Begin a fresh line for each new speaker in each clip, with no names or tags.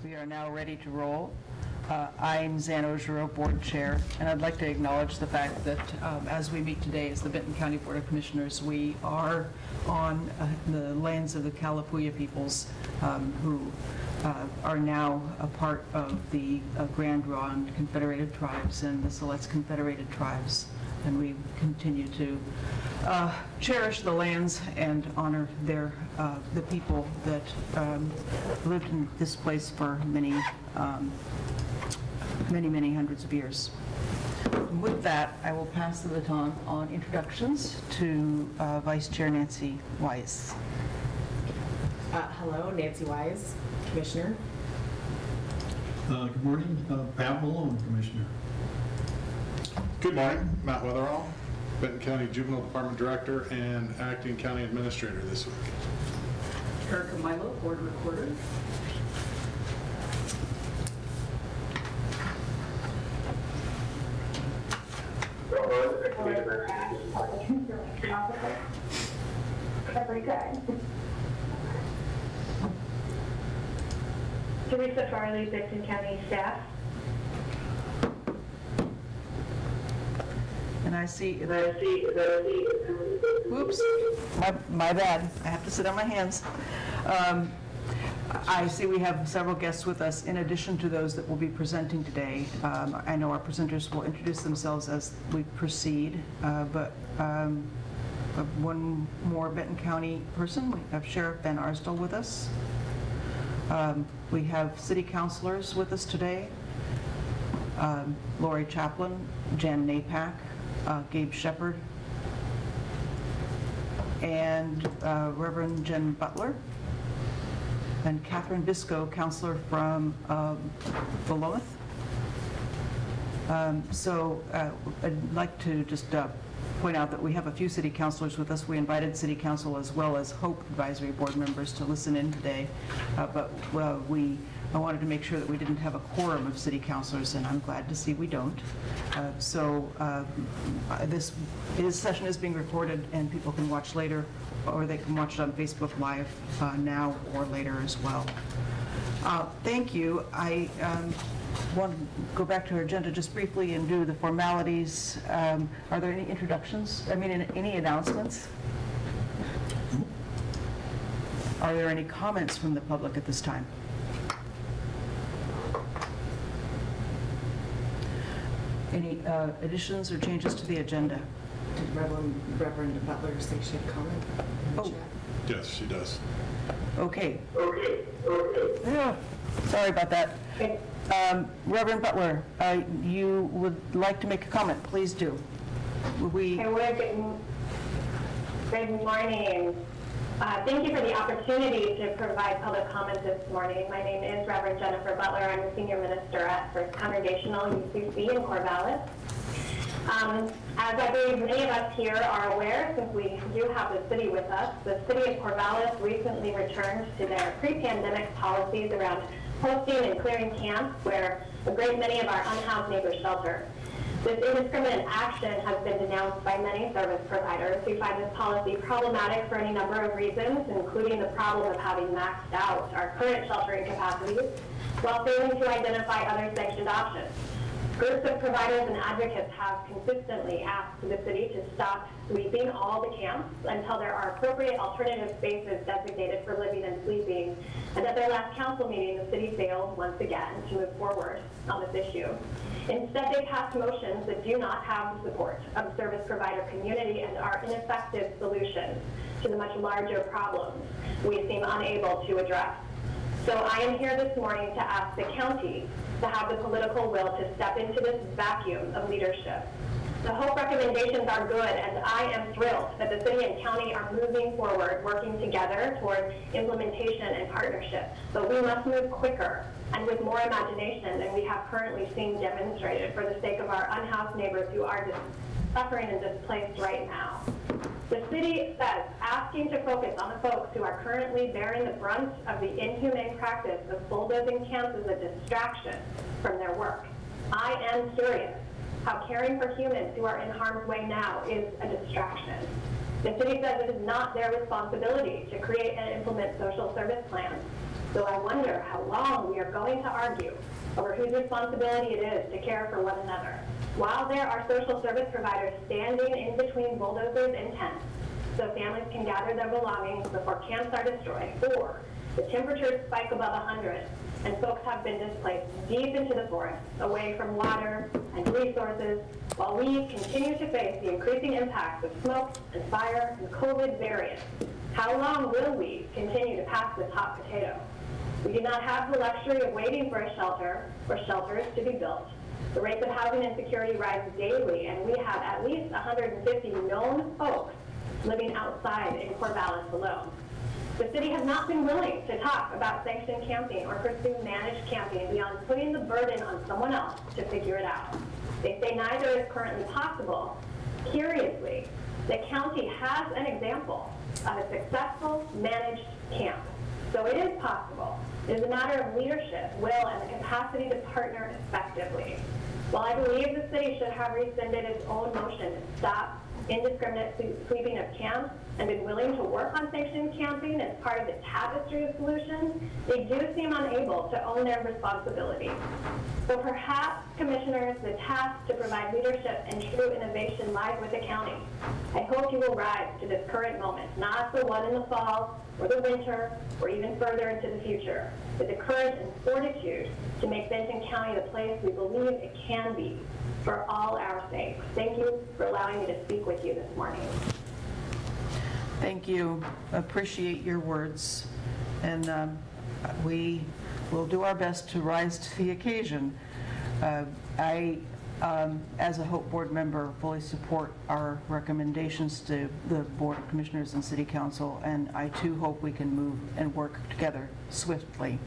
We are now ready to roll. I'm Zan Ogerow, Board Chair, and I'd like to acknowledge the fact that as we meet today as the Benton County Board of Commissioners, we are on the lands of the Kalapuya peoples who are now a part of the Grand Ronde Confederated Tribes and the Siletz Confederated Tribes. And we continue to cherish the lands and honor the people that lived in this place for many hundreds of years. With that, I will pass the baton on introductions to Vice Chair Nancy Wise.
Hello, Nancy Wise, Commissioner.
Good morning, Pat Malone, Commissioner.
Good morning, Matt Weatherall, Benton County Juvenile Department Director and Acting County Administrator this week.
Erica Milo, Board Recorder.
Very good. Teresa Farley, Benton County staff.
And I see, whoops, my bad, I have to sit on my hands. I see we have several guests with us in addition to those that will be presenting today. I know our presenters will introduce themselves as we proceed, but one more Benton County person. We have Sheriff Ben Arsdell with us. We have city councilors with us today. Lori Chaplin, Jan Napak, Gabe Shepard, and Reverend Jen Butler, and Catherine Bisco, counselor from Beloeth. I'd like to just point out that we have a few city councilors with us. We invited city council as well as HOPE advisory board members to listen in today, but I wanted to make sure that we didn't have a quorum of city councilors, and I'm glad to see we don't. This session is being recorded, and people can watch later, or they can watch it on Facebook Live now or later as well. Thank you. I want to go back to our agenda just briefly and do the formalities. Are there any introductions? Any announcements? Are there any comments from the public at this time? Any additions or changes to the agenda?
Did Reverend Butler say she had comment? In the chat?
Yes, she does.
Okay. Yeah, sorry about that. Reverend Butler, you would like to make a comment, please do.
Good morning. Thank you for the opportunity to provide public comment this morning. My name is Reverend Jennifer Butler. I'm the Senior Minister at First Congregational UCC in Corvallis. As I believe many of us here are aware, since we do have the city with us, the city of Corvallis recently returned to their pre-pandemic policies around hosting and clearing camps where a great many of our unhoused neighbors shelter. This indiscriminate action has been denounced by many service providers who find this policy problematic for any number of reasons, including the problem of having maxed out our current sheltering capacities while failing to identify other sanctioned options. Groups of providers and advocates have consistently asked the city to stop sweeping all the camps until there are appropriate alternative spaces designated for living and sleeping, and at their last council meeting, the city failed once again to move forward on this issue. Instead, they passed motions that do not have the support of the service provider community and are ineffective solutions to the much larger problems we seem unable to address. So I am here this morning to ask the county to have the political will to step into this vacuum of leadership. The HOPE recommendations are good, and I am thrilled that the city and county are moving forward, working together toward implementation and partnership. But we must move quicker and with more imagination than we have currently seen demonstrated for the sake of our unhoused neighbors who are suffering and displaced right now. The city says asking to focus on the folks who are currently bearing the brunt of the inhumane practice of bulldozing camps is a distraction from their work. I am curious how caring for humans who are in harm's way now is a distraction. The city says it is not their responsibility to create and implement social service plans. So I wonder how long we are going to argue over whose responsibility it is to care for one another, while there are social service providers standing in between bulldozers and tents, so families can gather their belongings before camps are destroyed, or the temperatures spike above 100 and folks have been displaced deep into the forest, away from water and resources, while we continue to face the increasing impacts of smoke and fire and COVID variants. How long will we continue to pass this hot potato? We do not have the luxury of waiting for a shelter or shelters to be built. The rates of housing insecurity rise daily, and we have at least 150 known folks living outside in Corvallis alone. The city has not been willing to talk about sanctioned camping or pursue managed camping beyond putting the burden on someone else to figure it out. They say neither is currently possible. Curiously, the county has an example of a successful managed camp. So it is possible. It is a matter of leadership, will, and the capacity to partner effectively. While I believe the city should have rescinded its own motion to stop indiscriminate sweeping of camps and been willing to work on sanctioned camping as part of the tapestry of solutions, they do seem unable to own their responsibility. So perhaps, commissioners, the task to provide leadership and true innovation lies with the county. I hope you will rise to this current moment, not the one in the fall or the winter or even further into the future, with the courage and fortitude to make Benton County the place we believe it can be for all our sakes. Thank you for allowing me to speak with you this morning.
Thank you. Appreciate your words. And we will do our best to rise to the occasion. I, as a Hope Board member, fully support our recommendations to the Board of Commissioners and City Council, and I too hope we can move and work together swiftly.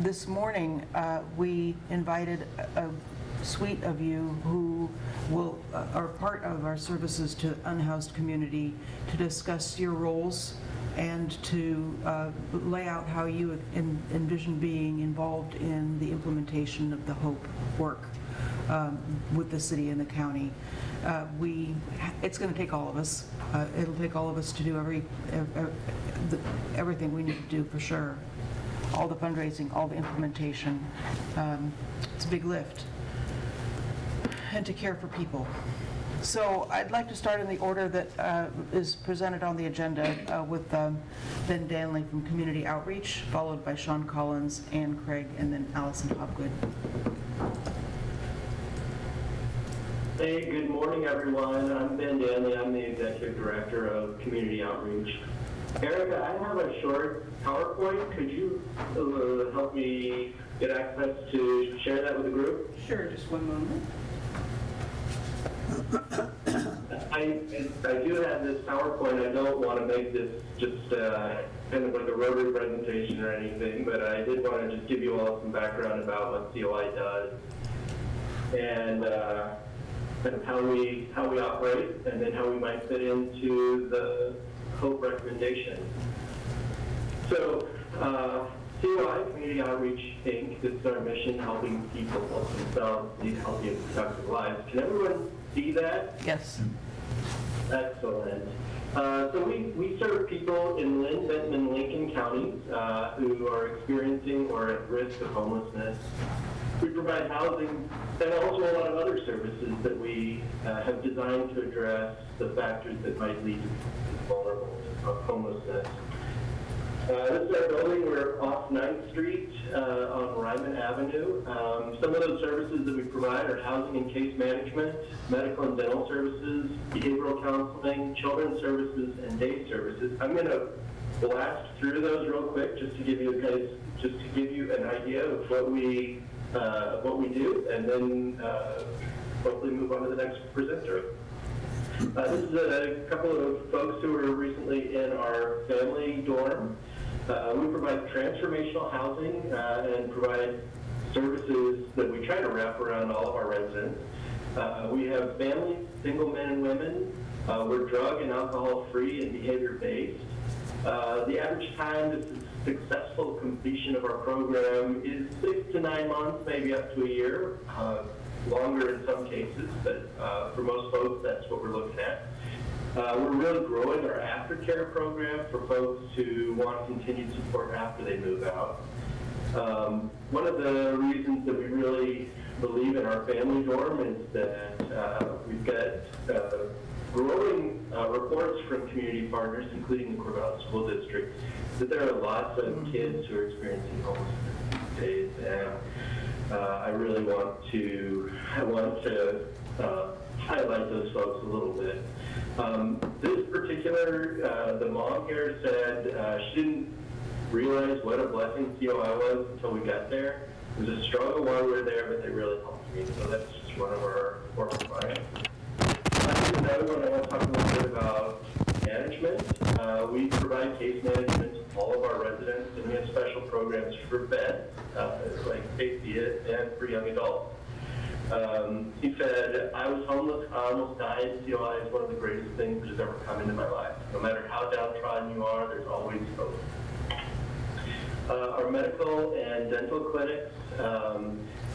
This morning, we invited a suite of you who are part of our services to the unhoused community to discuss your roles and to lay out how you envision being involved in the implementation of the HOPE work with the city and the county. It's going to take all of us. It'll take all of us to do everything we need to do, for sure. All the fundraising, all the implementation. It's a big lift. And to care for people. So I'd like to start in the order that is presented on the agenda with Ben Danley from Community Outreach, followed by Sean Collins, Ann Craig, and then Allison Hopgood.
Hey, good morning, everyone. I'm Ben Danley. I'm the Executive Director of Community Outreach. Erica, I have a short PowerPoint. Could you help me get access to share that with the group?
Sure, just one moment.
I do have this PowerPoint. I don't want to make this just kind of like a rotary presentation or anything, but I did want to just give you all some background about what COI does and kind of how we operate, and then how we might fit into the HOPE recommendation. So, COI, Community Outreach Inc., this is our mission, helping people help themselves lead healthy and productive lives. Can everyone see that?
Yes.
Excellent. So we serve people in Lynn, Benton, and Lincoln counties who are experiencing or at risk of homelessness. We provide housing and also a lot of other services that we have designed to address the factors that might lead to vulnerable to homelessness. This is our building. We're off 9th Street on Ryman Avenue. Some of those services that we provide are housing and case management, medical and dental services, behavioral counseling, children's services, and day services. I'm going to blast through those real quick just to give you an idea of what we do, and then hopefully move on to the next presenter. This is a couple of folks who were recently in our family dorm. We provide transformational housing and provide services that we try to wrap around all of our residents. We have families, single men and women. We're drug and alcohol free and behavior based. The average time to successful completion of our program is 6 to 9 months, maybe up to a year, longer in some cases, but for most folks, that's what we're looking at. We're really growing our aftercare program for folks who want continued support after they move out. One of the reasons that we really believe in our family dorm is that we've got growing reports from community partners, including the Corvallis School District, that there are lots of kids who are experiencing homelessness these days, and I really want to highlight those folks a little bit. This particular, the mom here said she didn't realize what a blessing COI was until we got there. It was a struggle while we were there, but they really helped me, so that's just one of our core providers. Another one, I want to talk a little bit about management. We provide case management to all of our residents, and we have special programs for vets, like safety and for young adults. He said, I was homeless, I almost died. COI is one of the greatest things that has ever come into my life. No matter how downtrodden you are, there's always hope. Our medical and dental clinics,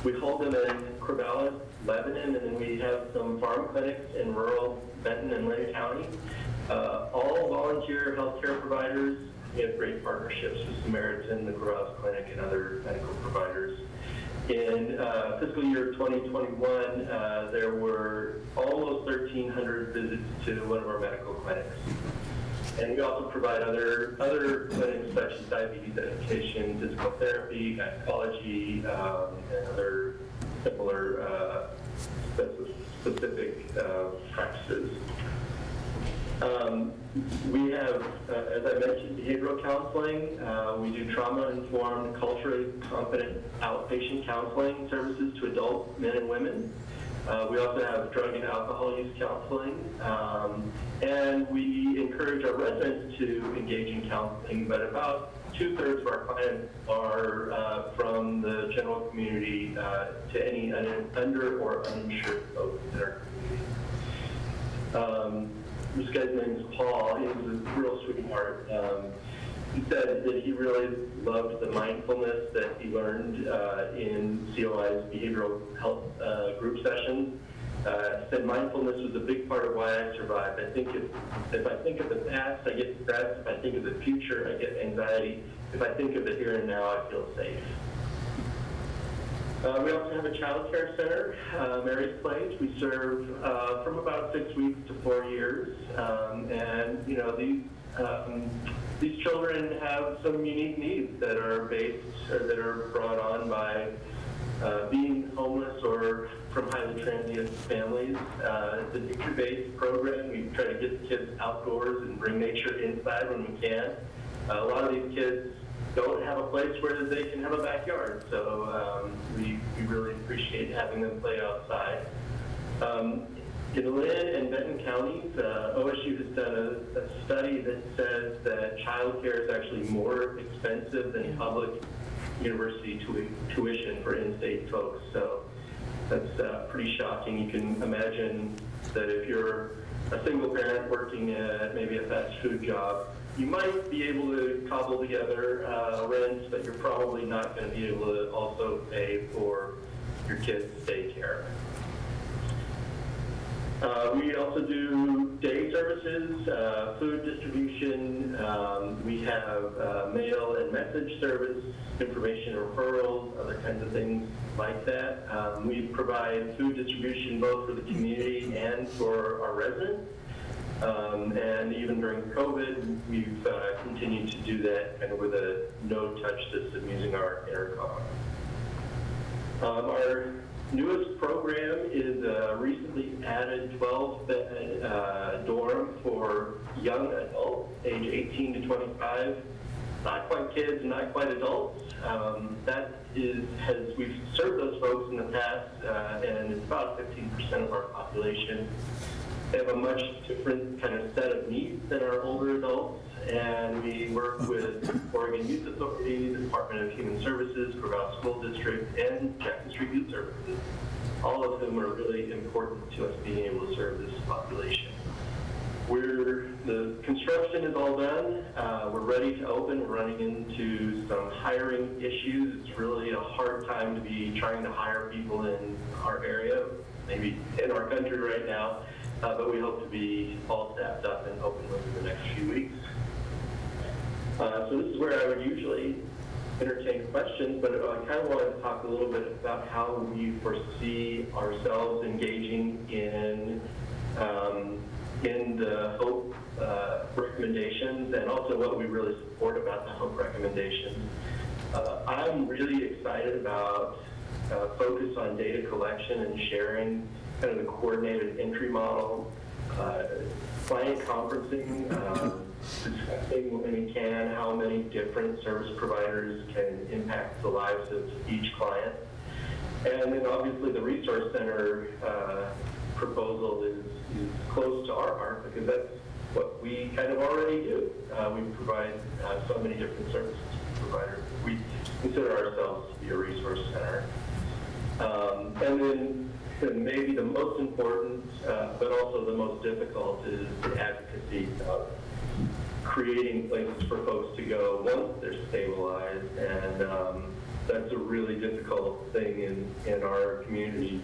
we hold them in Corvallis, Lebanon, and then we have some farm clinics in rural Benton and Lynn County. All volunteer healthcare providers. We have great partnerships with Samaritan, the Corvallis Clinic, and other medical providers. In fiscal year 2021, there were almost 1,300 visits to one of our medical clinics. And we also provide other clinics such as diabetes education, physical therapy, gynecology, and other similar specific practices. We have, as I mentioned, behavioral counseling. We do trauma-informed, culturally competent outpatient counseling services to adult men and women. We also have drug and alcohol use counseling, and we encourage our residents to engage in counseling, but about 2/3 of our clients are from the general community to any under or uninsured folks in our community. This guy's name is Paul. He was a real sweetheart. He said that he really loved the mindfulness that he learned in COI's behavioral health group sessions. He said mindfulness was a big part of why I survived. I think if I think of the past, I get stressed. If I think of the future, I get anxiety. If I think of the here and now, I feel safe. We also have a child care center, Mary's Place. We serve from about 6 weeks to 4 years, and you know these children have some unique needs that are based or that are brought on by being homeless or from highly transient families. It's a nature-based program. We try to get the kids outdoors and bring nature inside when we can. A lot of these kids don't have a place where they can have a backyard, so we really appreciate having them play outside. In Lynn and Benton counties, OSU has done a study that says that child care is actually more expensive than public university tuition for in-state folks, so that's pretty shocking. You can imagine that if you're a single parent working at maybe a fast food job, you might be able to cobble together rent, but you're probably not going to be able to also pay for your kids' daycare. We also do day services, food distribution. We have mail and message service, information referrals, other kinds of things like that. We provide food distribution both for the community and for our residents. And even during COVID, we've continued to do that kind of with a no-touch system using our intercom. Our newest program is a recently added 12-bed dorm for young adults, age 18 to 25. Not quite kids, not quite adults. We've served those folks in the past, and it's about 15% of our population. They have a much different kind of set of needs than our older adults, and we work with Oregon Youth Authority, the Department of Human Services, Corvallis School District, and Jackson Street Youth Services, all of whom are really important to us being able to serve this population. The construction is all done. We're ready to open. We're running into some hiring issues. It's really a hard time to be trying to hire people in our area, maybe in our country right now. but we hope to be all staffed up and open within the next few weeks. So this is where I would usually entertain questions, but I kind of wanted to talk a little bit about how we foresee ourselves engaging in the HOPE recommendations, and also what we really support about the HOPE recommendations. I'm really excited about focus on data collection and sharing, kind of the coordinated entry model, client conferencing, discussing when we can how many different service providers can impact the lives of each client. And then obviously the resource center proposal is close to our heart, because that's what we kind of already do. We provide so many different services to providers. We consider ourselves to be a resource center. And then maybe the most important, but also the most difficult, is the advocacy of creating places for folks to go once they're stabilized. And that's a really difficult thing in our community.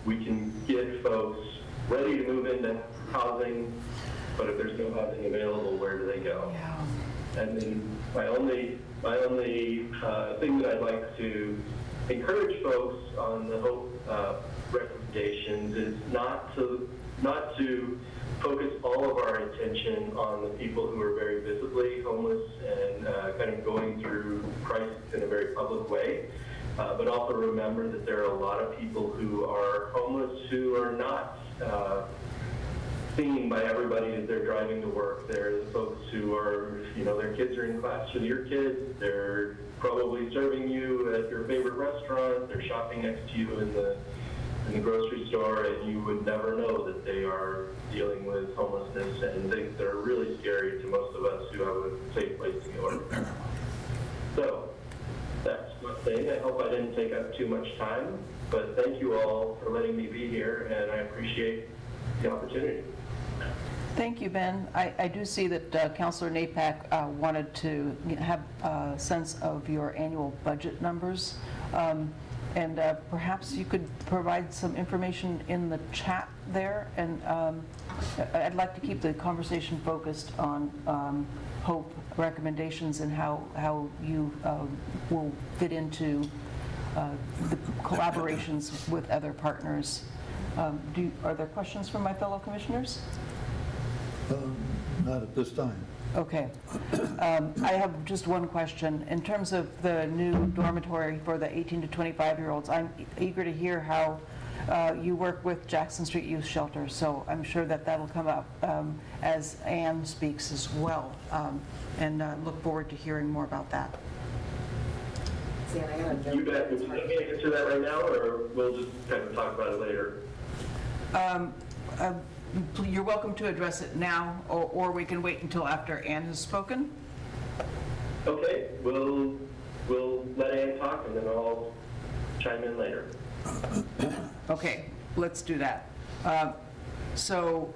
We can get folks ready to move into housing, but if there's no housing available, where do they go?
Yeah.
And then my only thing that I'd like to encourage folks on the HOPE recommendations is not to focus all of our attention on the people who are very visibly homeless and kind of going through crisis in a very public way, but also remember that there are a lot of people who are homeless who are not seen by everybody as they're driving to work. There are the folks who are, their kids are in class with your kids. They're probably serving you at your favorite restaurant. They're shopping next to you in the grocery store, and you would never know that they are dealing with homelessness and things that are really scary to most of us who have a safe place to go. So that's my thing. I hope I didn't take up too much time, but thank you all for letting me be here, and I appreciate the opportunity.
Thank you, Ben. I do see that Councilor Napak wanted to have a sense of your annual budget numbers. And perhaps you could provide some information in the chat there. And I'd like to keep the conversation focused on HOPE recommendations and how you will fit into the collaborations with other partners. Are there questions from my fellow commissioners?
Not at this time.
Okay. I have just one question. In terms of the new dormitory for the 18 to 25-year-olds, I'm eager to hear how you work with Jackson Street Youth Shelter, so I'm sure that that'll come up as Ann speaks as well, and look forward to hearing more about that.
You bet. Would you like me to answer that right now, or we'll just kind of talk about it later?
You're welcome to address it now, or we can wait until after Ann has spoken.
Okay, we'll let Ann talk, and then I'll chime in later.
Okay, let's do that. So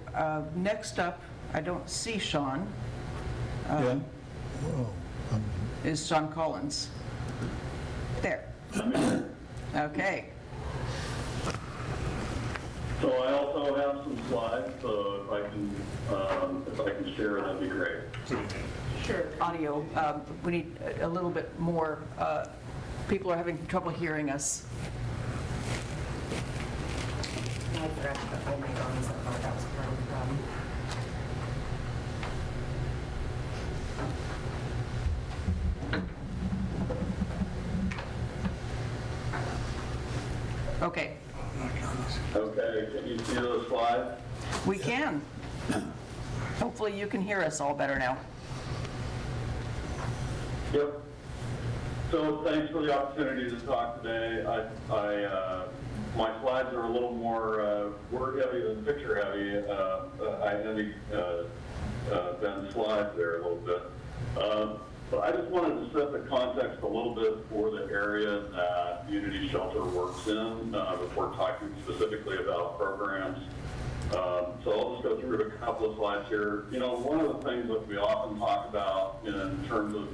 next up, I don't see Sean.
Yeah? Well,
Is Sean Collins. There. Okay.
So I also have some slides, so if I can share, that'd be great.
Sure. Audio, we need a little bit more, people are having trouble hearing us.
I forgot to put my mic on, so that was part of the problem.
Okay,
Okay, can you see those slides?
we can. Hopefully you can hear us all better now.
Yep. So thanks for the opportunity to talk today. My slides are a little more word heavy than picture heavy. I envy Ben's slides there a little bit. But I just wanted to set the context a little bit for the area that Unity Shelter works in before talking specifically about programs. So I'll just go through a couple of slides here. You know, one of the things that we often talk about in terms of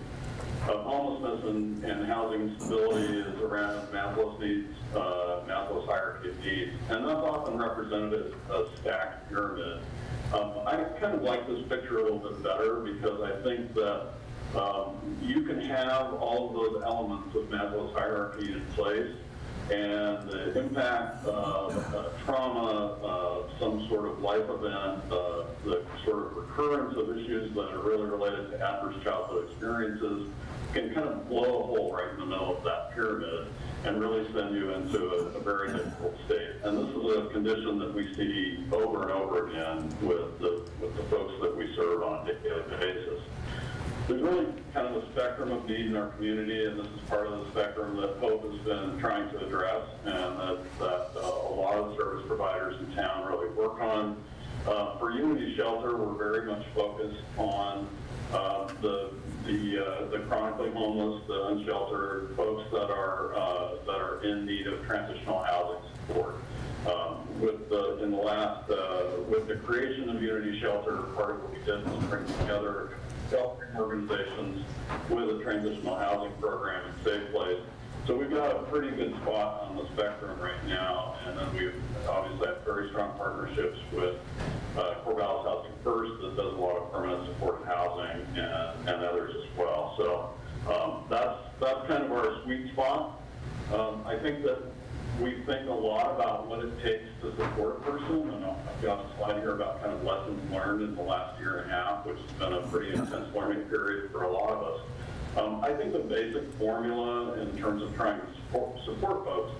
homelessness and housing stability is around Maslow's needs, Maslow's hierarchy of needs, and that's often represented as a stacked pyramid. I kind of like this picture a little bit better because I think that you can have all of those elements of Maslow's hierarchy in place, and the impact of trauma, some sort of life event, the sort of recurrence of issues that are really related to adverse childhood experiences can kind of blow a hole right in the middle of that pyramid and really send you into a very difficult state. And this is a condition that we see over and over again with the folks that we serve on a daily basis. There's really kind of a spectrum of need in our community, and this is part of the spectrum that Hope has been trying to address, and that a lot of service providers in town really work on. For Unity Shelter, we're very much focused on the chronically homeless, the unsheltered folks that are in need of transitional housing support. With the creation of Unity Shelter, part of what we did was bring together helping organizations with a transitional housing program in Safe Place. So we've got a pretty good spot on the spectrum right now, and then we've obviously have very strong partnerships with Corvallis Housing First that does a lot of permanent supported housing and others as well. So that's kind of our sweet spot. I think that we think a lot about what it takes to support a person, and I've got a slide here about kind of lessons learned in the last year and a half, which has been a pretty intense learning period for a lot of us. I think the basic formula in terms of trying to support folks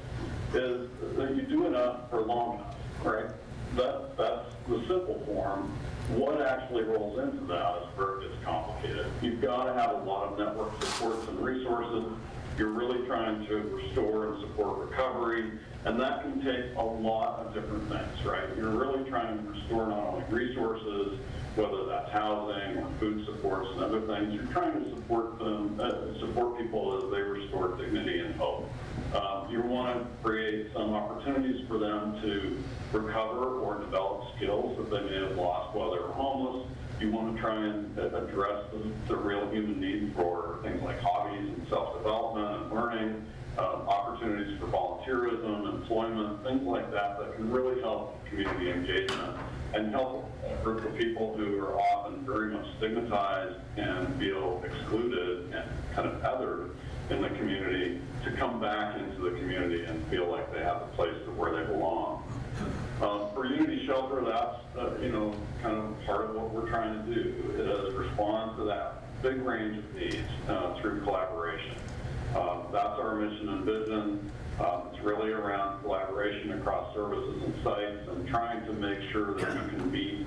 is that you do enough for long enough, right? That's the simple form. What actually rolls into that is where it gets complicated. You've got to have a lot of network supports and resources. You're really trying to restore and support recovery, and that can take a lot of different things, right? You're really trying to restore not only resources, whether that's housing or food supports and other things. You're trying to support them, support people as they restore dignity and hope. You want to create some opportunities for them to recover or develop skills that they may have lost while they were homeless. You want to try and address the real human need for things like hobbies and self-development and learning, opportunities for volunteerism, employment, things like that that can really help community engagement and help a group of people who are often very much stigmatized and feel excluded and kind of othered in the community to come back into the community and feel like they have a place to where they belong. For Unity Shelter, that's kind of part of what we're trying to do is respond to that big range of needs through collaboration. That's our mission and vision. It's really around collaboration across services and sites and trying to make sure that we can meet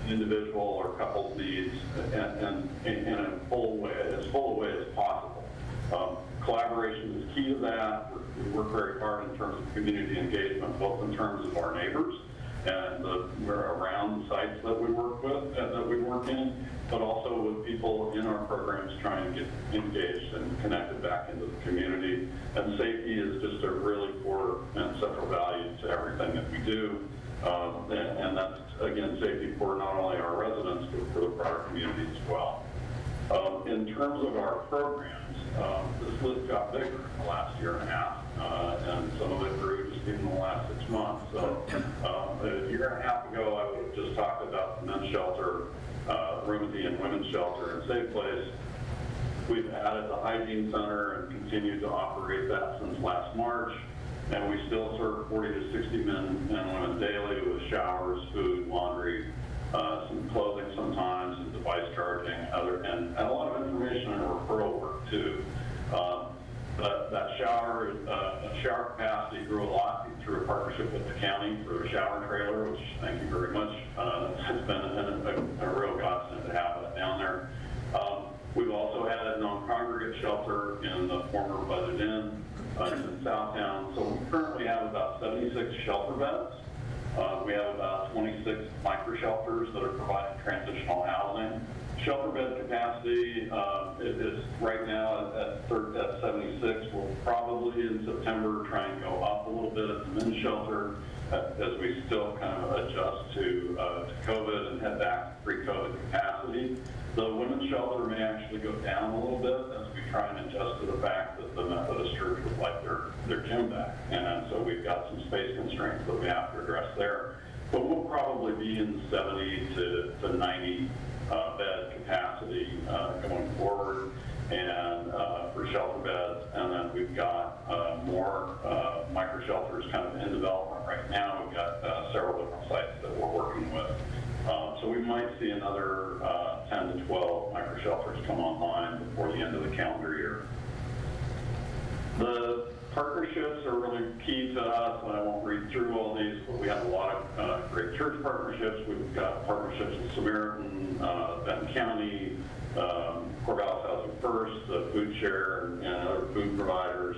individual or couples needs and in a full way, as full a way as possible. Collaboration is key to that. We work very hard in terms of community engagement, both in terms of our neighbors and we're around the sites that we work with, that we work in, but also with people in our programs trying to get engaged and connected back into the community. And safety is just a really core and central value to everything that we do. And that's, again, safety for not only our residents, but for the broader community as well. In terms of our programs, this list got bigger in the last year and a half, and some of it grew just even in the last 6 months. So a year and a half ago, I would have just talked about the men's shelter, roomy and women's shelter, and Safe Place. We've added the hygiene center and continued to operate that since last March, and we still serve 40 to 60 men and women daily with showers, food, laundry, some clothing sometimes, and device charging, and a lot of information and referral work too. That shower capacity grew a lot through a partnership with the county through a shower trailer, which thank you very much. It's been a real godsend to have that down there. We've also added non-congregate shelter in the former Buzzard Inn in Southtown. So we currently have about 76 shelter beds. We have about 26 micro shelters that are providing transitional housing. Shelter bed capacity is right now at 76. We'll probably in September try and go up a little bit at the men's shelter as we still kind of adjust to COVID and head back to pre-COVID capacity. The women's shelter may actually go down a little bit as we try and adjust to the fact that the Methodist Church would like their gym back. And so we've got some space constraints that we have to address there. But we'll probably be in 70 to 90 bed capacity going forward, and for shelter beds. And then we've got more micro shelters kind of in development right now. We've got several different sites that we're working with. So we might see another 10 to 12 micro shelters come online before the end of the calendar year. The partnerships are really key to us, and I won't read through all these, but we have a lot of great church partnerships. We've got partnerships with Samaritan, Benton County, Corvallis Housing First, Food Share, and other food providers.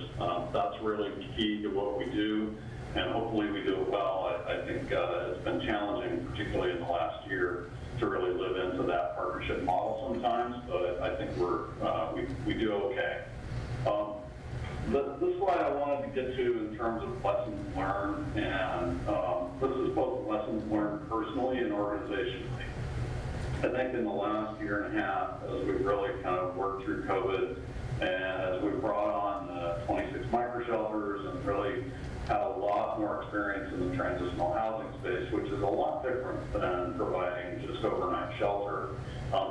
That's really key to what we do, and hopefully we do it well. I think it's been challenging, particularly in the last year, to really live into that partnership model sometimes, but I think we do okay. This slide I wanted to get to in terms of lessons learned, and this is both lessons learned personally and organizationally. I think in the last year and a half, as we've really kind of worked through COVID, and as we brought on the 26 micro shelters and really had a lot more experience in the transitional housing space, which is a lot different than providing just overnight shelter.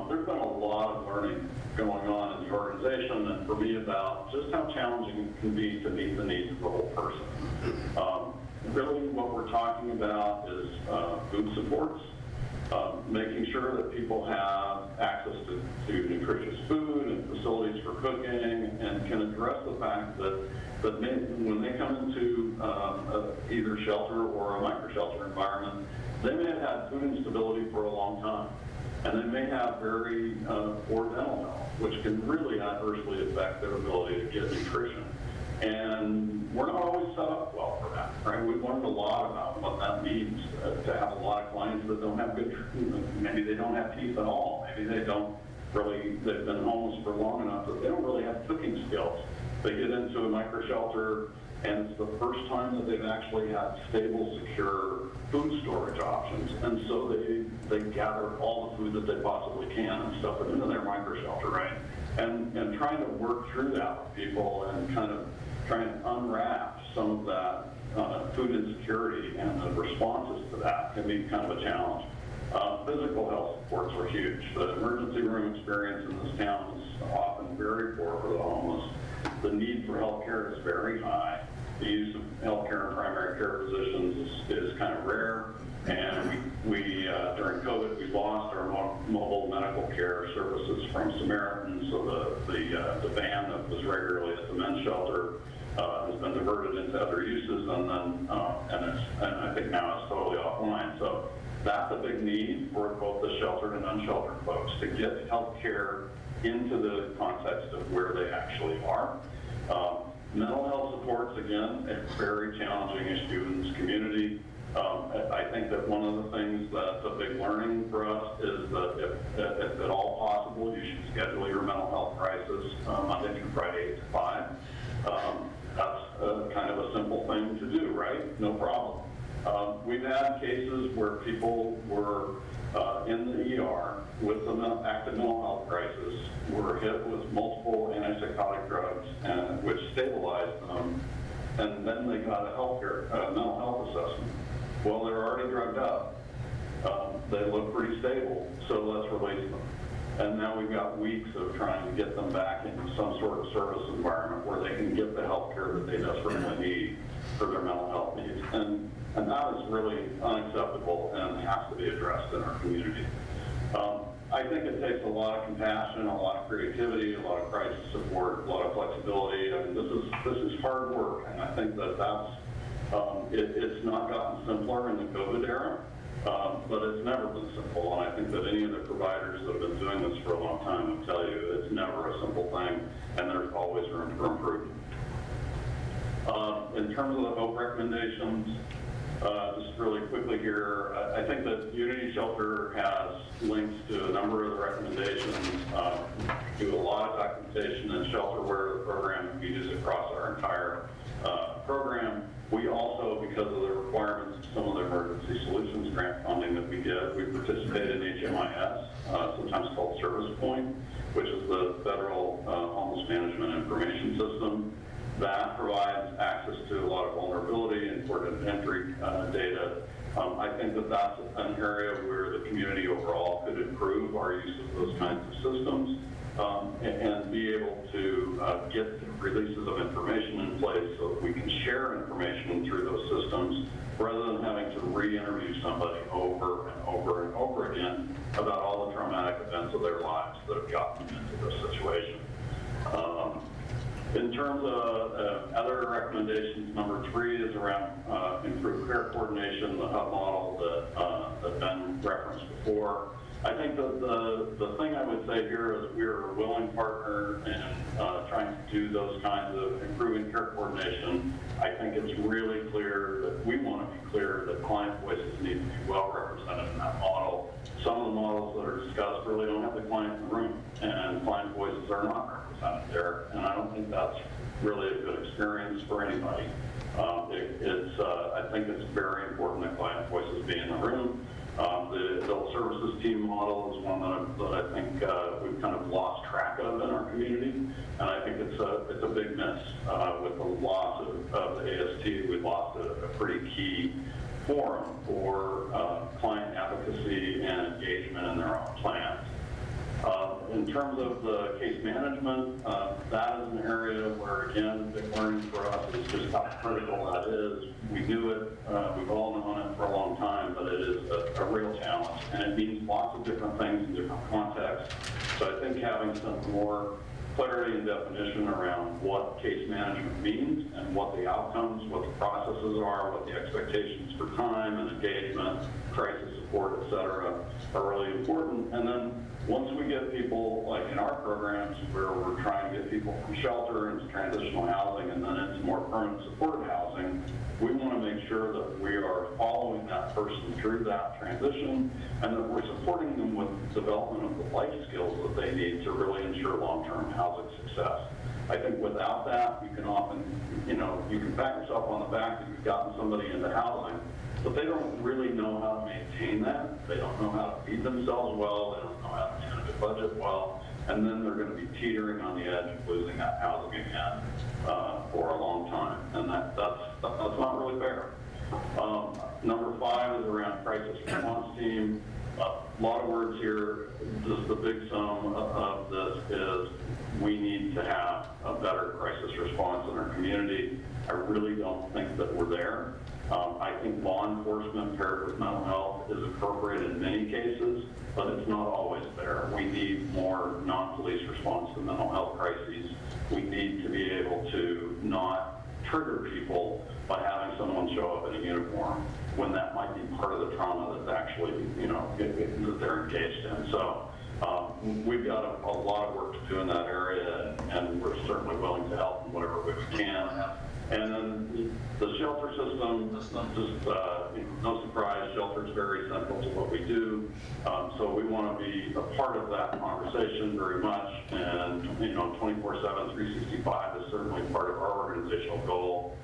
There's been a lot of learning going on in the organization, and for me about just how challenging it can be to meet the needs of the whole person. Really what we're talking about is food supports, making sure that people have access to nutritious food and facilities for cooking, and can address the fact that when they come into either shelter or a micro-shelter environment, they may have had food instability for a long time. And they may have very poor dental health, which can really adversely affect their ability to get nutrition. And we're not always set up well for that, right? We've learned a lot about what that means to have a lot of clients that don't have good, maybe they don't have teeth at all. Maybe they've been homeless for long enough that they don't really have cooking skills. They get into a micro shelter, and it's the first time that they've actually had stable, secure food storage options. And so they gather all the food that they possibly can and stuff it into their micro shelter, right? And trying to work through that with people and kind of trying to unwrap some of that food insecurity and the responses to that can be kind of a challenge. Physical health supports are huge. The emergency room experience in this town is often very poor for the homeless. The need for health care is very high. The use of healthcare and primary care physicians is kind of rare, and we during COVID we lost our mobile medical care services from Samaritan, so the van that was regularly at the men's shelter has been diverted into other uses, and then and I think now it's totally offline. So that's a big need for both the sheltered and unsheltered folks to get health care into the context of where they actually are. Mental health supports, again, a very challenging issue in this community. I think that one of the things that's a big learning for us is that if at all possible, you should schedule your mental health crisis Monday through Friday, 8 to 5. That's kind of a simple thing to do, right? No problem. We've had cases where people were in the ER with an active mental health crisis, were hit with multiple antipsychotic drugs, which stabilized them, and then they got a mental health assessment. Well, they're already drugged up. They look pretty stable, so let's release them. And now we've got weeks of trying to get them back into some sort of service environment where they can get the health care that they desperately need for their mental health needs. And that is really unacceptable and has to be addressed in our community. I think it takes a lot of compassion, a lot of creativity, a lot of crisis support, a lot of flexibility. I mean, this is hard work, and I think that's it's not gotten simpler in the COVID era, but it's never been simple. And I think that any of the providers that have been doing this for a long time will tell you it's never a simple thing, and there's always room for improvement. In terms of the HOPE recommendations, just really quickly here, I think that Unity Shelter has links to a number of the recommendations. We do a lot of documentation and shelterware program we use across our entire program. We also, because of the requirements some of the emergency solutions grant funding that we get. We participate in HMIS, sometimes called Service Point, which is the federal homeless management information system. That provides access to a lot of vulnerability and port of entry data. I think that that's an area where the community overall could improve our use of those kinds of systems and be able to get releases of information in place so that we can share information through those systems rather than having to re-interview somebody over and over and over again about all the traumatic events of their lives that have gotten them into this situation. In terms of other recommendations, number 3 is around improved care coordination, the hub model that Ben referenced before. I think that the thing I would say here is we're a willing partner in trying to do those kinds of improving care coordination. I think it's really clear that we want to be clear that client voices need to be well represented in that model. Some of the models that are discussed really don't have the client in the room, and client voices are not represented there, and I don't think that's really a good experience for anybody. I think it's very important that client voices be in the room. The adult services team model is one that I think we've kind of lost track of in our community, and I think it's a big miss. With the loss of the AST, we lost a pretty key forum for client advocacy and engagement in their own plans. In terms of the case management, that is an area where, again, big learning for us is just how critical that is. We knew it, we've all known it for a long time, but it is a real challenge, and it means lots of different things in different contexts. So I think having some more clarity and definition around what case management means and what the outcomes, what the processes are, what the expectations for time and engagement, crisis support, et cetera, are really important. And then once we get people, like in our programs where we're trying to get people from shelter into transitional housing and then into more permanent supportive housing, we want to make sure that we are following that person through that transition and that we're supporting them with the development of the life skills that they need to really ensure long-term housing success. I think without that, you can often, you can pat yourself on the back that you've gotten somebody into housing, but they don't really know how to maintain that. They don't know how to feed themselves well. They don't know how to manage a budget well. And then they're going to be teetering on the edge of losing that housing again for a long time. And that's not really fair. Number 5 is around crisis response team. A lot of words here. Just the big sum of this is we need to have a better crisis response in our community. I really don't think that we're there. I think law enforcement paired with mental health is appropriate in many cases, but it's not always there. We need more non-police response to mental health crises. We need to be able to not trigger people by having someone show up in a uniform when that might be part of the trauma that's actually, that they're engaged in. So we've got a lot of work to do in that area, and we're certainly willing to help in whatever way we can. And then the shelter system, just no surprise, shelter is very central to what we do. So we want to be a part of that conversation very much. And 24/7, 365 is certainly part of our organizational goal.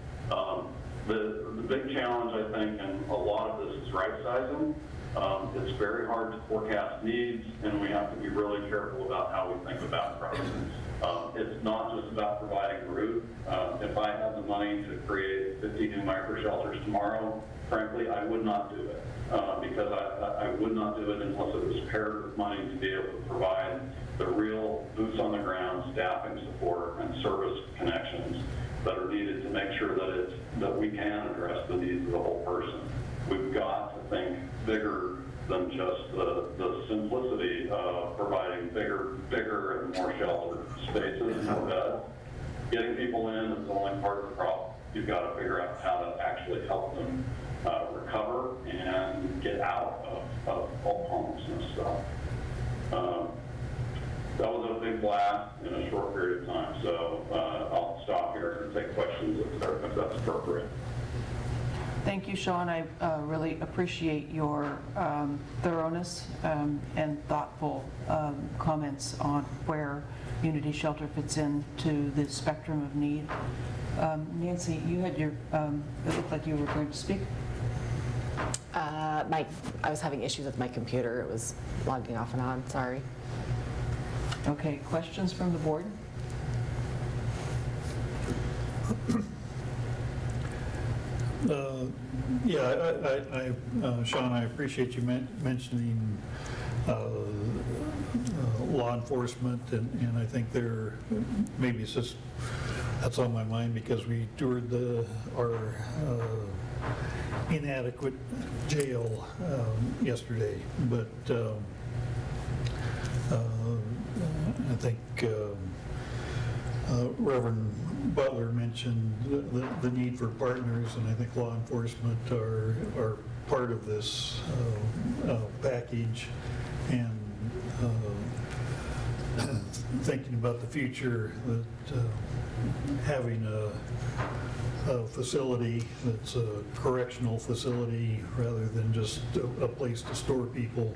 The big challenge, I think, and a lot of this is right sizing. It's very hard to forecast needs, and we have to be really careful about how we think about pricing. It's not just about providing a roof. If I had the money to create 50 new micro-shelters tomorrow, frankly, I would not do it because I would not do it unless it was paired with money to be able to provide the real boots on the ground staffing support and service connections that are needed to make sure that we can address the needs of the whole person. We've got to think bigger than just the simplicity of providing bigger and more sheltered spaces and more beds. Getting people in is only part of the problem. You've got to figure out how to actually help them recover and get out of homelessness stuff. That was a big blast in a short period of time, so I'll stop here and take questions if that's appropriate.
Thank you, Sean. I really appreciate your thoroughness and thoughtful comments on where Unity Shelter fits into the spectrum of need. Nancy, you had it looked like you were going to speak.
I was having issues with my computer. It was logging off and on, sorry.
Okay, questions from the board?
Yeah, Sean, I appreciate you mentioning law enforcement, and I think there, maybe it's just, that's on my mind because we toured our inadequate jail yesterday, but I think Reverend Butler mentioned the need for partners, and I think law enforcment are part of this package, and thinking about the future, that having a facility that's a correctional facility rather than just a place to store people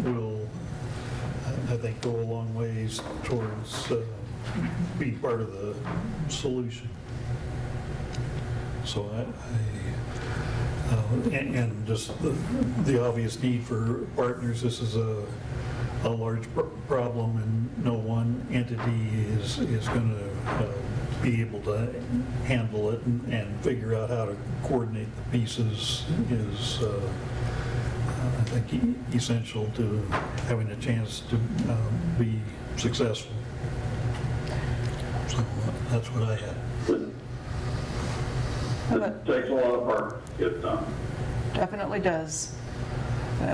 will, I think, go a long ways towards being part of the solution. So and just the obvious need for partners. This is a large problem, and no one entity is going to be able to handle it and figure out how to coordinate the pieces is, I think, essential to having a chance to be successful. So that's what I had.
It takes a lot of work to get done.
Definitely does.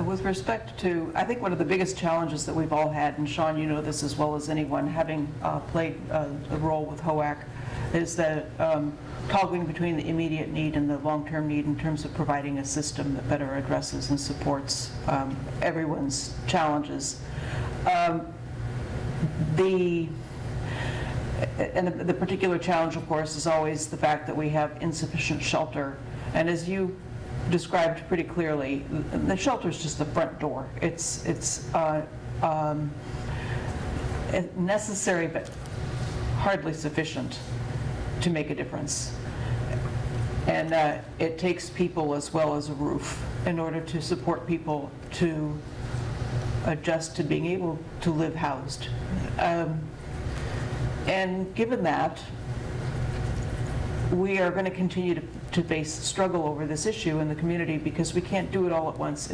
With respect to, I think one of the biggest challenges that we've all had, and Sean, you know this as well as anyone, having played a role with HOAC, is that toggling between the immediate need and the long-term need in terms of providing a system that better addresses and supports everyone's challenges. The particular challenge, of course, is always the fact that we have insufficient shelter. And as you described pretty clearly, the shelter is just the front door. It's necessary, but hardly sufficient to make a difference. And it takes people as well as a roof in order to support people to adjust to being able to live housed. And given that, we are going to continue to face struggle over this issue in the community because we can't do it all at once.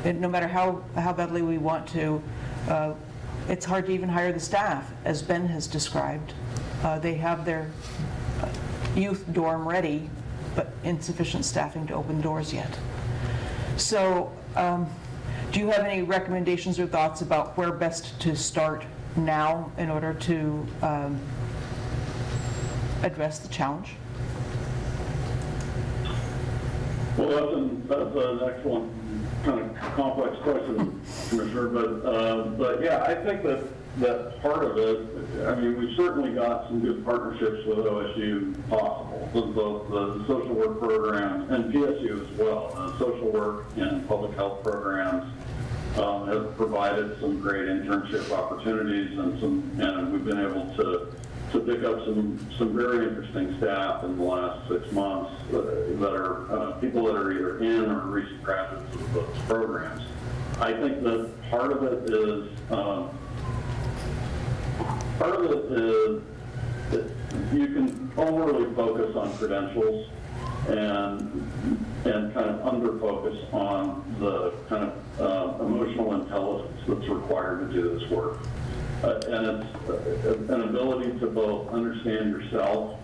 No matter how badly we want to, it's hard to even hire the staff, as Ben has described. They have their youth dorm ready, but insufficient staffing to open doors yet. So do you have any recommendations or thoughts about where best to start now in order to address the challenge?
Well, that's an excellent kind of complex question, Commissioner, but yeah, I think that part of it, I mean, we've certainly got some good partnerships with OSU possible, with both the social work programs and PSU as well. Social work and public health programs have provided some great internship opportunities, and we've been able to pick up some very interesting staff in the last 6 months that are people that are either in or recent graduates of those programs. I think that part of it is that you can overly focus on credentials and kind of under focus on the kind of emotional intelligence that's required to do this work. And it's an ability to both understand yourself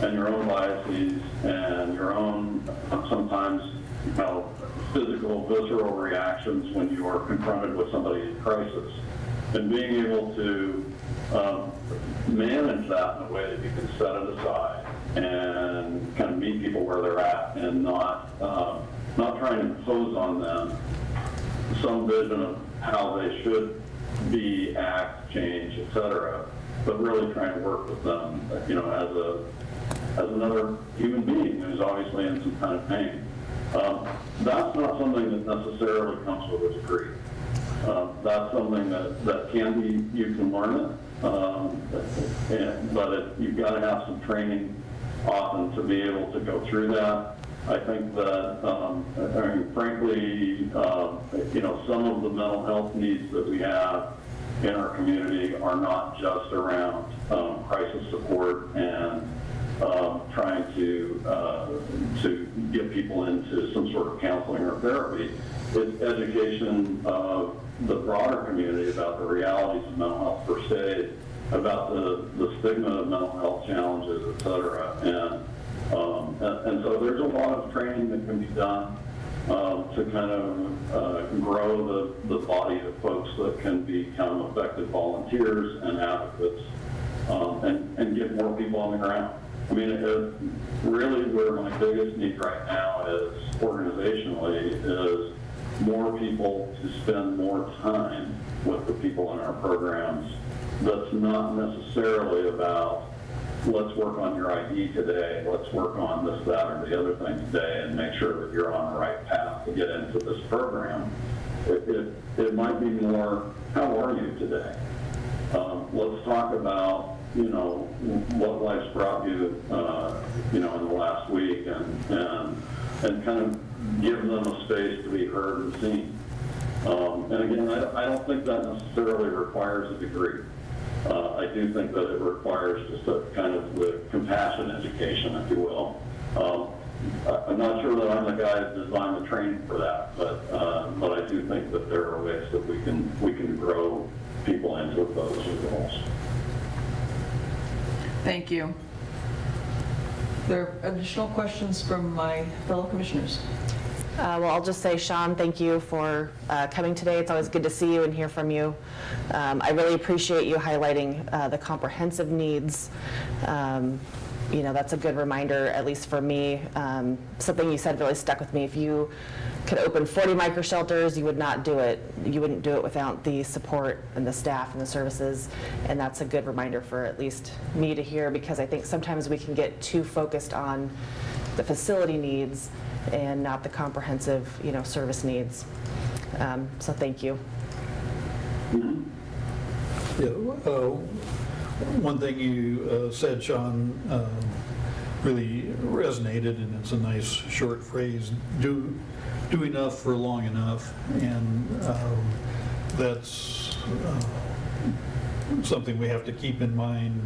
and your own biases and your own sometimes physical, visceral reactions when you are confronted with somebody in crisis, and being able to manage that in a way that you can set it aside and kind of meet people where they're at, and not trying to impose on them some vision of how they should be, act, change, etc., but really trying to work with them, as another human being who's obviously in some kind of pain. That's not something that necessarily comes with a degree. That's something that can be, you can learn it, but you've got to have some training often to be able to go through that. I think that, I mean, frankly, some of the mental health needs that we have in our community are not just around crisis support and trying to get people into some sort of counseling or therapy. It's education of the broader community about the realities of mental health per se, about the stigma of mental health challenges, et cetera. And so there's a lot of training that can be done to kind of grow the body of folks that can become effective volunteers and advocates and get more people on the ground. I mean, really where my biggest need right now is organizationally is more people to spend more time with the people in our programs. That's not necessarily about let's work on your ID today, let's work on this, that, or the other thing today and make sure that you're on the right path to get into this program. It might be more, how are you today? Let's talk about, what life's brought you, in the last week and kind of give them a space to be heard and seen. And again, I don't think that necessarily requires a degree. I do think that it requires just a kind of the compassion education, if you will. I'm not sure that I'm the guy to design the training for that, but I do think that there are ways that we can grow people into those roles.
Thank you. There are additional questions from my fellow commissioners.
Well, I'll just say, Sean, thank you for coming today. It's always good to see you and hear from you. I really appreciate you highlighting the comprehensive needs. That's a good reminder, at least for me. Something you said really stuck with me. If you could open 40 micro-shelters, you would not do it. You wouldn't do it without the support and the staff and the services. And that's a good reminder for at least me to hear, because I think sometimes we can get too focused on the facility needs and not the comprehensive, service needs. So thank you.
Yeah, one thing you said, Sean, really resonated, and it's a nice short phrase, do enough for long enough, and that's something we have to keep in mind.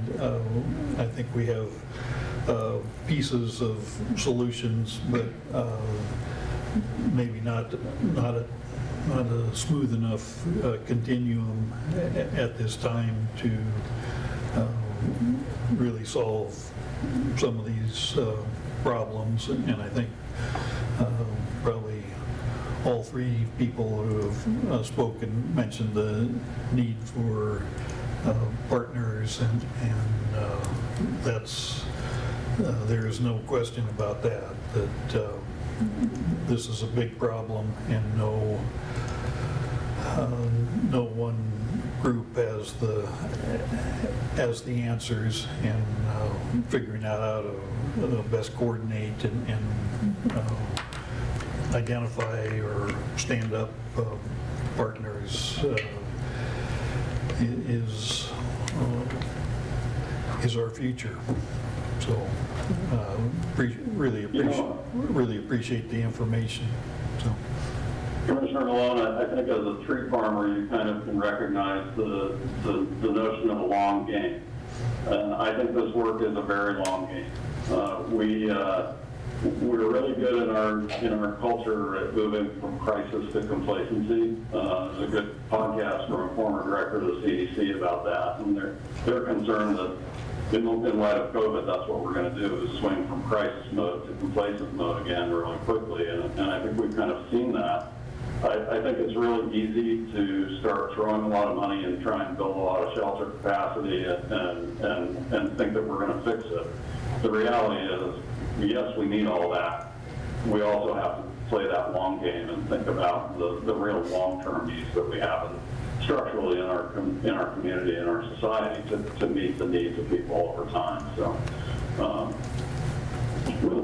I think we have pieces of solutions, but maybe not a smooth enough continuum at this time to really solve some of these problems. And I think probably all three people who have spoken mentioned the need for partners, and that's there is no question about that this is a big problem, and no one group has the answers, and figuring out how to best coordinate and identify or stand up partners is our future. So really appreciate the information. So.
Commissioner Malone, I think as a tree farmer, you kind of can recognize the notion of a long game. And I think this work is a very long game. We're really good in our culture at moving from crisis to complacency. There's a good podcast from a former director of the CDC about that, and they're concerned that in light of COVID, that's what we're going to do, is swing from crisis mode to complacent mode again really quickly, and I think we've kind of seen that. I think it's really easy to start throwing a lot of money and try and build a lot of shelter capacity and think that we're going to fix it. The reality is, yes, we need all that. We also have to play that long game and think about the real long-term needs that we have structurally in our community and our society to meet the needs of people over time. So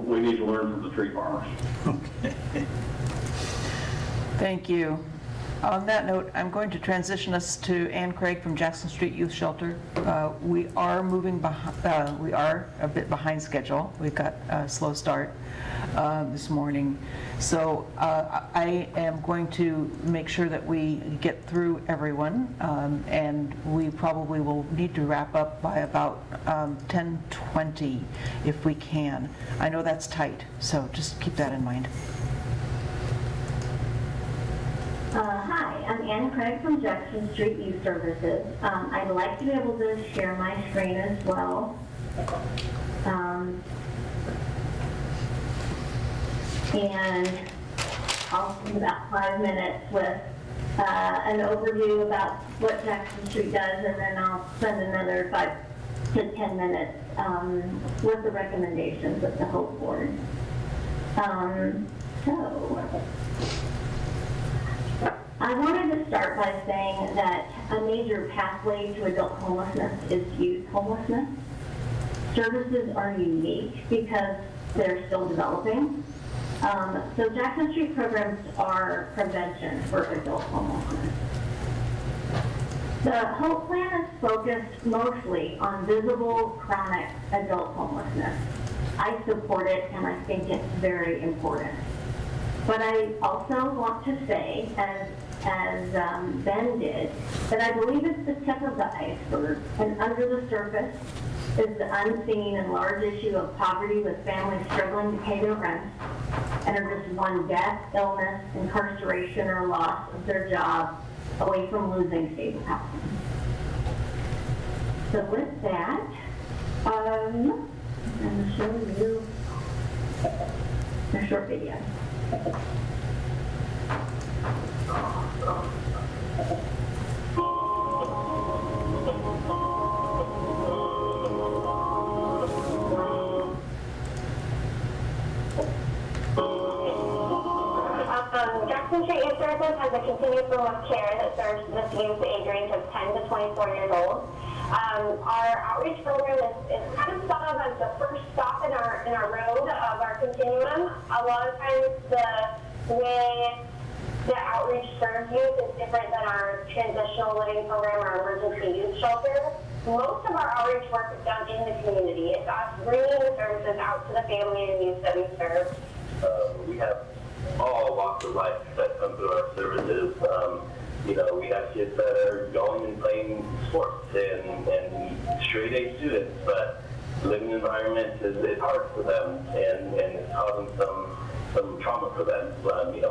we need to learn from the tree farmers.
Okay.
Thank you. On that note, I'm going to transition us to Ann Craig from Jackson Street Youth Shelter. We are we are a bit behind schedule. We've got a slow start this morning. So I am going to make sure that we get through everyone, and we probably will need to wrap up by about 10:20 if we can. I know that's tight, so just keep that in mind.
Hi, I'm Ann Craig from Jackson Street Youth Services. I'd like to be able to share my screen as well. And I'll spend about 5 minutes with an overview about what Jackson Street does, and then I'll spend another 5 to 10 minutes with the recommendations of the whole board. I wanted to start by saying that a major pathway to adult homelessness is youth homelessness. Services are unique because they're still developing. So Jackson Street programs are prevention for adult homelessness. The HOPE plan is focused mostly on visible chronic adult homelessness. I support it and I think it's very important. But I also want to say, as Ben did, that I believe it's the tip of the iceberg, and under the surface is the unseen and large issue of poverty with families struggling to pay their rent, and are just one death, illness, incarceration, or loss of their job away from losing stable housing. So with that, I'm going to show you a short video.
Jackson Street Youth Services has a continuous form of care that serves this youth age range of 10 to 24 years old. Our outreach program is kind of thought of as the first stop in our road of our continuum. A lot of times the way the outreach serves youth is different than our transitional living program or emergency youth shelter. Most of our outreach work is done in the community. It's us bringing the services out to the family and youth that we serve.
We have all walks of life that come through our services. We have kids that are going and playing sports and straight A students, but living environment is hard for them and it's causing some trauma for them.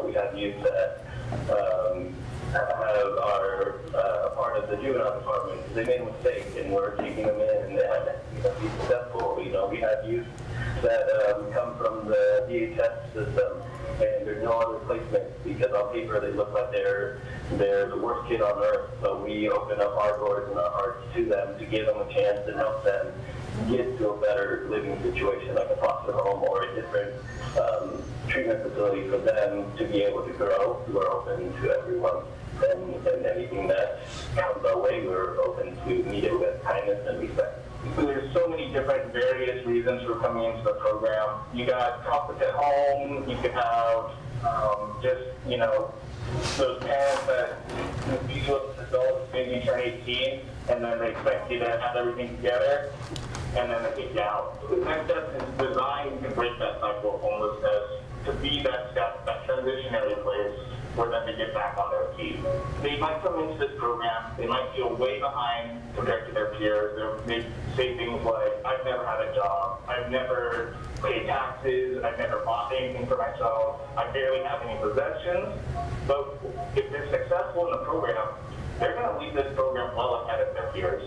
We have youth that are a part of the juvenile department. They made a mistake and we're taking them in and they have to be successful. We have youth that come from the DHS system and there's no other placement because on paper they look like they're the worst kid on earth. So we open up our doors and our hearts to them to give them a chance and help them get to a better living situation, like a foster home or a different treatment facility for them to be able to grow. We're open to everyone, and anything that comes our way, we're open to meet it with kindness and respect.
There's so many different various reasons for coming into the program. You got conflict at home, you could have those parents that confuse you with adults, maybe you turn 18, and then they expect you to have everything together, and then they kick you out. Next Step is designed to break that cycle of homelessness, to be that step, that transitionary place for them to get back on their feet. They might come into this program, they might feel way behind compared to their peers. They may say things like, I've never had a job, I've never paid taxes, I've never bought anything for myself, I barely have any possessions. But if they're successful in the program, they're going to leave this program well ahead of their peers.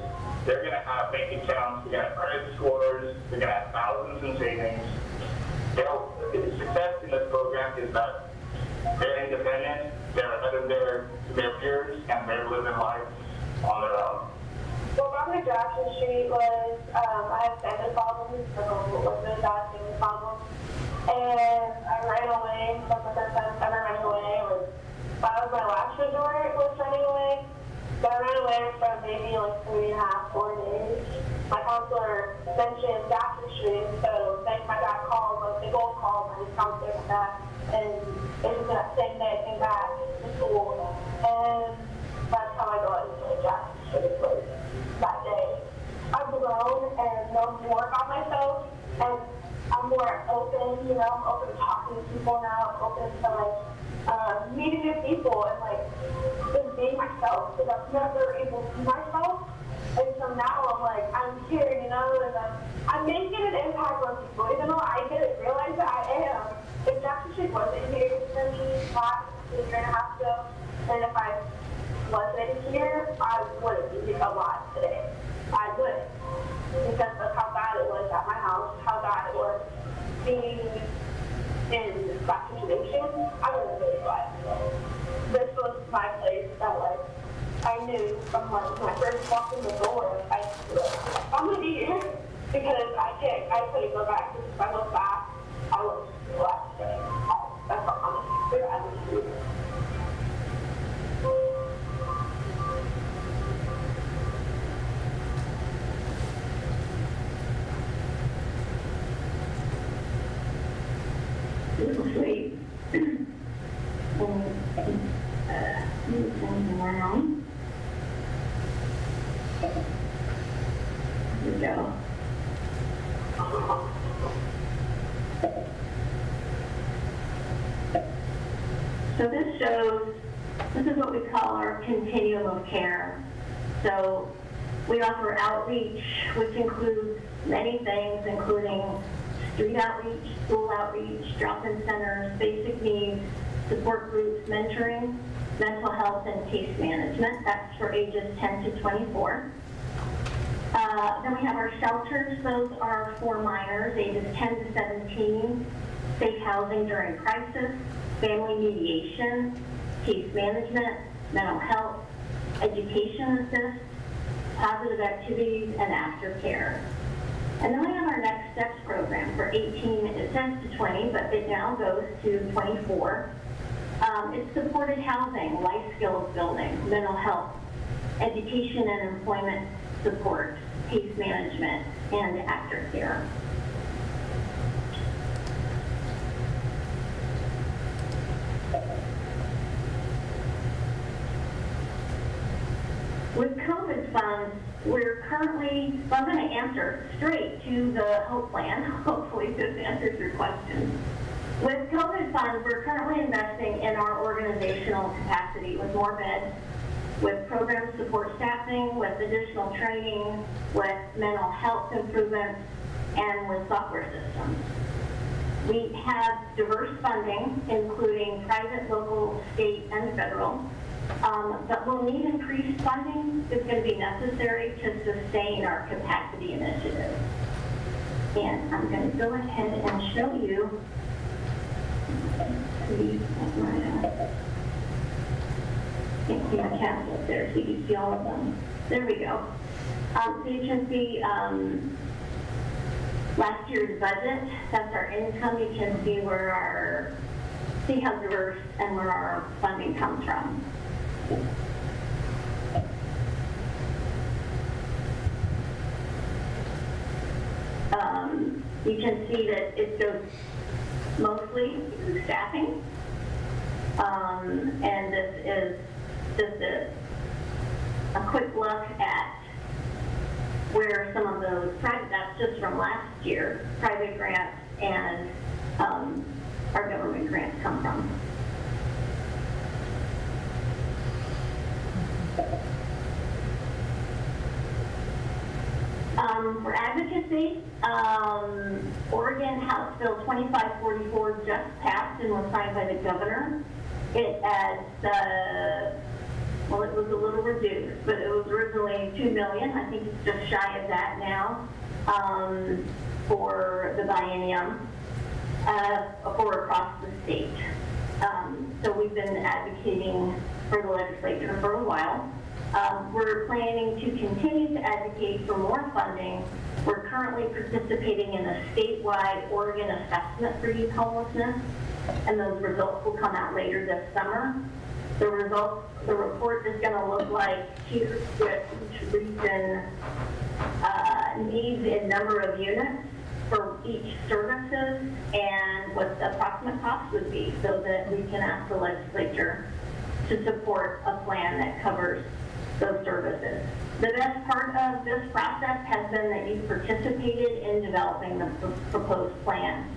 They're going to have bank accounts, they're going to have credit scores, they're going to have thousands in savings. Success in this program is that they're independent, they're ahead of their peers, and they're living life on their own.
Well, Robert Jackson Street was, I have family problems, so it was really bad family problems. And I ran away. That's the first time I ever ran away. That was my last resort, was running away. But I ran away for maybe like 3.5, 4 days. My counselor mentioned Jackson Street, so my dad called, they both called my counselor back. And it was that same day I came back to school.
and that's how I got into adjust to the place that day. I've grown and known more about myself, and I'm more open, I'm open to talking to people now, I'm open to meeting new people and just being myself, because I'm never able to be myself. And so now I'm here, and I'm making an impact on people, even though I didn't realize that I am. If Dr. Chick wasn't here for me last year and a half ago, and if I wasn't here, I wouldn't be alive today. I wouldn't. Because of how bad it was at my house, how bad it was being in that situation, I wouldn't be alive. This was my place that I knew from when I first walked in the door, I'm gonna be here because I couldn't go back, because if I look back, I was left today. That's what I'm gonna do. Sweet. Move things around. Here we go. So this is what we call our continuum of care. So we offer outreach, which includes many things, including street outreach, school outreach, drop-in centers, basic needs, support groups, mentoring, mental health, and case management. That's for ages 10 to 24. Then we have our shelters. Those are for minors, ages 10 to 17, safe housing during crisis, family mediation, case management, mental health, education assist, positive activities, and aftercare. And then we have our Next Steps program for 18, it says to 20, but it now goes to 24. It's supported housing, life skills building, mental health, education and employment support, case management, and aftercare. With COVID funds, we're currently, I'm going to answer straight to the HOPE plan. Hopefully this answers your question. With COVID funds, we're currently investing in our organizational capacity with more beds, with program support staffing, with additional training, with mental health improvements, and with software systems. We have diverse funding, including private, local, state, and federal. But we'll need increased funding. It's going to be necessary to sustain our capacity initiative. And I'm going to go ahead and show you. Can't see my tabs up there, so you can see all of them. There we go. So you can see last year's budget. That's our income. You can see see how diverse and where our funding comes from. You can see that it goes mostly to staffing, and this is just a quick look at where some of those private, that's just from last year, private grants and our government grants come from. For advocacy, Oregon House Bill 2544 just passed and was signed by the governor. It adds, well, it was a little reduced, but it was originally $2 million. I think it's just shy of that now for the biennium for across the state. So we've been advocating for the legislature for a while. We're planning to continue to advocate for more funding. We're currently participating in a statewide Oregon assessment for youth homelessness, and those results will come out later this summer. The report is going to look like here with each region needs in number of units for each services and what the approximate cost would be, so that we can ask the legislature to support a plan that covers those services. The best part of this process has been that you've participated in developing the proposed plan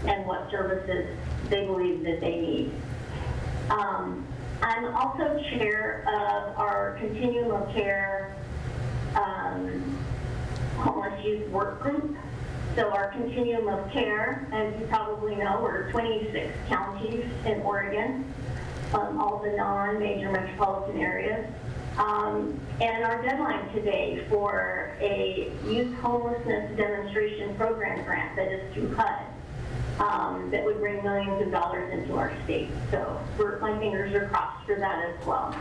and what services they believe that they need. I'm also chair of our Continuum of Care homeless youth work group. So our Continuum of Care, as you probably know, we're 26 counties in Oregon, all the non-major metropolitan areas. And our deadline today for a youth homelessness demonstration program grant that is through HUD, that would bring millions of dollars into our state. So my fingers are crossed for that as well.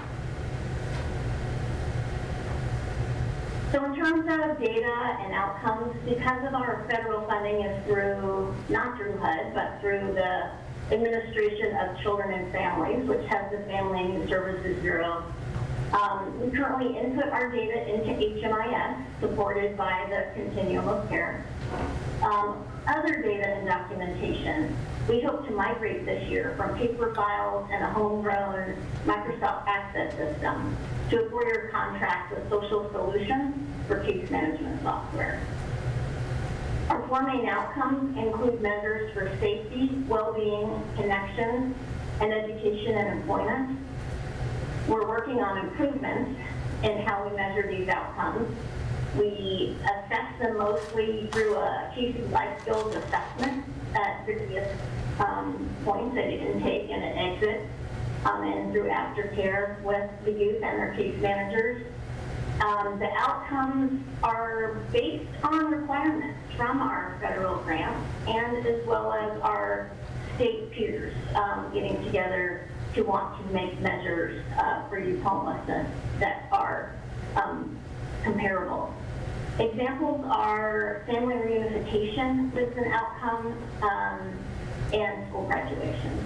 So in terms of data and outcomes, because of our federal funding is through, not through HUD, but through the Administration of Children and Families, which has the Family and Youth Services Bureau, we currently input our data into HMIS, supported by the Continuum of Care. Other data and documentation, we hope to migrate this year from paper files and a homegrown Microsoft Access system to a 4-year contract with Social Solutions for case management software. Our 4 main outcomes include measures for safety, well-being, connections, and education and employment. We're working on improvements in how we measure these outcomes. We assess them mostly through a case of life skills assessment at various points at intake and at exit, and through aftercare with the youth and their case managers. The outcomes are based on requirements from our federal grant and as well as our state peers getting together to want to make measures for youth homelessness that are comparable. Examples are family reunification as an outcome and school graduation.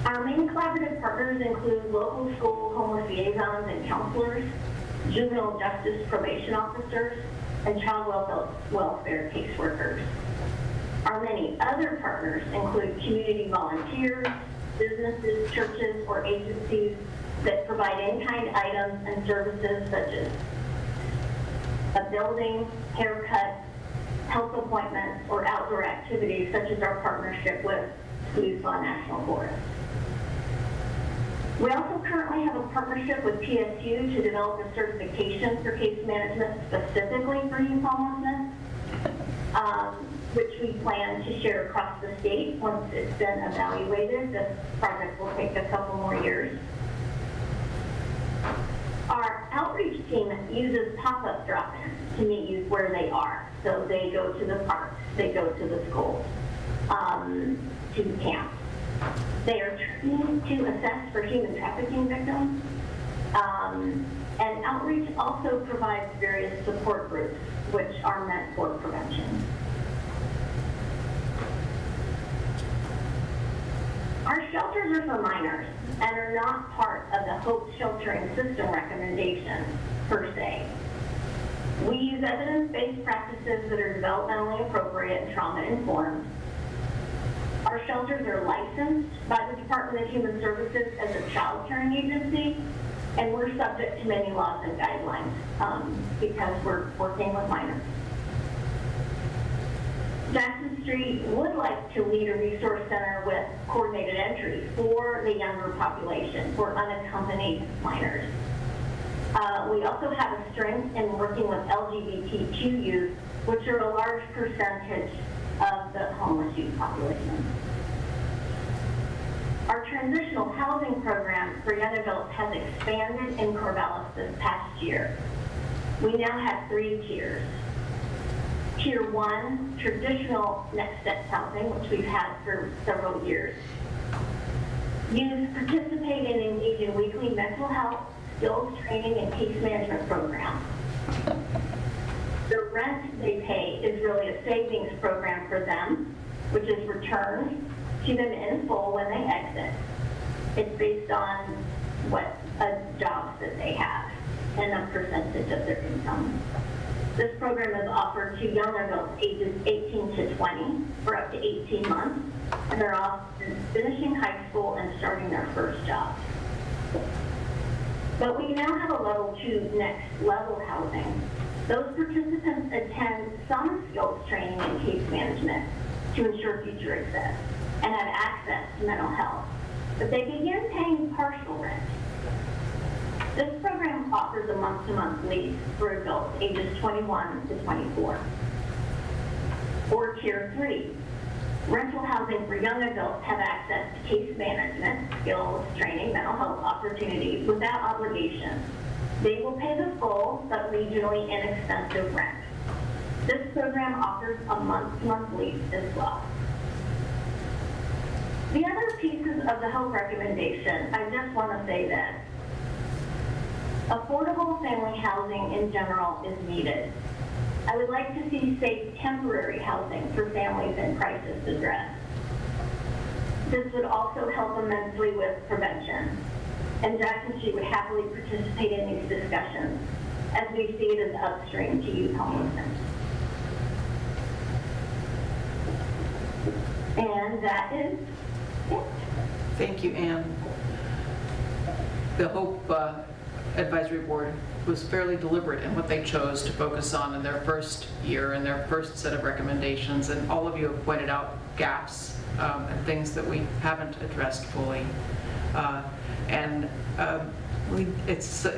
Our main collaborative partners include local school homeless liaisons and counselors, juvenile justice probation officers, and child welfare caseworkers. Our many other partners include community volunteers, businesses, churches, or agencies that provide in-kind items and services such as a building, haircuts, health appointments, or outdoor activities such as our partnership with Squeezelaw National Forest. We also currently have a partnership with PSU to develop a certification for case management specifically for youth homelessness, which we plan to share across the state once it's been evaluated. This project will take a couple more years. Our outreach team uses pop-up drop-ins to meet youth where they are. So they go to the parks, they go to the schools, to camp. They are trained to assess for human trafficking victims. And outreach also provides various support groups which are meant for prevention. Our shelters are for minors and are not part of the Hope Sheltering System recommendation per se. We use evidence-based practices that are developmentally appropriate and trauma-informed. Our shelters are licensed by the Department of Human Services as a child caring agency, and we're subject to many laws and guidelines because we're working with minors. Jackson Street would like to lead a resource center with coordinated entry for the younger population, for unaccompanied minors. We also have a strength in working with LGBTQ youth, which are a large percentage of the homeless youth population. Our transitional housing program for young adults has expanded in Corvallis this past year. We now have 3 tiers. Tier 1, traditional next steps housing, which we've had for several years. Youth participate and engage in weekly mental health, skills training, and case management programs. The rent they pay is really a savings program for them, which is returned to them in full when they exit. It's based on what jobs that they have and a percentage of their income. This program is offered to young adults ages 18 to 20 for up to 18 months and they're often finishing high school and starting their first job. But we now have a level 2 next level housing. Those participants attend some skills training in case management to ensure future success and have access to mental health, but they begin paying partial rent. This program offers a month-to-month lease for adults ages 21 to 24. Or Tier 3, rental housing for young adults have access to case management, skills, training, mental health opportunities without obligation. They will pay the full but regionally inexpensive rent. This program offers a month-to-month lease as well. The other pieces of the health recommendation, I just want to say that affordable family housing in general is needed. I would like to see safe temporary housing for families in crisis addressed. This would also help immensely with prevention, and Jackson Street would happily participate in these discussions as we see it as upstream to youth homelessness. And that is it.
Thank you, Ann. The HOPE Advisory Board was fairly deliberate in what they chose to focus on in their first year and their first set of recommendations, and all of you have pointed out gaps and things that we haven't addressed fully.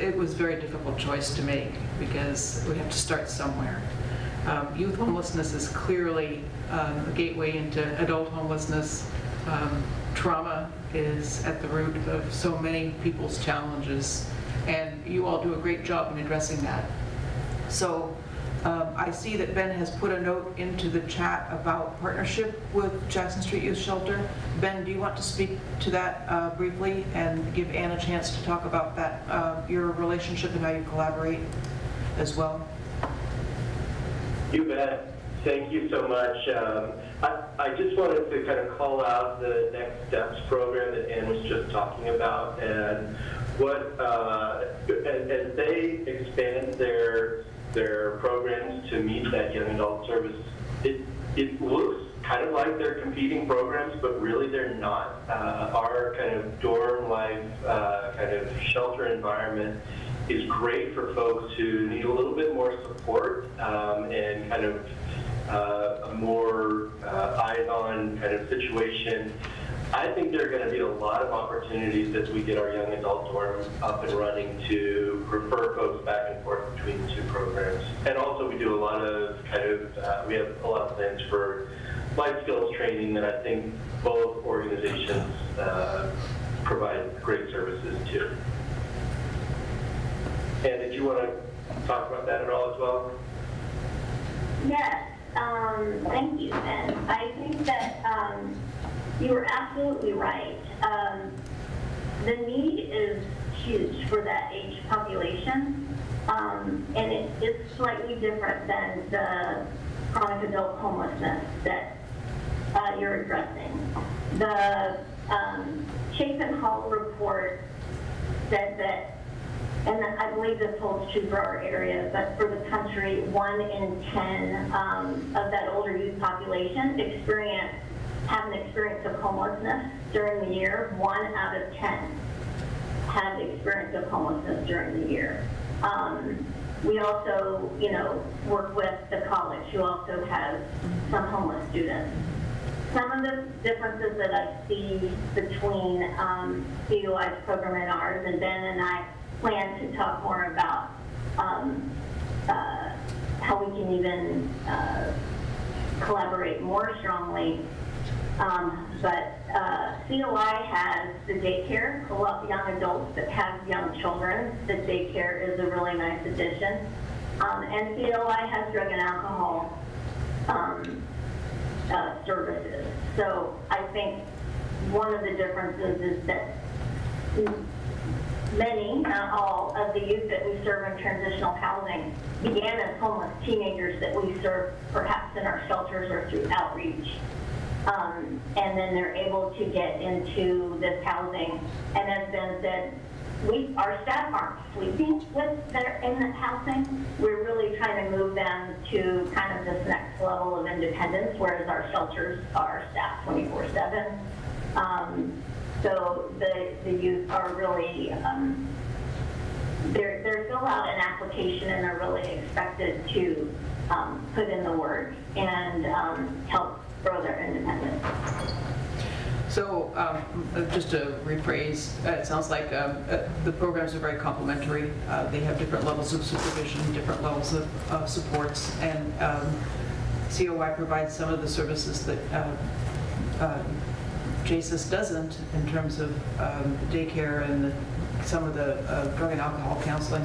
It was a very difficult choice to make because we have to start somewhere. Youth homelessness is clearly a gateway into adult homelessness. Trauma is at the root of so many people's challenges, and you all do a great job in addressing that. So I see that Ben has put a note into the chat about partnership with Jackson Street Youth Shelter. Ben, do you want to speak to that briefly and give Ann a chance to talk about that, your relationship and how you collaborate as well?
You bet. Thank you so much. I just wanted to kind of call out the Next Steps program that Ann was just talking about, and what as they expand their programs to meet that young adult service, it looks kind of like they're competing programs, but really they're not. Our kind of dorm life, kind of shelter environment is great for folks who need a little bit more support and kind of a more eyes-on kind of situation. I think there are going to be a lot of opportunities as we get our young adult dorm up and running to refer folks back and forth between the two programs. And also we do a lot of kind of, we have a lot of plans for life skills training that I think both organizations provide great services to. And did you want to talk about that at all as well?
Yes, thank you, Ben. I think that you were absolutely right. The need is huge for that age population, and it's slightly different than the chronic adult homelessness that you're addressing. The Chapin Hall report said that, and I believe this holds true for our area, but for the country, 1 in 10 of that older youth population have an experience of homelessness during the year. 1 out of 10 have the experience of homelessness during the year. We also, work with the college, who also has some homeless students. Some of the differences that I see between COI's program and ours, and Ben and I plan to talk more about how we can even collaborate more strongly. But COI has the daycare, a lot of young adults that have young children. The daycare is a really nice addition. And COI has drug and alcohol services. So I think one of the differences is that many, not all, of the youth that we serve in transitional housing began as homeless teenagers that we serve perhaps in our shelters or through outreach. And then they're able to get into this housing. And as Ben said, our staff aren't sleeping in the housing. We're really trying to move them to kind of this next level of independence, whereas our shelters are staffed 24/7. So the youth are really, they're fill out an application and are really expected to put in the work and help grow their independence.
So just to rephrase, it sounds like the programs are very complementary. They have different levels of supervision, different levels of supports, and COI provides some of the services that JSIS doesn't in terms of daycare and some of the drug and alcohol counseling.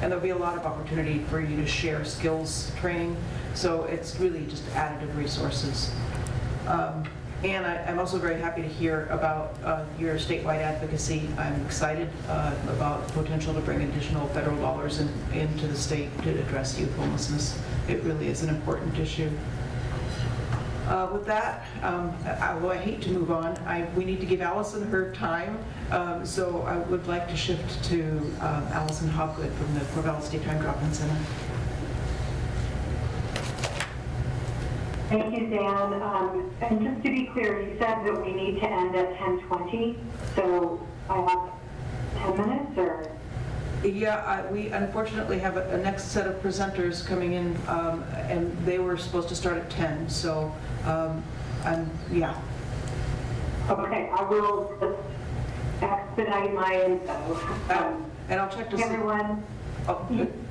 And there'll be a lot of opportunity for you to share skills training. So it's really just additive resources. And I'm also very happy to hear about your statewide advocacy. I'm excited about the potential to bring additional federal dollars into the state to address youth homelessness. It really is an important issue. With that, although I hate to move on, we need to give Allison her time. So I would like to shift to Allison Hobgood from the Corvallis Daytime Drop-In Center.
Thank you, Dan. And just to be clear, you said that we need to end at 10:20, so I have 10 minutes, or?
Yeah, we unfortunately have a next set of presenters coming in, and they were supposed to start at 10, so, yeah.
Okay, I will just expedite my info.
And I'll check to see.
Everyone.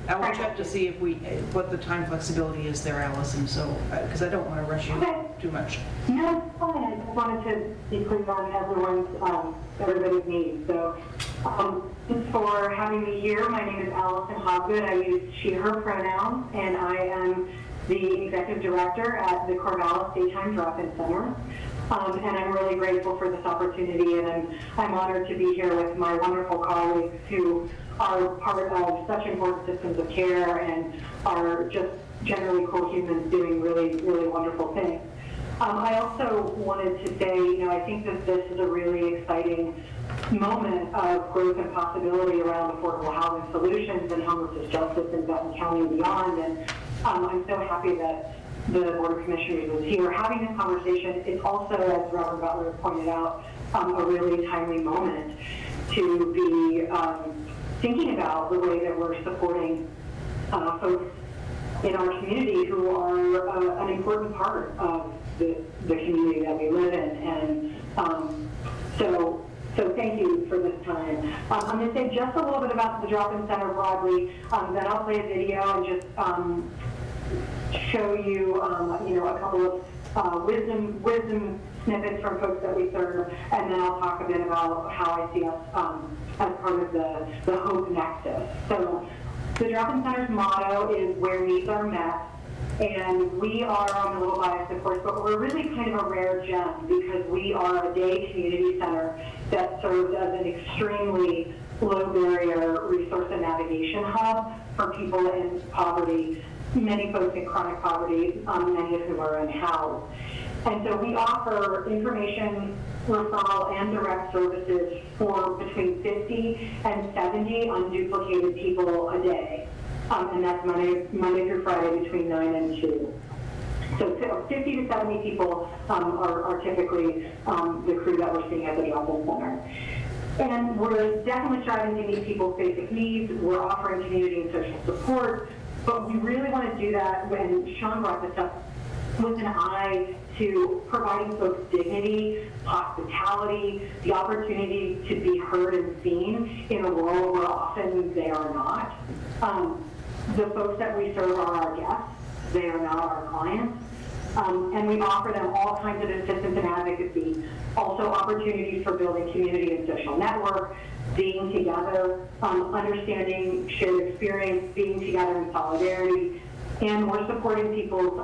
I will check to see what the time flexibility is there, Allison, so, because I don't want to rush you too much.
No, it's fine. I just wanted to be clear on everybody's needs. So, just for having me here, my name is Allison Hobgood. I use she, her pronouns, and I am the executive director at the Corvallis Daytime Drop-In Center. And I'm really grateful for this opportunity, and I'm honored to be here with my wonderful colleagues who are part of such important systems of care and are just generally cool humans doing really, really wonderful things. I also wanted to say, I think that this is a really exciting moment of growth and possibility around affordable housing solutions and homelessness justice in Benton County and beyond. And I'm so happy that the Board of Commissioners is here having this conversation. It's also, as Robert Butler pointed out, a really timely moment to be thinking about the way that we're supporting folks in our community who are an important part of the community that we live in. And so thank you for this time. I'm going to say just a little bit about the Drop-In Center broadly, then I'll play a video and just show you, a couple of wisdom snippets from folks that we serve, and then I'll talk a bit about how I see us as part of the Hope Nexus. So the Drop-In Center's motto is where needs are met, and we are, I'm a little biased of course, but we're really kind of a rare gem because we are a day community center that serves as an extremely low barrier resource and navigation hub for people in poverty, many folks in chronic poverty, many of whom are unhoused. And so we offer information, referral, and direct services for between 50 and 70 unduplicated people a day. And that's Monday through Friday between 9 and 2. So 50 to 70 people are typically the crew that we're seeing at the Drop-In Center. And we're definitely striving to meet people's basic needs. We're offering community and social support, but we really want to do that, when Sean brought this up, with an eye to providing folks dignity, hospitality, the opportunity to be heard and seen in a world where often they are not. The folks that we serve are our guests. They are not our clients. And we offer them all kinds of assistance and advocacy, also opportunities for building community and social network, being together, understanding shared experience, being together in solidarity, and we're supporting people's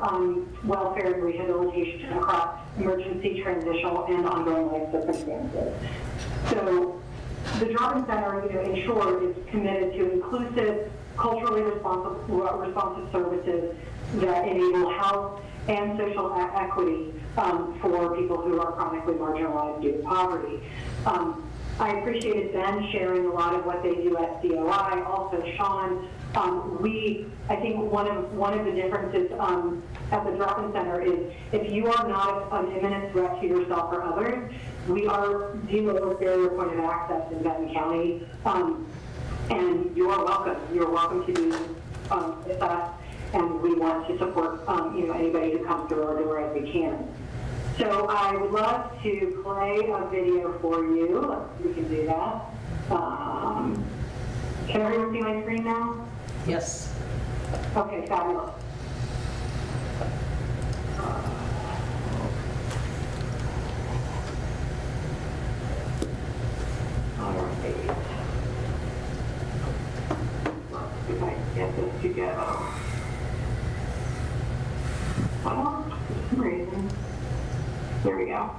welfare and rehabilitation across emergency, transitional, and ongoing life circumstances. So the Drop-In Center, in short, is committed to inclusive, culturally responsive services that enable health and social equity for people who are chronically marginalized due to poverty. I appreciated Ben sharing a lot of what they do at COI, also Sean. I think one of the differences at the drop-in center is if you are not an imminent threat to yourself or others, we are the lowest barrier point of access in Benton County, and you are welcome. You're welcome to be with us, and we want to support anybody who comes through our door as we can. So I would love to play a video for you. We can do that. Can everyone see my screen now?
Yes.
Okay, fabulous. All right. Let's see if I can get this together. Oh, for some reason. There we go.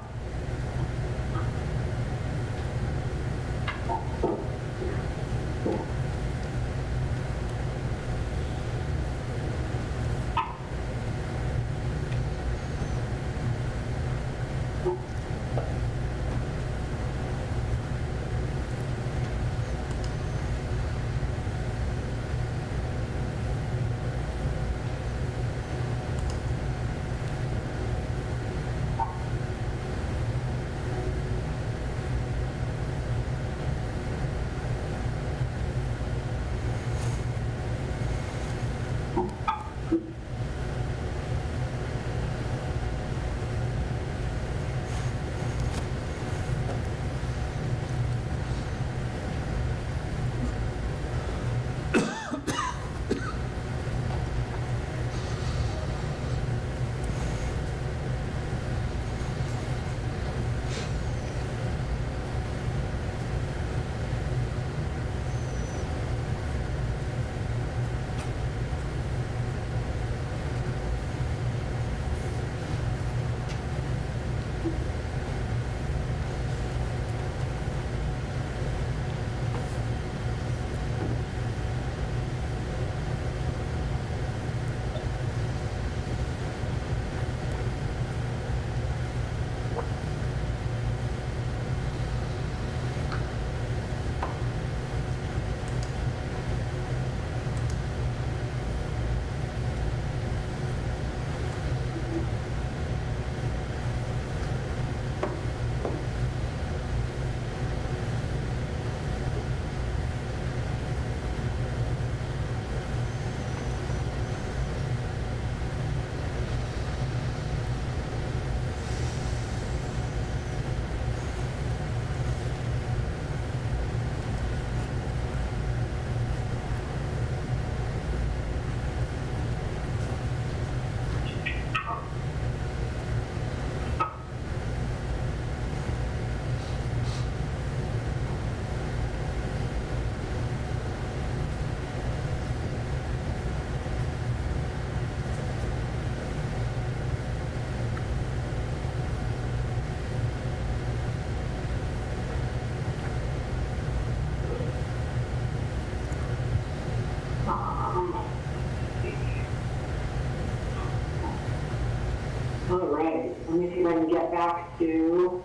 All right, let me see if I can get back to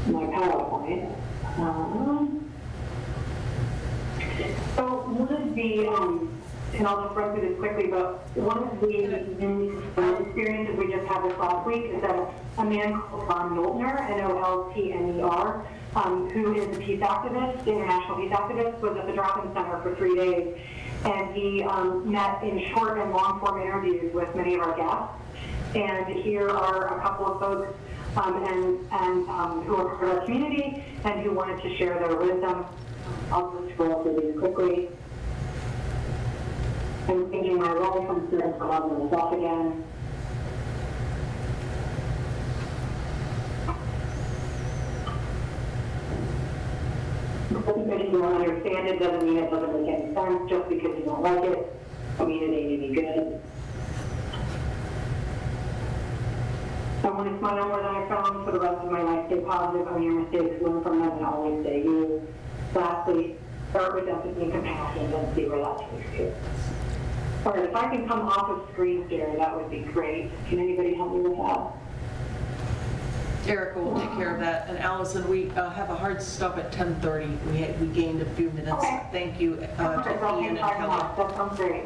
my PowerPoint. So one of the, and I'll just run through this quickly, but one of the experiences we just had this last week is that a man called Von Noltner, N-O-L-T-N-E-R, who is a peace activist, international peace activist, was at the drop-in center for 3 days. And he met in short and long-form interviews with many of our guests. And here are a couple of folks who are part of our community and who wanted to share their wisdom. I'll just scroll through these quickly. I'm changing my role from student to love myself again. Just because you don't understand it doesn't mean it doesn't make any sense. Just because you don't like it, I mean it ain't any good. I want to smile more than I frown for the rest of my life. Stay positive, own your mistakes, learn from them, and always stay you. Lastly, start with empathy and compassion and see where that takes you. All right, if I can come off of screen share, that would be great. Can anybody help me with that?
Erica will take care of that. And Allison, we have a hard stop at 10:30. We gained a few minutes.
Okay.
Thank you
Okay,
to
so I'll
Ian
take
and
5
Kelly.
minutes. That sounds great.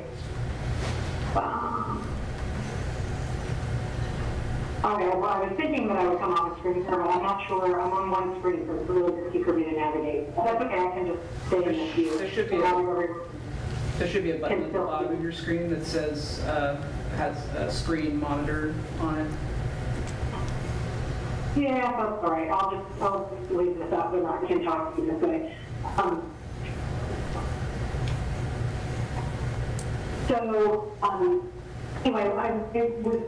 Okay, well, I was thinking that I would come off a screen share, but I'm not sure. I'm on one screen, so it's a little tricky for me to navigate. But that's okay, I can just stay in the queue.
There should be There should be a button at the bottom of your screen that says, has a screen monitor on it.
Yeah, that's all right. I'll just leave this up, but I can talk to you this way. Anyway, I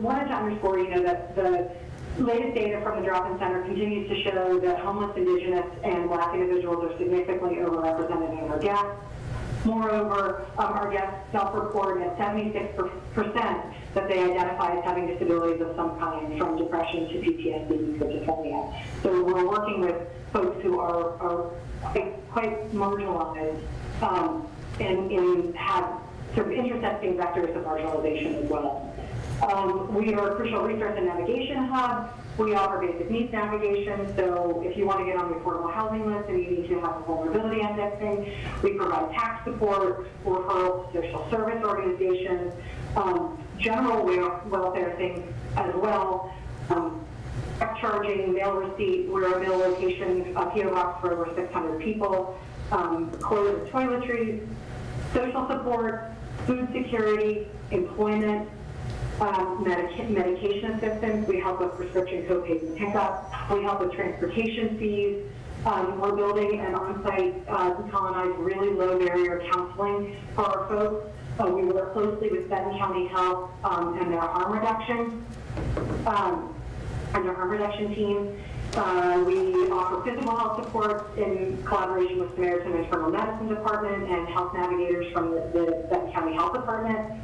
wanted to underscore, that the latest data from the drop-in center continues to show that homeless, Indigenous, and Black individuals are significantly overrepresented in our guests. Moreover, our guests self-report at 76% that they identify as having disabilities of some kind, from depression to PTSD and schizophrenia. So we're working with folks who are quite marginalized and have sort of intersecting vectors of marginalization as well. We are a crucial resource and navigation hub. We offer basic needs navigation, so if you want to get on the affordable housing list and you need to have a vulnerability indexing, we provide tax support, referrals to social service organizations, general welfare things as well, check charging, mail receipt, we're a mail location, a PO box for over 600 people, clothes and toiletries, social support, food security, employment, medication assistance. We help with prescription copays and pickup. We help with transportation fees. We're building an on-site decolonized, really low barrier counseling for our folks. We work closely with Benton County Health and their harm reduction team. We offer physical health support in collaboration with Samaritan Internal Medicine Department and health navigators from the Benton County Health Department.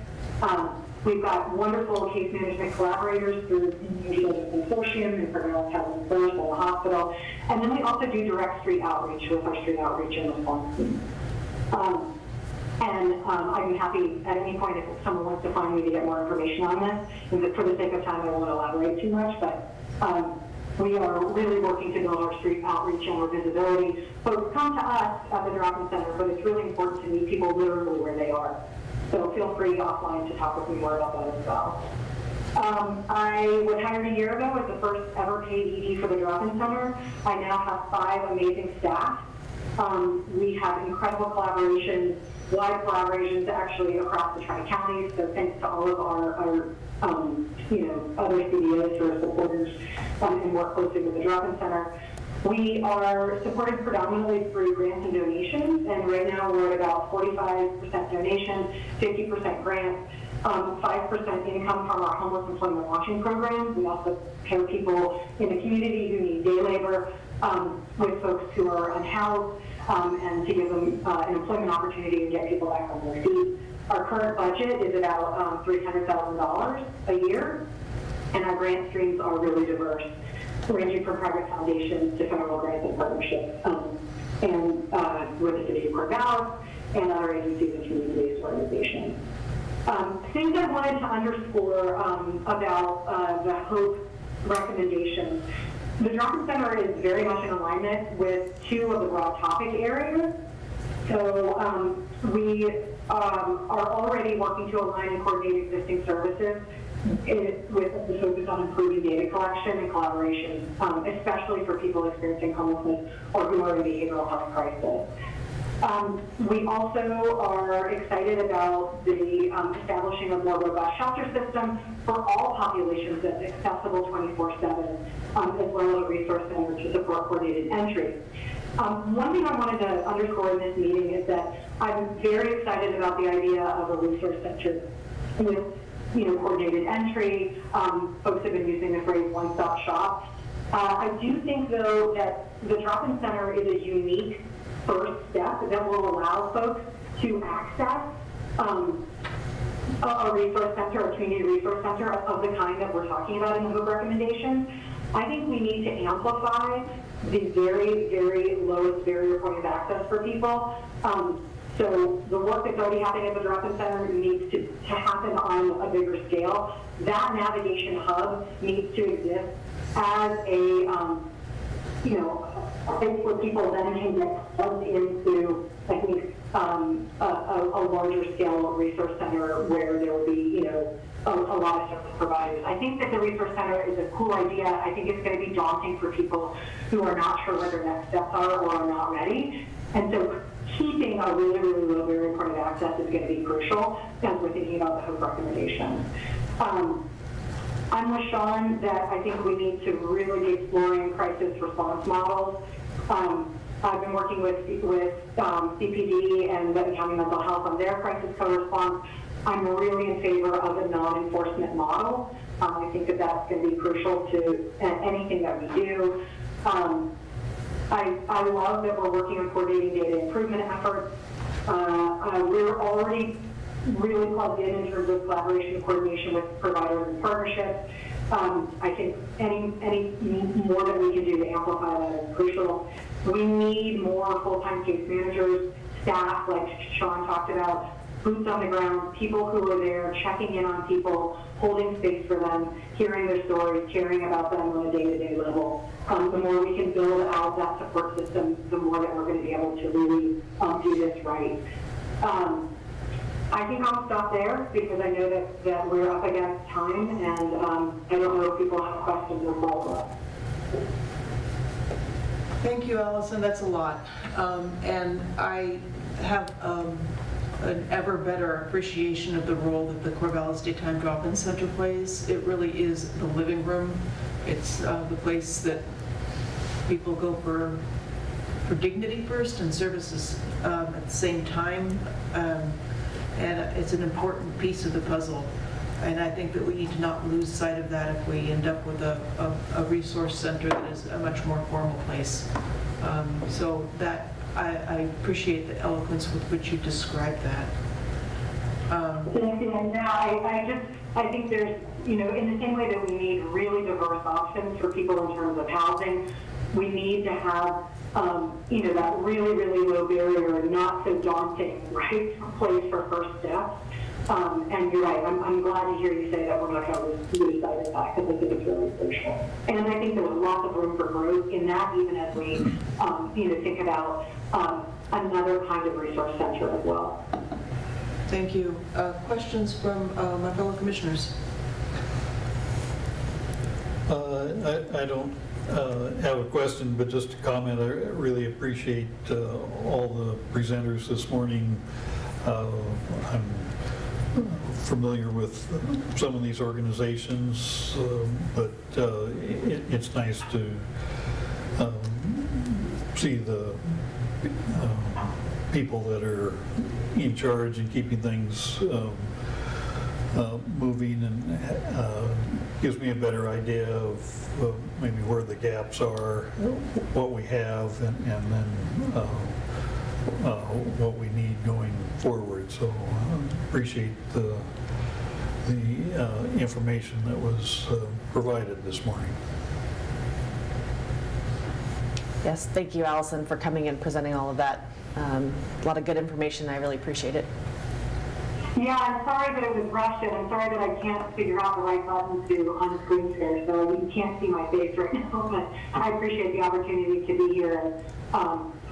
We've got wonderful case management collaborators through the Consortium and Progress Health First and the hospital. And then we also do direct street outreach with our street outreach and response team. I'm happy at any point if someone wants to find me to get more information on this. And for the sake of time, I won't elaborate too much, but we are really working to build our street outreach and our visibility. Folks come to us at the drop-in center, but it's really important to meet people literally where they are. So feel free offline to talk with me more about that as well. I was hired a year ago as the first ever paid ED for the drop-in center. I now have 5 amazing staff. We have incredible collaborations, wide collaborations actually across the Tri-Counties. So thanks to all of our other CDOs who are supporters and work closely with the drop-in center. We are supported predominantly through grants and donations, and right now we're at about 45% donations, 50% grants, 5% income from our homeless employment launching program. We also pair people in the community who need day labor with folks who are unhoused and to give them an employment opportunity and get people back on their feet. Our current budget is about $300,000 a year, and our grant streams are really diverse, ranging from private foundations to federal grants and partnerships, and with the City of Corvallis and other agencies and community-based organizations. Things I wanted to underscore about the HOPE recommendations. The drop-in center is very much in alignment with 2 of the broad topic areas. So we are already working to align and coordinate existing services with the focus on improving data collection and collaboration, especially for people experiencing homelessness or who are in behavioral health crisis. We also are excited about the establishing a more robust shelter system for all populations that's accessible 24/7, as well as a resource center to support coordinated entry. One thing I wanted to underscore in this meeting is that I'm very excited about the idea of a resource center with coordinated entry. Folks have been using the phrase one-stop shop. I do think, though, that the drop-in center is a unique first step that will allow folks to access a resource center, a community resource center of the kind that we're talking about in the HOPE recommendations. I think we need to amplify the very, very lowest barrier point of access for people. So the work that's already happening at the drop-in center needs to happen on a bigger scale. That navigation hub needs to exist as a, a place where people then can get plugged into, I think, a larger scale resource center where there will be, a lot of service providers. I think that the resource center is a cool idea. I think it's going to be daunting for people who are not sure what their next steps are or are not ready. And so keeping a really, really low barrier point of access is going to be crucial as we're thinking about the HOPE recommendations. I'm with Sean that I think we need to really be exploring crisis response models. I've been working with CPD and Benton County Mental Health on their crisis co-response. I'm really in favor of a non-enforcement model. I think that that's going to be crucial to anything that we do. I love that we're working on coordinating data improvement efforts. We're already really plugged in terms of collaboration and coordination with providers and partnerships. I think any more that we can do to amplify that is crucial. We need more full-time case managers, staff, like Sean talked about, boots on the ground, people who are there checking in on people, holding space for them, hearing their stories, caring about them on a day-to-day level. The more we can build out that support system, the more that we're going to be able to really do this right. I think I'll stop there because I know that we're up against time, and I don't know if people have questions or follow-up.
Thank you, Allison. That's a lot. And I have an ever better appreciation of the role that the Corvallis Daytime Drop-In Center plays. It really is the living room. It's the place that people go for dignity first and services at the same time. And it's an important piece of the puzzle. And I think that we need to not lose sight of that if we end up with a resource center that is a much more formal place. So that I appreciate the eloquence with which you described that.
Thank you. And I think there's, in the same way that we need really diverse options for people in terms of housing, we need to have, that really, really low barrier, not so daunting, right, place for first steps. And you're right, I'm glad to hear you say that we're not going to lose sight of that because I think it's really crucial. And I think there's lots of room for growth in that, even as we, think about another kind of resource center as well.
Thank you. Questions from my fellow commissioners?
I don't have a question, but just a comment. I really appreciate all the presenters this morning. I'm familiar with some of these organizations, but it's nice to see the people that are in charge and keeping things moving, and gives me a better idea of maybe where the gaps are, what we have, and then what we need going forward. So appreciate the information that was provided this morning.
Yes, thank you, Allison, for coming and presenting all of that. A lot of good information. I really appreciate it.
Yeah, I'm sorry that it was rushed, and I'm sorry that I can't figure out the right button to on the screen share, so you can't see my face right now, but I appreciate the opportunity to be here, and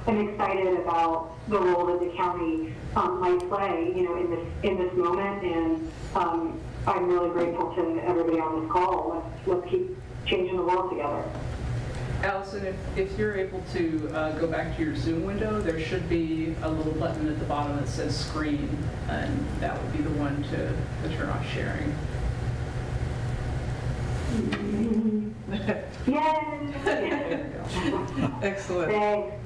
I'm excited about the role that the county might play, in this moment, and I'm really grateful to everybody on this call. Let's keep changing the world together.
Allison, if you're able to go back to your Zoom window, there should be a little button at the bottom that says screen, and that would be the one to turn off sharing.
Yay!
Excellent.
Thanks.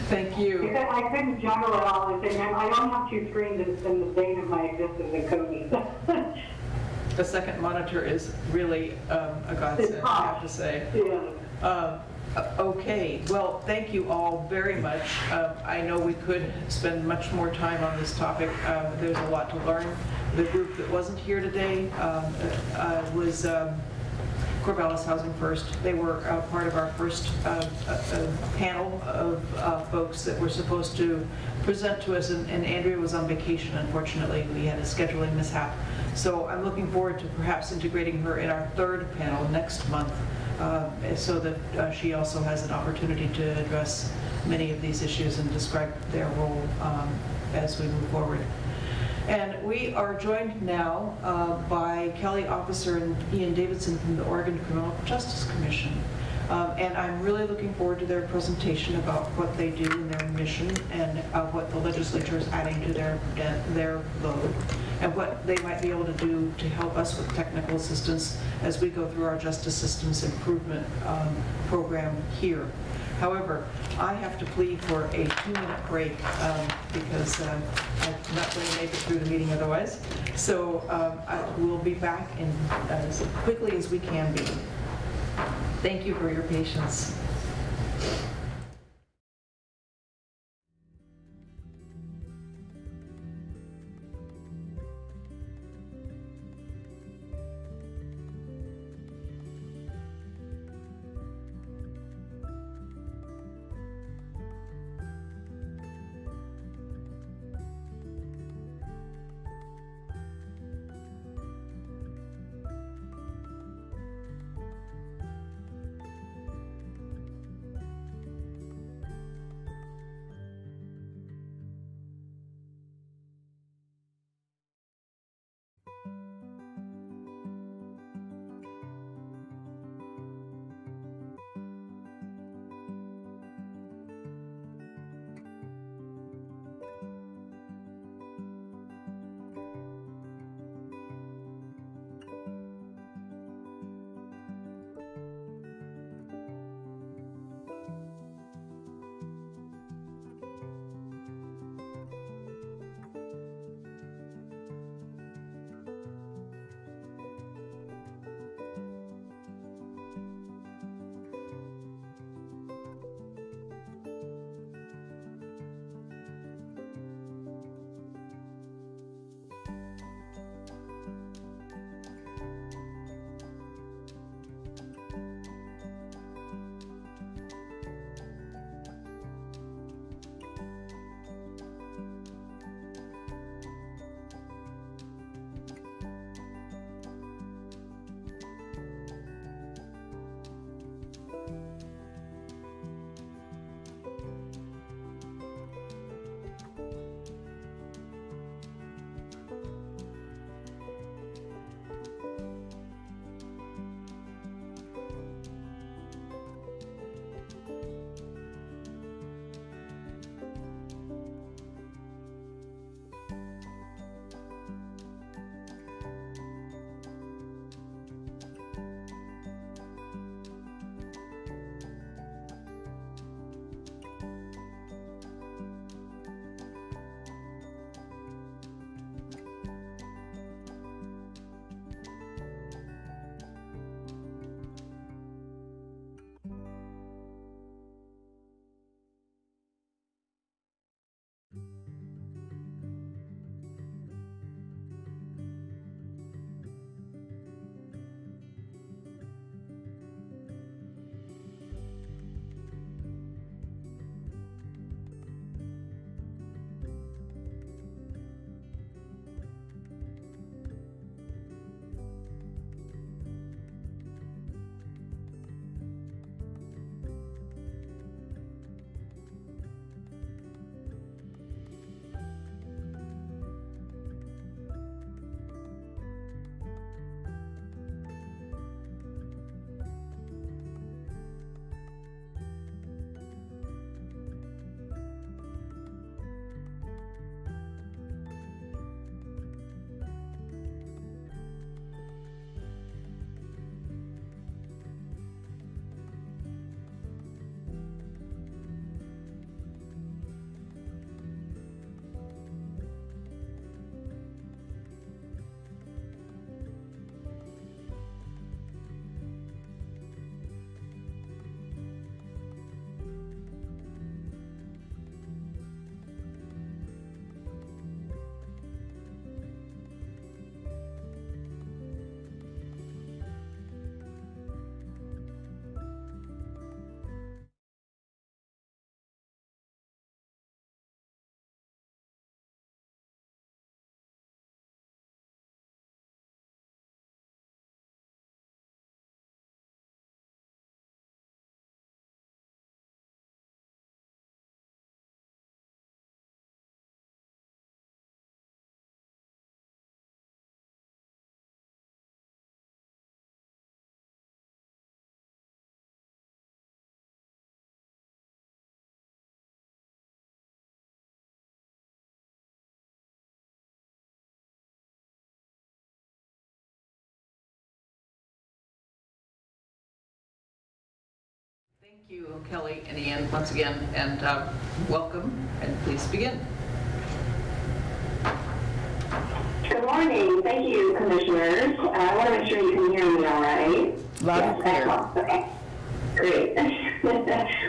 Thank you.
I couldn't juggle it all and say, I don't have two screens in the vein of my existence in Cody.
The second monitor is really a godsend, I have to say.
Yeah.
Okay, well, thank you all very much. I know we could spend much more time on this topic. There's a lot to learn. The group that wasn't here today was Corvallis Housing First. They were part of our first panel of folks that were supposed to present to us, and Andrea was on vacation, unfortunately. We had a scheduling mishap. So I'm looking forward to perhaps integrating her in our third panel next month, so that she also has an opportunity to address many of these issues and describe their role as we move forward. And we are joined now by Kelly Officer and Ian Davidson from the Oregon Criminal Justice Commission. And I'm really looking forward to their presentation about what they do in their mission and what the legislature is adding to their load, and what they might be able to do to help us with technical assistance as we go through our justice systems improvement program here. However, I have to plead for a 2-minute break because I'm not going to make it through the meeting otherwise. So we'll be back in as quickly as we can be. Thank you for your patience. Thank you, Kelly and Ian, once again, and welcome, and please begin.
Good morning. Thank you, commissioners. I want to make sure you can hear me all right.
Loud and clear.
Excellent. Okay. Great.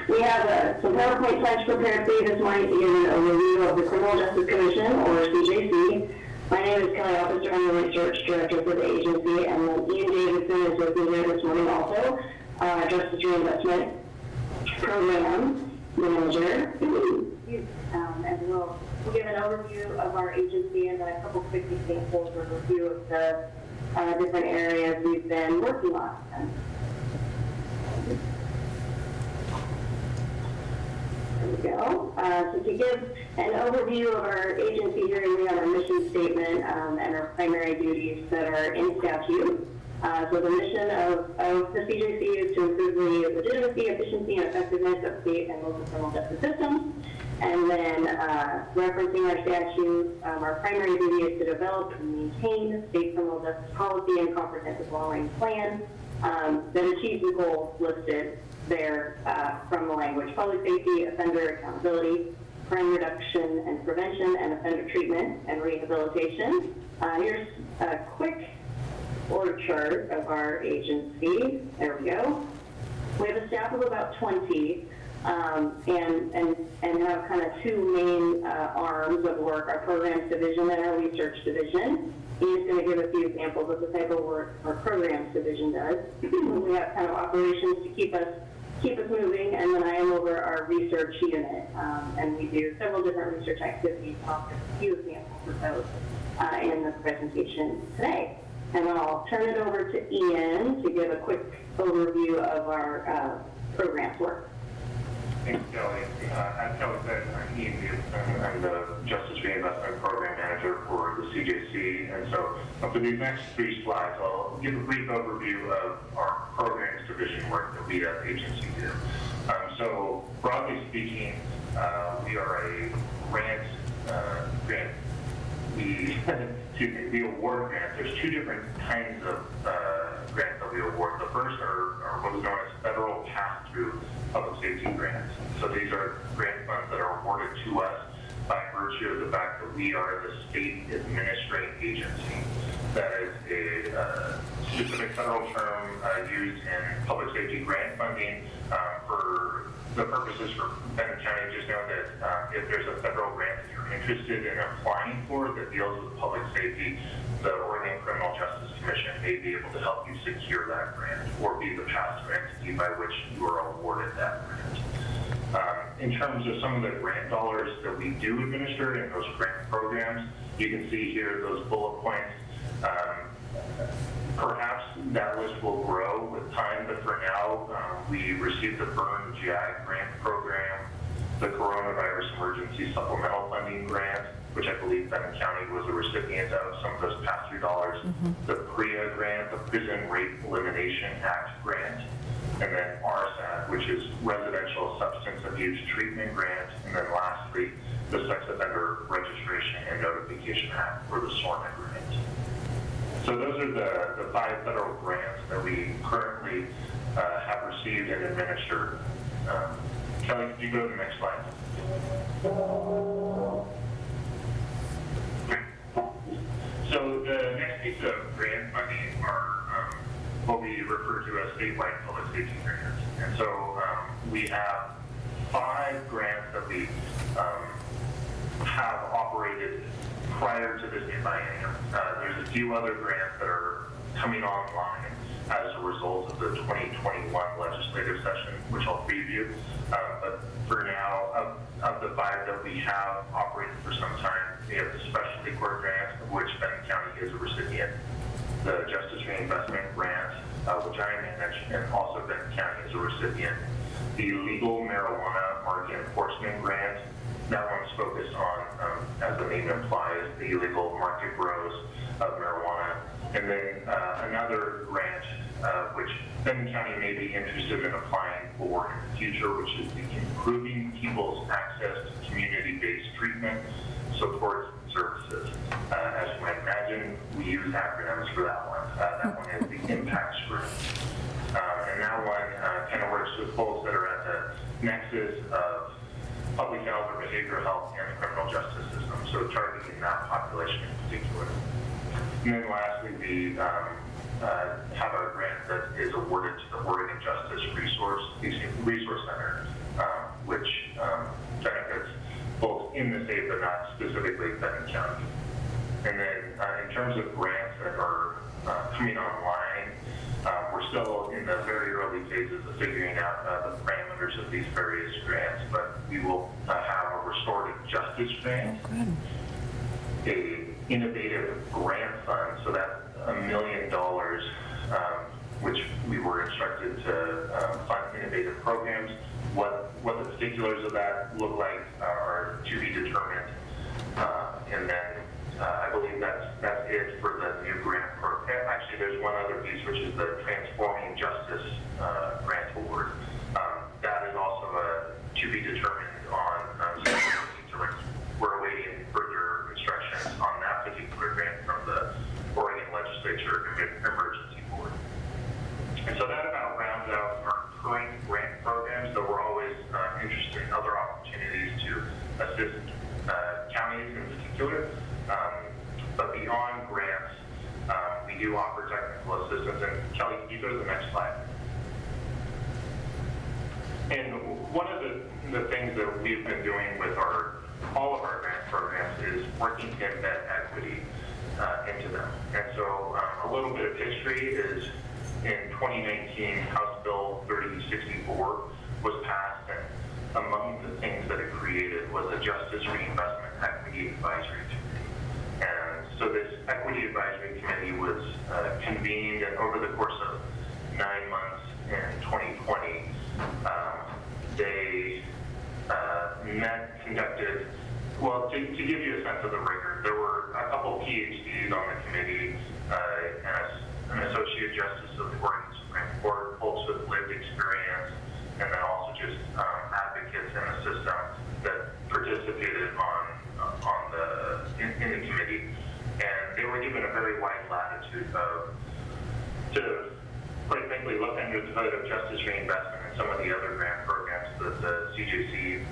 We have some PowerPoint slides prepared for you this morning to give an overview of the Criminal Justice Commission, or CJC. My name is Kelly Officer. I'm the Research Director for the agency, and then Ian Davidson is with me here this morning also, Justice Reinvestment Program Manager. And we'll give an overview of our agency and then a couple quick examples or review of the different areas we've been working on. There we go. So to give an overview of our agency here, we have our mission statement and our primary duties that are in statute. So the mission of the CJC is to improve the legitimacy, efficiency, and effectiveness of state and local criminal justice systems. And then referencing our statute, our primary duty is to develop and maintain state criminal justice policy and comprehensive long-range plan that achieves the goals listed there from the language: public safety, offender accountability, crime reduction and prevention, and offender treatment and rehabilitation. Here's a quick org chart of our agency. There we go. We have a staff of about 20 and have kind of two main arms of work: our programs division and our research division. Ian's going to give a few examples of the type of work our programs division does. We have kind of operations to keep us moving, and then I am over our research unit, and we do several different research activities. I'll give a few examples of those in the presentation today. And then I'll turn it over to Ian to give a quick overview of our programs work.
Thanks, Kelly. As Kelly said, I'm Ian Davidson. I'm the Justice Reinvestment Program Manager for the CJC. And so for these next 3 slides, I'll give a brief overview of our programs division work that we at the agency do. So broadly speaking, we are a grant we award grants. There's 2 different kinds of grants that we award. The first are what is known as federal pass-through public safety grants. So these are grant funds that are awarded to us by virtue of the fact that we are the state administrative agency. That is a specific federal term used in public safety grant funding for the purposes for Benton County. Just know that if there's a federal grant that you're interested in applying for that deals with public safety, the Oregon Criminal Justice Commission may be able to help you secure that grant or be the pass-through entity by which you are awarded that grant. In terms of some of the grant dollars that we do administer in those grant programs, you can see here those bullet points. Perhaps that list will grow with time, but for now, we received the Burn GI grant program, the Coronavirus Emergency Supplemental Funding Grant, which I believe Benton County was a recipient of some of those pass-through dollars, the PREA grant, the Prison Rape Elimination Act grant, and then RSAT, which is Residential Substance Abuse Treatment Grant, and then lastly, the Sex Offender Registration and Notification Act, or the SORNA grant. So those are the 5 federal grants that we currently have received and administered. Kelly, could you go to the next slide? So the next piece of grant funding are what we refer to as statewide public safety grants. And so we have 5 grants that we have operated prior to this new biennium. There's a few other grants that are coming online as a result of the 2021 legislative session, which I'll preview. But for now, of the 5 that we have operated for some time, we have the specialty court grant, of which Benton County is a recipient, the Justice Reinvestment Grant, which I manage, and also Benton County is a recipient, the Legal Marijuana Market Enforcement Grant. That one's focused on, as the name implies, the illegal market grows of marijuana. And then another grant, which Benton County may be interested in applying for in the future, which is the Improving People's Access to Community-Based Treatment Support Services. As you might imagine, we use acronyms for that one. That one is the IMPACT grant. And that one kind of works with folks that are at the behavioral health and the criminal justice system, so targeting that population in particular. And then lastly, we have a grant that is awarded to the Oregon Justice Resource Center, which benefits both in the state but not specifically Benton County. And then in terms of grants that are coming online, we're still in the very early phases of figuring out the parameters of these various grants, but we will have a restorative justice grant, a innovative grant fund, so that's $1 million, which we were instructed to fund innovative programs. What the particulars of that look like are to be determined, and then I believe that's it for the new grant program. Actually, there's one other piece, which is the Transforming Justice grant award. That is also to be determined on. We're awaiting further instructions on that particular grant from the Oregon Legislature Emergency Board. And so that about rounds out our current grant programs, though we're always interested in other opportunities to assist counties in particular. But beyond grants, we do offer technical assistance. And Kelly, can you go to the next slide? And one of the things that we've been doing with all of our grant programs is working to embed equity into them. And so a little bit of history is in 2019, House Bill 3064 was passed, and among the things that it created was a Justice Reinvestment Equity Advisory Committee. And so this Equity Advisory Committee was convened, and over the course of 9 months in 2020, they conducted, well, to give you a sense of the rigor, there were a couple PhDs on the committee, an associate justice of the Oregon Supreme Court, folks with lived experience, and then also just advocates in the system that participated in the committee. And they were given a very wide latitude to, quite frankly, look under the hood of justice reinvestment and some of the other grant programs that the CJC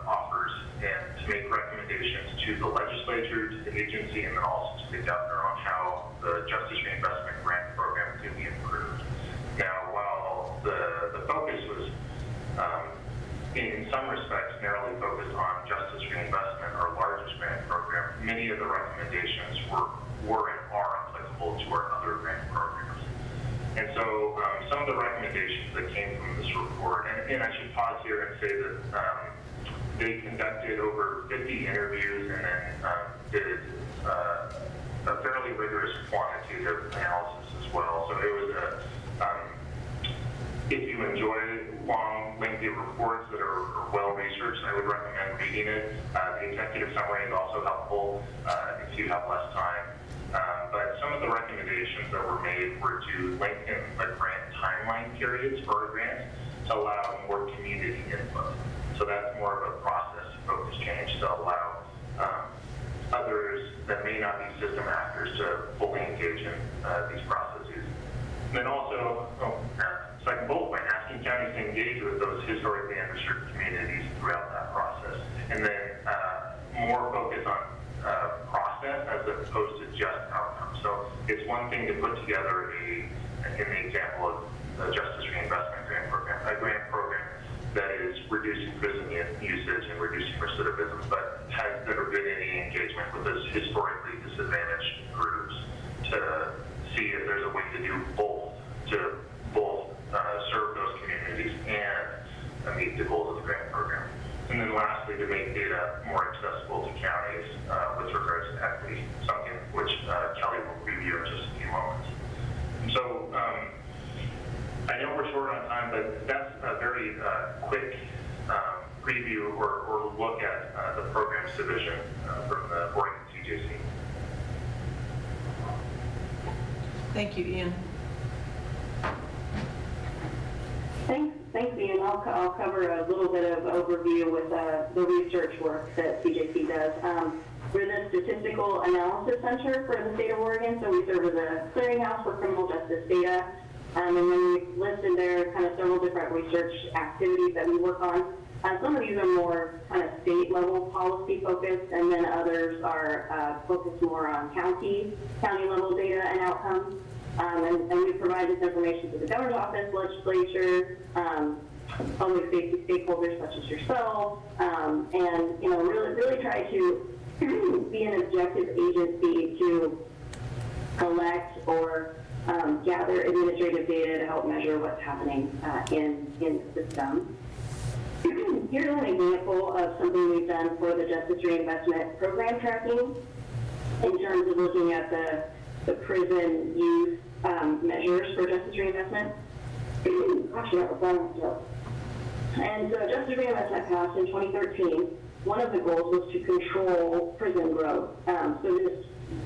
offers, and to make recommendations to the legislature, to the agency, and then also to the governor on how the justice reinvestment grant program could be improved. Now, while the focus was, in some respects, narrowly focused on justice reinvestment, our largest grant program, many of the recommendations were and are applicable to our other grant programs. And so some of the recommendations that came from this report, and I should pause here and say that they conducted over 50 interviews and then did a fairly rigorous quantitative analysis as well. So it was if you enjoy long, lengthy reports that are well-researched, I would recommend reading it. The executive summary is also helpful if you have less time. But some of the recommendations that were made were to lengthen the grant timeline periods for a grant to allow more community input. So that's more of a process-focused change to allow others that may not be system actors to fully engage in these processes. And then also, second bullet point, asking counties to engage with those historically underserved communities throughout that process. And then more focus on process as opposed to just outcomes. So it's one thing to put together in the example of the Justice Reinvestment Grant Program, a grant program that is reducing prison usage and reducing recidivism, but has never been any engagement with those historically disadvantaged groups to see if there's a way to do both, to both serve those communities and meet the goals of the grant program. And then lastly, to make data more accessible to counties with regards to equity, something which Kelly will preview in just a few moments. And so I know we're short on time, but that's a very quick preview or look at the programs division from the Oregon CJC.
Thank you, Ian.
Thanks, Ian. I'll cover a little bit of overview with the research work that CJC does. We're the Statistical Analysis Center for the state of Oregon, so we serve as a clearinghouse for criminal justice data. And then we listed there kind of several different research activities that we work on. Some of these are more kind of state level policy focused, and then others are focused more on county level data and outcomes. And we provide this information to the governor's office, legislature, public safety stakeholders such as yourself, and really try to be an objective agency to collect or gather administrative data to help measure what's happening in the system. Here's an example of something we've done for the Justice Reinvestment Program tracking in terms of looking at the prison use measures for justice reinvestment. Gosh, that was fun. And so justice reinvestment passed in 2013. One of the goals was to control prison growth. So this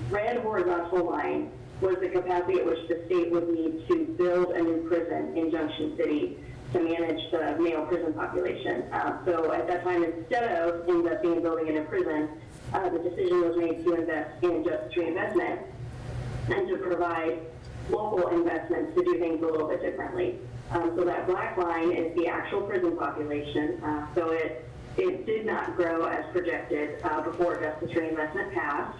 red horizontal line was the capacity at which the state would need to build a new prison in Junction City to manage the male prison population. So at that time, instead of investing in building a new prison, the decision was made to invest in justice reinvestment and to provide local investments to do things a little bit differently. So that black line is the actual prison population. So it did not grow as projected before justice reinvestment passed,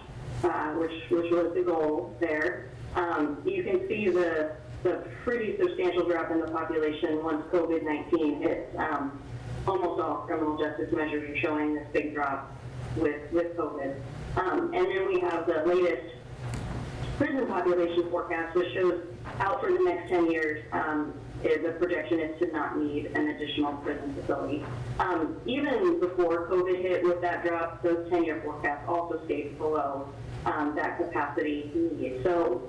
which was the goal there. You can see the pretty substantial drop in the population once COVID-19 hit. Almost all criminal justice measures are showing this big drop with COVID. And then we have the latest prison population forecast, which shows out for the next 10 years, the projection is to not need an additional prison facility. Even before COVID hit with that drop, those 10-year forecasts also stayed below that capacity need. So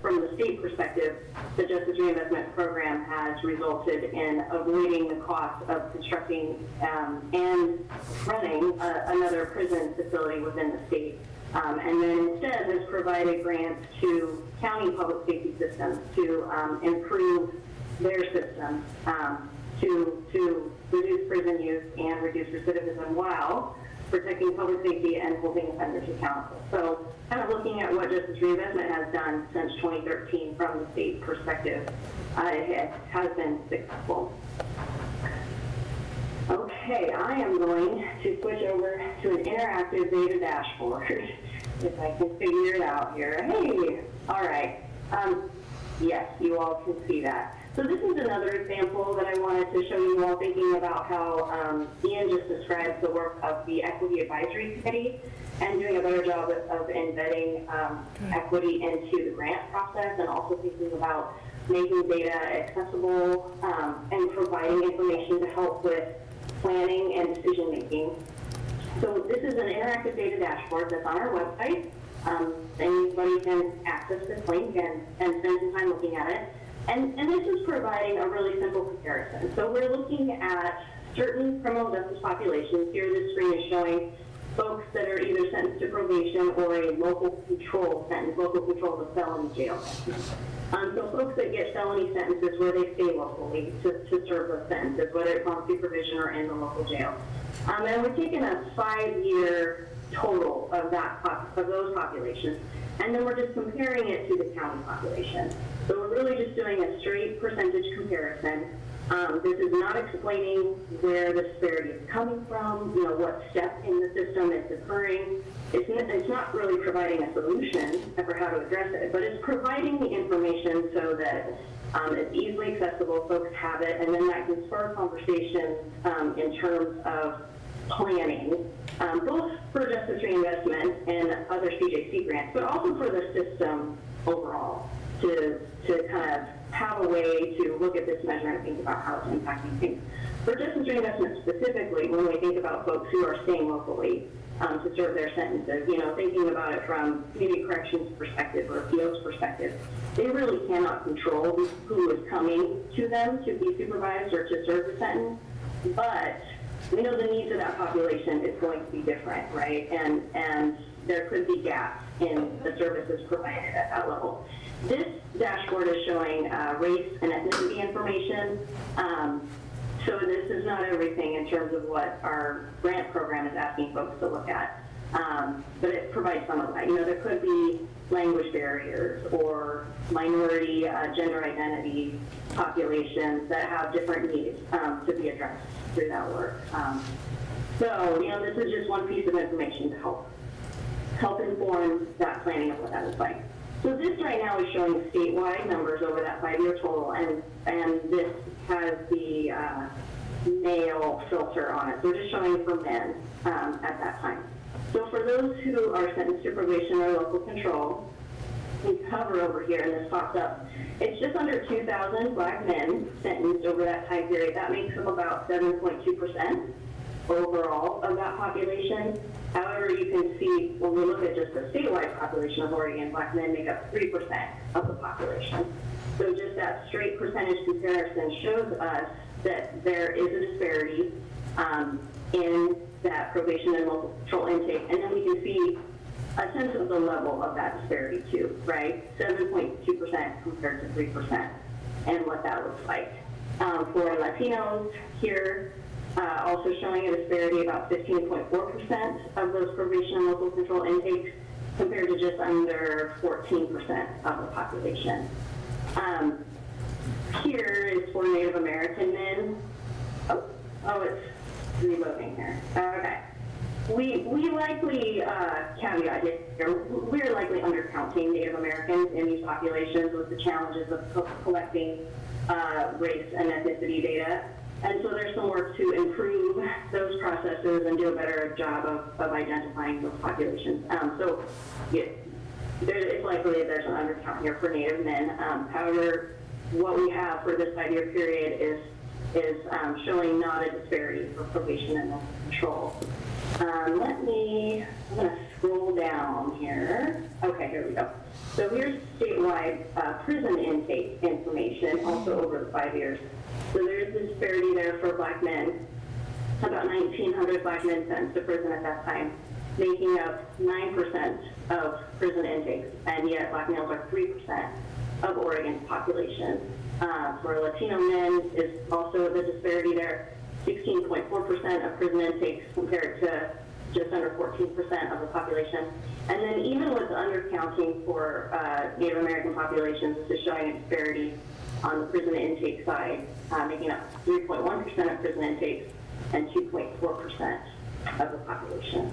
from the state perspective, the Justice Reinvestment Program has resulted in avoiding the cost of constructing and running another prison facility within the state. And then instead has provided grants to county public safety systems to improve their systems to reduce prison use and reduce recidivism while protecting public safety and holding offenders accountable. So kind of looking at what Justice Reinvestment has done since 2013 from the state perspective, it has been successful. Okay, I am going to switch over to an interactive data dashboard, if I can figure it out here. Hey, all right. Yes, you all can see that. So this is another example that I wanted to show you all, thinking about how Ian just described the work of the Equity Advisory Committee and doing a better job of embedding equity into the grant process, and also thinking about making data accessible and providing information to help with planning and decision making. So this is an interactive data dashboard that's on our website. Anybody can access this link and spend some time looking at it. And this is providing a really simple comparison. So we're looking at certain criminal justice populations. Here this screen is showing folks that are either sentenced to probation or a local control sentence. Local control is a felony jail sentence. So folks that get felony sentences where they stay locally to serve those sentences, whether it's on supervision or in the local jail. And we're taking a 5-year total of those populations, and then we're just comparing it to the county population. So we're really just doing a straight percentage comparison. This is not explaining where the disparity is coming from, what step in the system is occurring. It's not really providing a solution for how to address it, but it's providing the information so that it's easily accessible, folks have it, and then that can spur conversation in terms of planning, both for justice reinvestment and other CJC grants, but also for the system overall, to kind of have a way to look at this measure and think about how it's impacting things. For justice reinvestment specifically, when we think about folks who are staying locally to serve their sentences, thinking about it from community corrections perspective or appeals perspective, they really cannot control who is coming to them to be supervised or to serve the sentence, but we know the needs of that population is going to be different, right? And there could be gaps in the services provided at that level. This dashboard is showing race and ethnicity information. So this is not everything in terms of what our grant program is asking folks to look at.
But it provides some of that. You know, there could be language barriers or minority gender identity populations that have different needs to be addressed through that work. So, you know, this is just one piece of information to help inform that planning of what that is like. So this right now is showing statewide numbers over that 5-year total, and this has the male filter on it. So we're just showing for men at that time. So for those who are sentenced to probation or local control, we cover over here, and this pops up, it's just under 2,000 Black men sentenced over that time period. That makes up about 7.2% overall of that population. However, you can see when we look at just the statewide population of Oregon, Black men make up 3% of the population. So just that straight percentage comparison shows us that there is a disparity in that probation and local control intake, and then we can see a sense of the level of that disparity too, right? 7.2% compared to 3%, and what that looks like. For Latinos here, also showing a disparity about 15.4% of those probation and local control intakes compared to just under 14% of the population. Here is for Native American men. Oh, it's reloading here. Okay. We likely, caveat here, we're likely undercounting Native Americans in these populations with the challenges of collecting race and ethnicity data. And so there's some work to improve those processes and do a better job of identifying those populations. So it's likely there's an undercount here for Native men. However, what we have for this 5-year period is showing not a disparity for probation and local control. I'm going to scroll down here. Okay, here we go. So here's statewide prison intake information, also over the 5 years. So there's a disparity there for Black men. About 1,900 Black men sentenced to prison at that time, making up 9% of prison intakes, and yet Black males are 3% of Oregon's population. For Latino men is also the disparity there, 16.4% of prison intakes compared to just under 14% of the population. And then even with the undercounting for Native American populations, this is showing a disparity on the prison intake side, making up 3.1% of prison intakes and 2.4% of the population.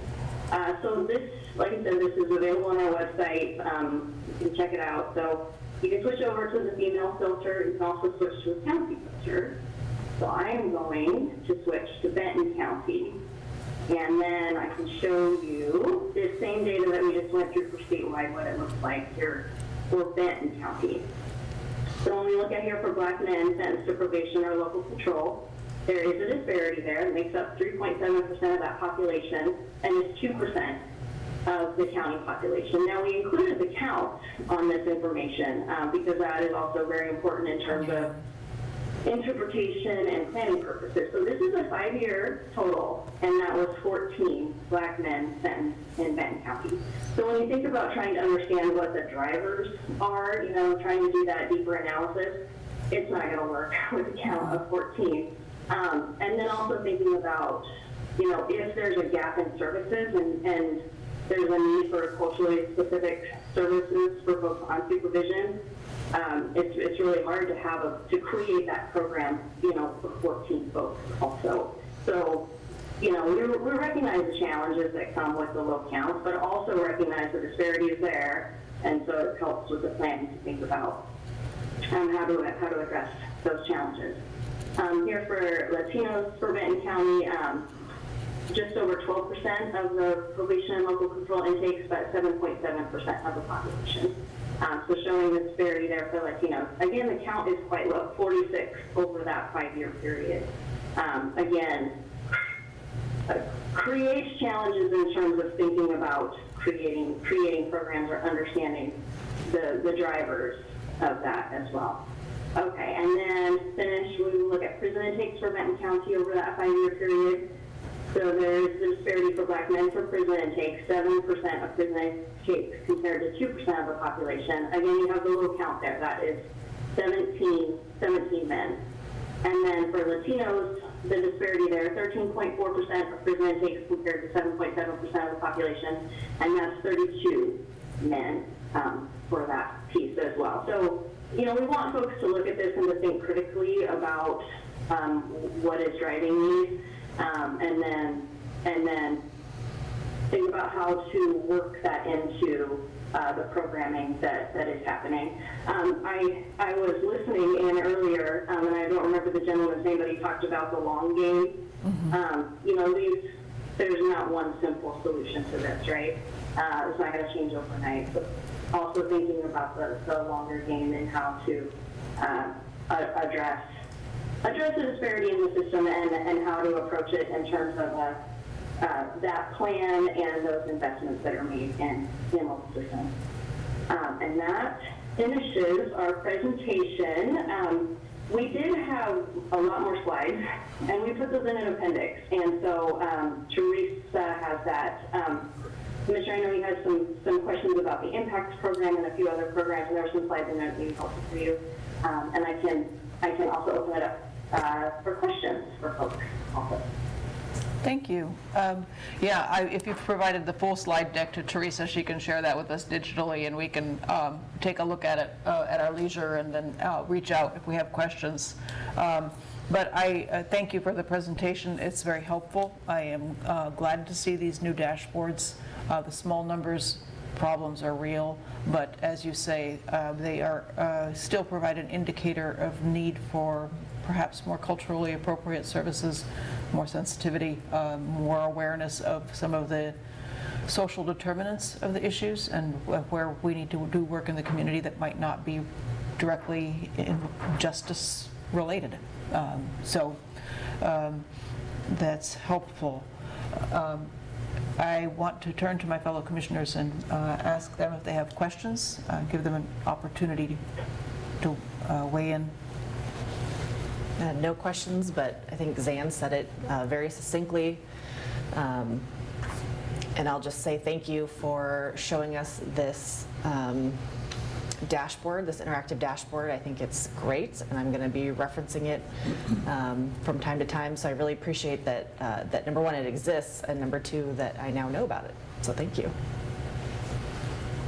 So this, like I said, this is available on our website. You can check it out. So you can switch over to the female filter. You can also switch to the county filter. So I am going to switch to Benton County, and then I can show you this same data that we just went through for statewide, what it looks like here for Benton County. So when we look at here for Black men sentenced to probation or local control, there is a disparity there. It makes up 3.7% of that population, and is 2% of the county population. Now, we included the count on this information because that is also very important in terms of interpretation and planning purposes. So this is a 5-year total, and that was 14 Black men sentenced in Benton County. So when you think about trying to understand what the drivers are, you know, trying to do that deeper analysis, it's not going to work with a count of 14. And then also thinking about, you know, if there's a gap in services and there's a need for culturally specific services for folks on supervision, it's really hard to create that program, you know, for 14 folks also. So, you know, we recognize the challenges that come with the low counts, but also recognize the disparities there, and so it helps with the planning to think about how to address those challenges. Here for Latinos for Benton County, just over 12% of the probation and local control intakes, but 7.7% of the population. So showing the disparity there for Latinos. Again, the count is quite low, 46 over that 5-year period. Again, creates challenges in terms of thinking about creating programs or understanding the drivers of that as well. Okay, and then finish, we look at prison intakes for Benton County over that 5-year period. So there's the disparity for Black men for prison intakes, 7% of prison intakes compared to 2% of the population. Again, you have the little count there. That is 17 men And then for Latinos, the disparity there, 13.4% of prison intakes compared to 7.7% of the population, and that's 32 men for that piece as well. So, you know, we want folks to look at this and to think critically about what is driving these, and then think about how to work that into the programming that is happening. I was listening in earlier, and I don't remember the gentleman's name, but he talked about the long game. You know, there's not one simple solution to this, right? It's not going to change overnight. But also thinking about the longer game and how to address the disparity in the system and how to approach it in terms of that plan and those investments that are made in local systems. And that finishes our presentation. We did have a lot more slides, and we put those in an appendix. And so Teresa has that. Commissioner, I know you had some questions about the impacts program and a few other programs, and there are some slides in there that we helpful for you. And I can also open it up for questions for folks also.
Thank you. Yeah, if you've provided the full slide deck to Teresa, she can share that with us digitally, and we can take a look at it at our leisure and then reach out if we have questions. But I thank you for the presentation. It's very helpful. I am glad to see these new dashboards. The small numbers problems are real, but as you say, they are still provide an indicator of need for perhaps more culturally appropriate services, more sensitivity, more awareness of some of the social determinants of the issues, and where we need to do work in the community that might not be directly justice related. So that's helpful. I want to turn to my fellow commissioners and ask them if they have questions, give them an opportunity to weigh in.
No questions, but I think Zan said it very succinctly. And I'll just say thank you for showing us this dashboard, this interactive dashboard. I think it's great, and I'm going to be referencing it from time to time. So I really appreciate that, that number one, it exists, and number two, that I now know about it. So thank you.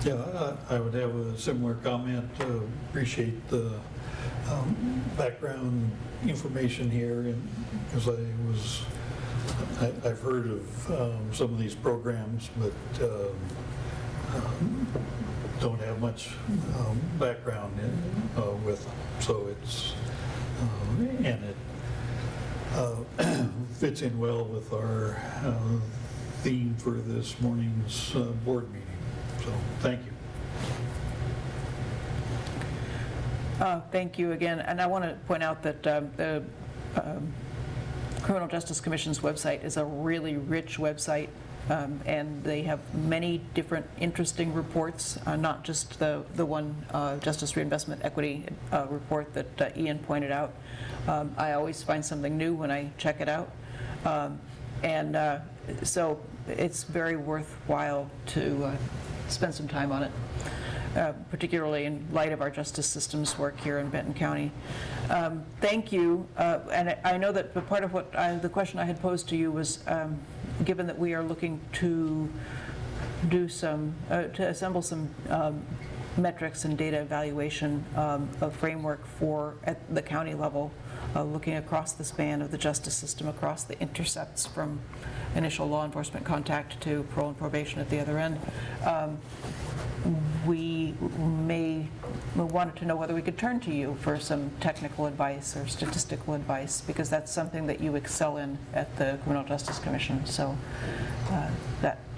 Yeah, I would have a similar comment. Appreciate the background information here, and because I've heard of some of these programs, but don't have much background with them. So it's and it fits in well with our theme for this morning's board meeting. So thank you.
Thank you again. And I want to point out that the Criminal Justice Commission's website is a really rich website, and they have many different interesting reports, not just the one Justice Reinvestment Equity report that Ian pointed out. I always find something new when I check it out. So it's very worthwhile to spend some time on it. Particularly in light of our justice systems work here in Benton County. Thank you. And I know that part of what the question I had posed to you was, given that we are looking to do to assemble some metrics and data evaluation, a framework for at the county level, looking across the span of the justice system, across the intercepts from initial law enforcement contact to parole and probation at the other end. We wanted to know whether we could turn to you for some technical advice or statistical advice, because that's something that you excel in at the Criminal Justice Commission. So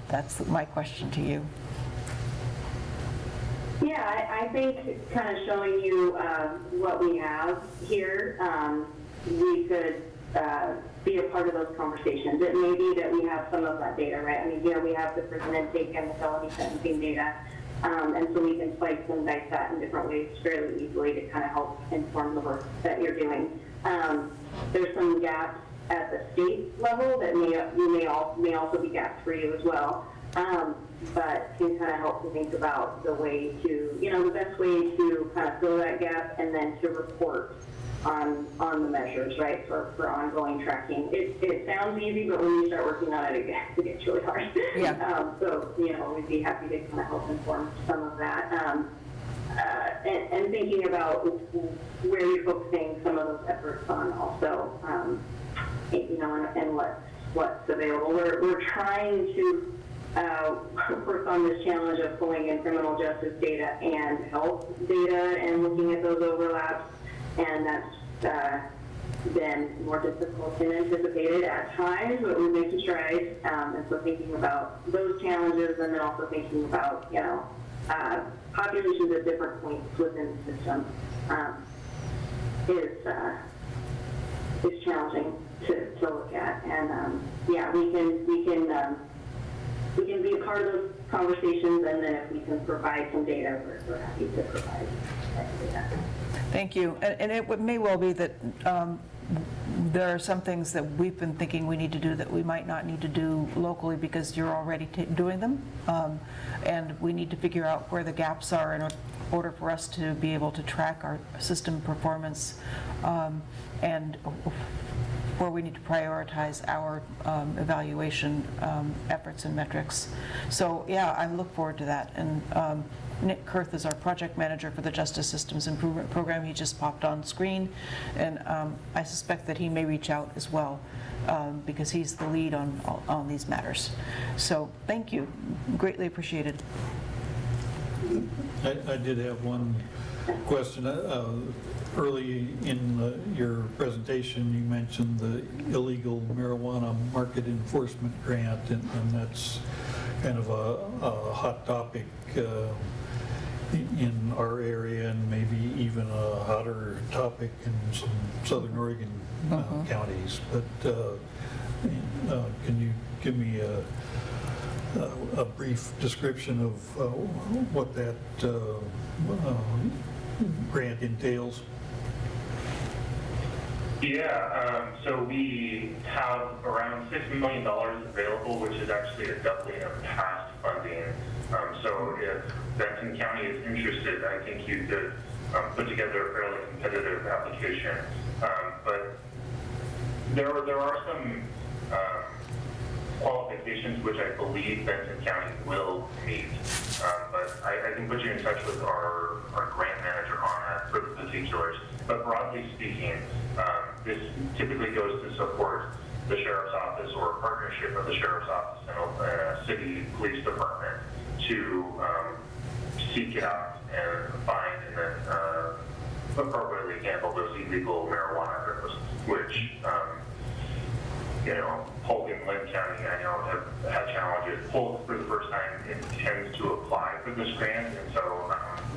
that's my question to you.
Yeah, I think kind of showing you what we have here, we could be a part of those conversations. It may be that we have some of that data, right? I mean, here we have the prison intake and the felony sentencing data, and so we can slice and dice that in different ways fairly easily to kind of help inform the work that you're doing. There's some gaps at the state level that may also be gaps for you as well. But can kind of help to think about the way to, the best way to kind of fill that gap and then to report
on the measures, right, for ongoing tracking. It sounds easy, but when you start working on it, it gets really hard.
Yeah.
So, we'd be happy to kind of help inform some of that. And thinking about where you're focusing some of those efforts on also, and what's available. We're trying to work on this challenge of pulling in criminal justice data and health data and looking at those overlaps, and that's been more difficult than anticipated at times, but we're making strides. And so thinking about those challenges, and then also thinking about, populations at different points within the system is challenging to look at. And we can be a part of those conversations, and then if we can provide some data, we're happy to provide that data.
Thank you. And it may well be that there are some things that we've been thinking we need to do that we might not need to do locally because you're already doing them. And we need to figure out where the gaps are in order for us to be able to track our system performance, and where we need to prioritize our evaluation efforts and metrics. So yeah, I look forward to that. And Nick Kurth is our project manager for the Justice Systems Improvement Program. He just popped on screen, and I suspect that he may reach out as well because he's the lead on these matters. So thank you, greatly appreciated.
I did have one question. Early in your presentation, you mentioned the illegal marijuana market enforcement grant, and that's kind of a hot topic in our area, and maybe even a hotter topic in some Southern Oregon counties. But can you give me a brief description of what that grant entails?
Yeah, so we have around $6 million available, which is actually a doubling of past funding. So if Benton County is interested, I think you could put together a fairly competitive application. But there are some qualifications which I believe Benton County will meet. But I can put you in touch with our grant manager on that for the particulars. But broadly speaking, this typically goes to support the Sheriff's Office or a partnership of the Sheriff's Office and a city police department to seek out and find and then appropriately handle those illegal marijuana grows, which Polk and Lynn County, I know, have had challenges. Polk, for the first time, intends to apply for this grant, and so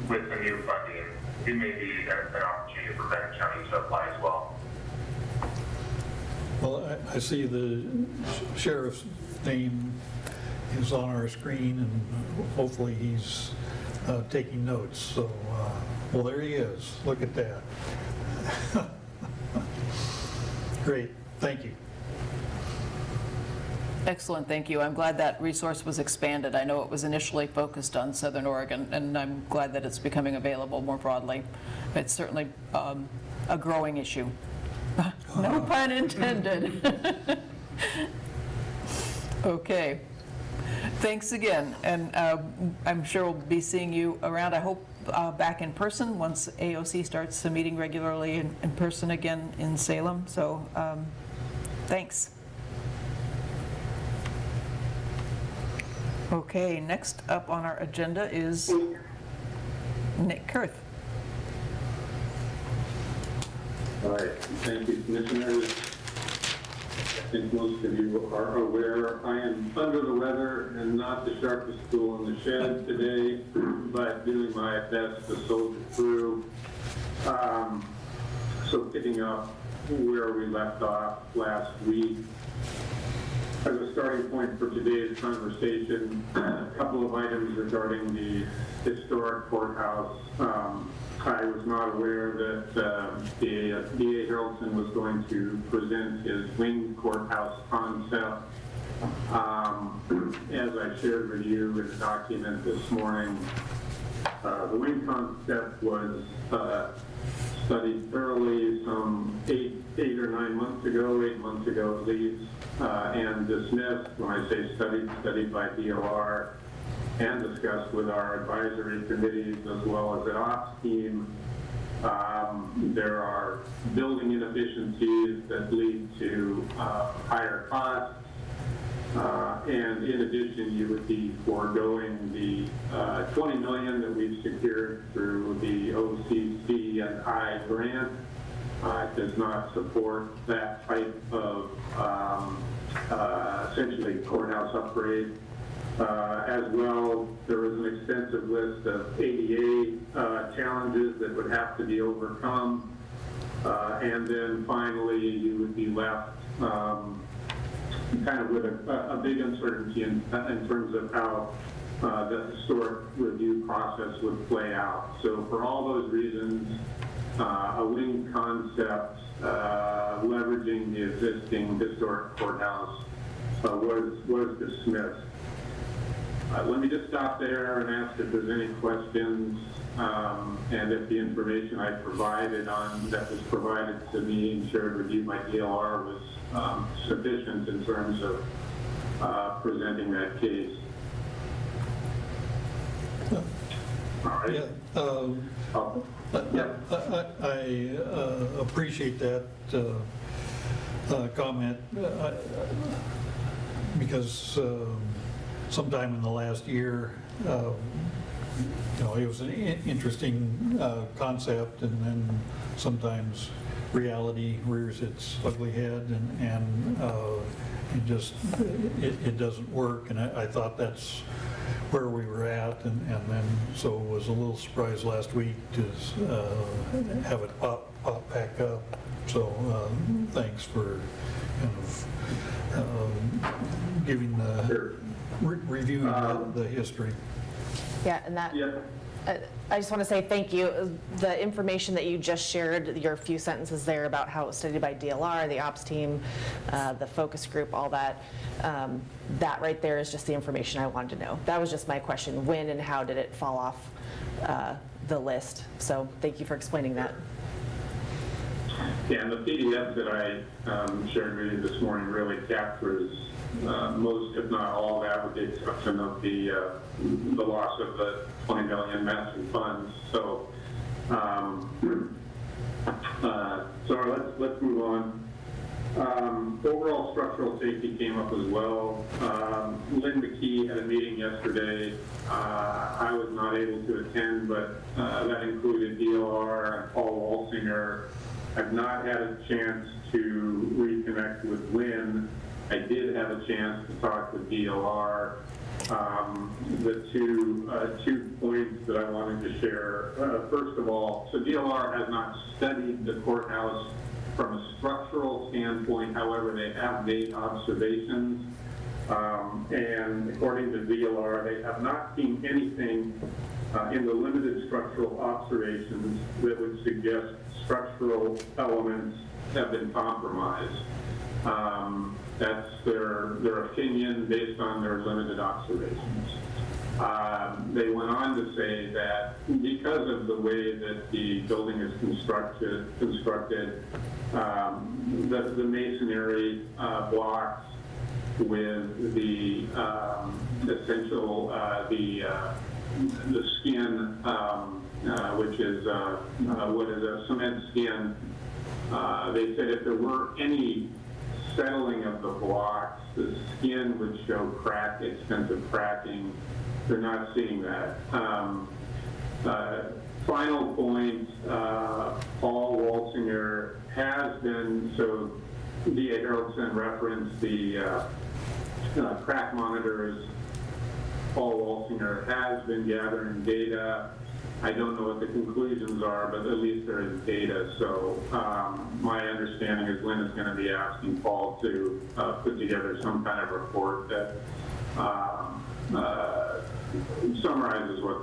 with the new funding, it may be an opportunity for Benton County to apply as well.
Well, I see the sheriff's name is on our screen, and hopefully he's taking notes. So, well, there he is. Look at that. Great. Thank you.
Excellent, thank you. I'm glad that resource was expanded. I know it was initially focused on Southern Oregon, and I'm glad that it's becoming available more broadly. It's certainly a growing issue. No pun intended. Okay. Thanks again, and I'm sure we'll be seeing you around. I hope back in person once AOC starts meeting regularly in person again in Salem. So thanks. Okay, next up on our agenda is Nick Kurth.
All right, thank you, Commissioners. I think most of you are aware I am under the weather and not the sharpest tool in the shed today, but doing my best to soldier through. So picking up where we left off last week, as a starting point for today's conversation, a couple of items regarding the historic courthouse. I was not aware that D.A. Harrelson was going to present his wing courthouse concept. As I shared with you in the document this morning, the wing concept was studied thoroughly some 8 or 9 months ago, 8 months ago at least, and dismissed. When I say studied by DOR and discussed with our advisory committees as well as the ops team. There are building inefficiencies that lead to higher costs. And in addition, you would be foregoing the $20 million that we've secured through the OCC and I grant. It does not support that type of essentially courthouse upgrade. As well, there was an extensive list of ADA challenges that would have to be overcome. And then finally, you would be left kind of with a big uncertainty in terms of how the historic review process would play out. So for all those reasons, a wing concept leveraging the existing historic courthouse was dismissed. Let me just stop there and ask if there's any questions, and if the information I provided that was provided to me and shared with you by DLR was sufficient in terms of presenting that case. All right.
Yeah, I appreciate that comment because sometime in the last year, it was an interesting concept, and then sometimes reality rears its ugly head, and it doesn't work. And I thought that's where we were at, and then so was a little surprised last week to have it pop back up. So thanks for kind of giving the reviewing the history.
Yeah, and that, I just want to say thank you. The information that you just shared, your few sentences there about how it was studied by DLR, the ops team, the focus group, all that, that right there is just the information I wanted to know. That was just my question. When and how did it fall off the list? So thank you for explaining that.
Yeah, and the PDF that I shared with you this morning really captures most, if not all, that, with the exception of the loss of the $20 million matching funds. So, let's move on. Overall structural safety came up as well. Lynn McKee had a meeting yesterday. I was not able to attend, but that included DLR and Paul Walsinger. I've not had a chance to reconnect with Lynn. I did have a chance to talk with DLR. The two points that I wanted to share. First of all, so DLR has not studied the courthouse from a structural standpoint. However, they have made observations. And according to DLR, they have not seen anything in the limited structural observations that would suggest structural elements have been compromised. That's their opinion based on their limited observations. They went on to say that because of the way that the building is constructed, the masonry blocks with the essential the skin, which is what is a cement skin. They said if there were any settling of the blocks, the skin would show extensive cracking. They're not seeing that. Final point, Paul Walsinger has been, so D.A. Harrelson referenced the crack monitors. Paul Walsinger has been gathering data. I don't know what the conclusions are, but at least there is data. So my understanding is Lynn is going to be asking Paul to put together some kind of report that summarizes what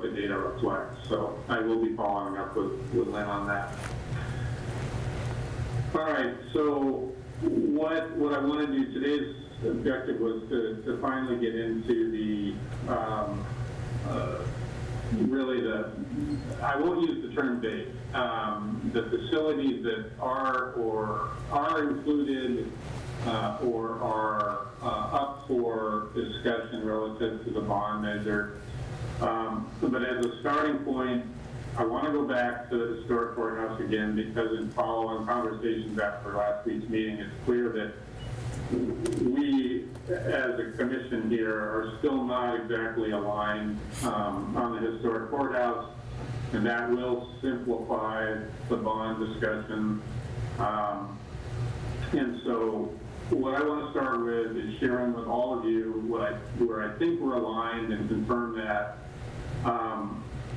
the data reflects. So I will be following up with Lynn on that. All right, so what I want to do, today's objective was to finally get into the really I won't use the term base. The facilities that are included or are up for discussion relative to the bond measure. But as a starting point, I want to go back to the historic courthouse again, because in following conversations after last week's meeting, it's clear that we, as a commission here, are still not exactly aligned on the historic courthouse, and that will simplify the bond discussion. And so what I want to start with is sharing with all of you where I think we're aligned, and confirm that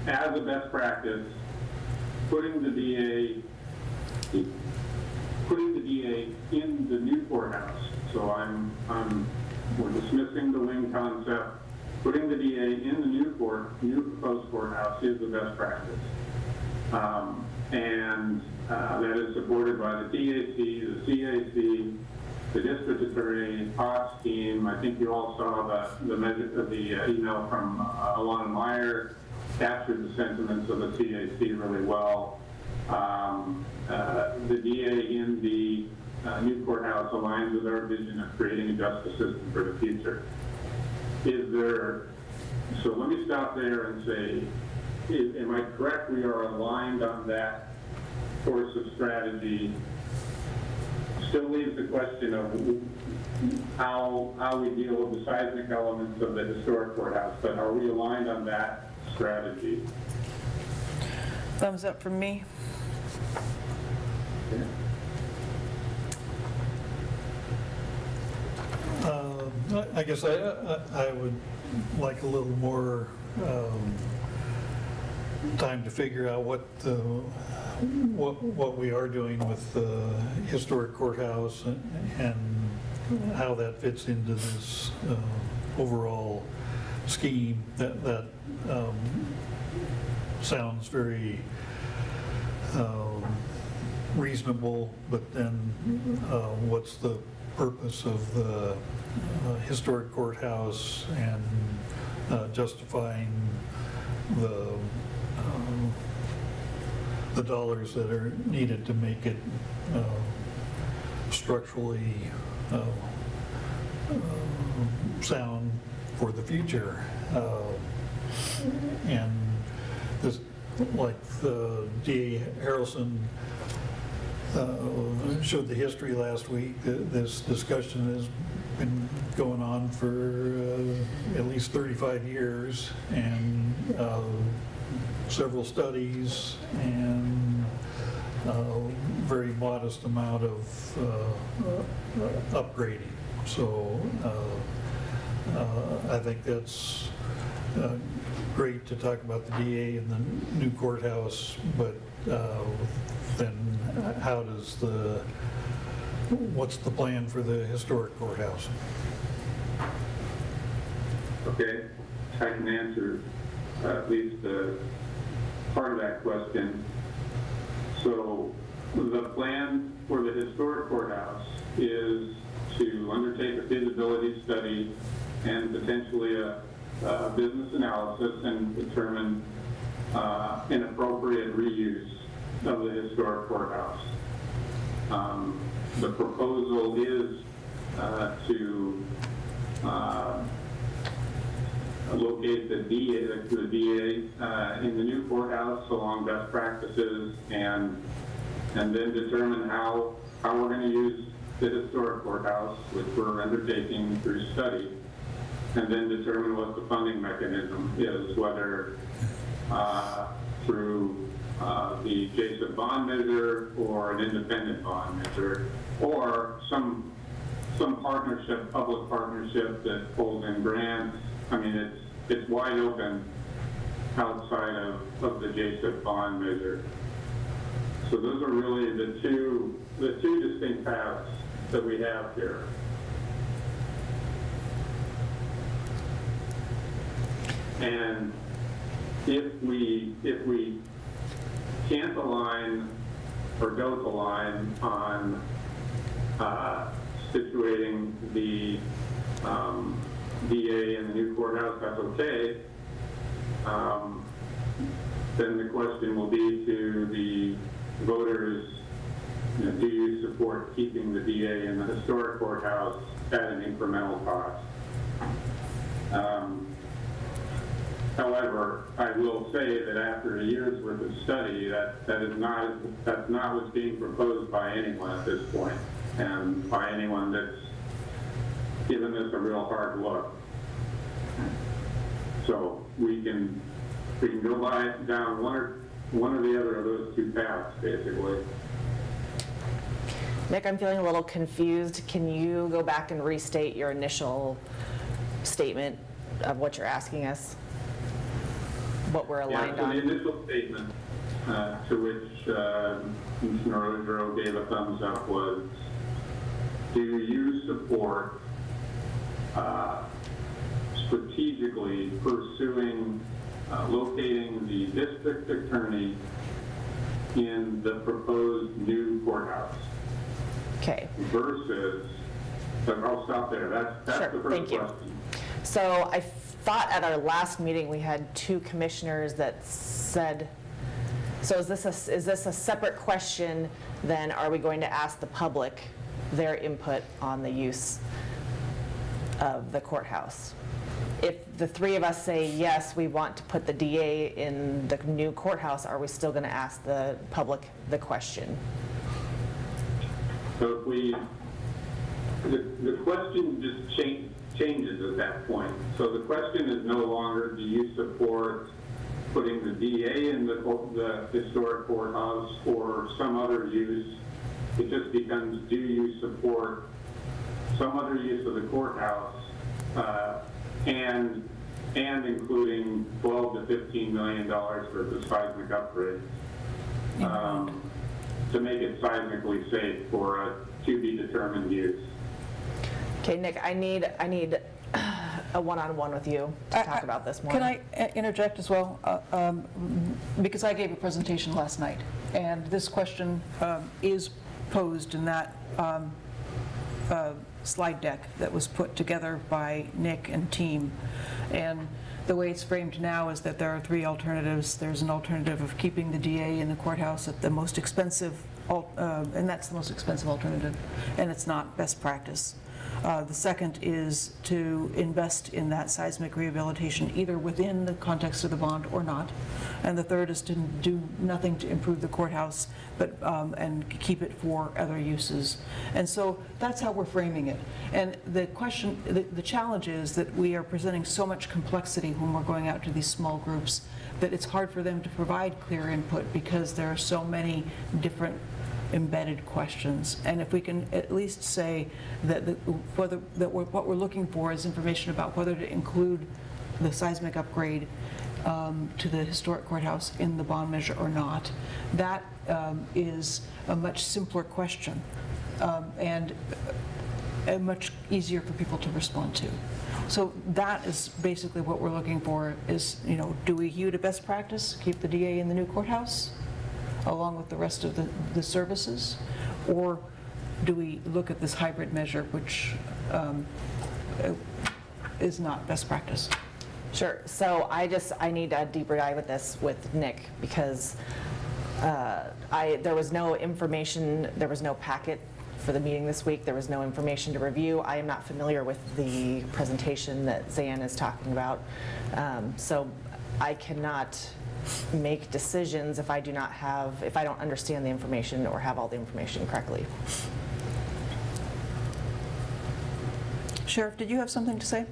as a best practice, putting the DA in the new courthouse. So we're dismissing the wing concept. Putting the DA in the new proposed courthouse is the best practice. And that is supported by the DAC, the CAC, the district attorney, POTS team. I think you all saw the email from Alana Meyer, captured the sentiments of the CAC really well. The DA in the new courthouse aligns with our vision of creating a justice system for the future. So let me stop there and say, am I correct? We are aligned on that course of strategy. Still leaves the question of how we deal with the seismic elements of the historic courthouse, but are we aligned on that strategy?
Thumbs up from me.
I guess I would like a little more time to figure out what we are doing with the historic courthouse and how that fits into this overall scheme. That sounds very reasonable, but then what's the purpose of the historic courthouse, and justifying the dollars that are needed to make it structurally sound for the future. And this, like the D.A. Harrelson showed the history last week, this discussion has been going on for at least 35 years, and several studies, and very modest amount of upgrading. So I think that's great to talk about the DA and the new courthouse, but then what's the plan for the historic courthouse?
Okay, I can answer at least part of that question. So the plan for the historic courthouse is to undertake a feasibility study and potentially a business analysis, and determine an appropriate reuse of the historic courthouse. The proposal is to locate the DA in the new courthouse along best practices, and then determine how we're going to use the historic courthouse, which we're undertaking through study, and then determine what the funding mechanism is, whether through the JSIP bond measure or an independent bond measure, or some partnership, public partnership that pulls in grants. I mean, it's wide open outside of the JSIP bond measure. So those are really the two distinct paths that we have here. And if we can't align or don't align on situating the DA in the new courthouse, that's okay. question will be to the voters, do you support keeping the DA in the historic courthouse at an incremental cost? However, I will say that after a year's worth of study, that's not what's being proposed by anyone at this point, and by anyone that's given this a real hard look. So we can go down one or the other of those two paths, basically.
Nick, I'm feeling a little confused. Can you go back and restate your initial statement of what you're asking us? What we're aligned
so
on?
the initial statement to which Mr. Rodro gave a thumbs up was, do you support strategically pursuing locating the district attorney in the proposed new courthouse?
Okay.
Versus, but I'll stop there. That's
Sure,
the first
thank you.
question.
So I thought at our last meeting we had two commissioners that said, so is this a separate question? Then are we going to ask the public their input on the use of the courthouse? If the three of us say yes, we want to put the DA in the new courthouse, are we still going to ask the public the question?
So if the question just changes at that point. So the question is no longer, do you support putting the DA in the historic courthouse or some other use? It just becomes, do you support some other use of the courthouse and including $12 to $15 million for the seismic upgrades to make it seismically safe for a to-be-determined use.
Okay, Nick, I need a one-on-one with you to talk about this more.
Can I interject as well? Because I gave a presentation last night, and this question is posed in that slide deck that was put together by Nick and team. And the way it's framed now is that there are three alternatives. There's an alternative of keeping the DA in the courthouse at the most expensive, and that's the most expensive alternative, and it's not best practice. The second is to invest in that seismic rehabilitation either within the context of the bond or not. And the third is to do nothing to improve the courthouse, but and keep it for other uses. And so that's how we're framing it. And the question, the challenge is that we are presenting so much complexity when we're going out to these small groups that it's hard for them to provide clear input because there are so many different embedded questions. And if we can at least say that what we're looking for is information about whether to include the seismic upgrade to the historic courthouse in the bond measure or not, that is a much simpler question and much easier for people to respond to. So that is basically what we're looking for is, do we hew to best practice, keep the DA in the new courthouse along with the rest of the services, or do we look at this hybrid measure, which is not best practice?
Sure. So I need a deeper dive with this with Nick because there was no information, there was no packet for the meeting this week. There was no information to review. I am not familiar with the presentation that Zan is talking about. So I cannot make decisions if I don't understand the information or have all the information correctly.
Sheriff, did you have something to say?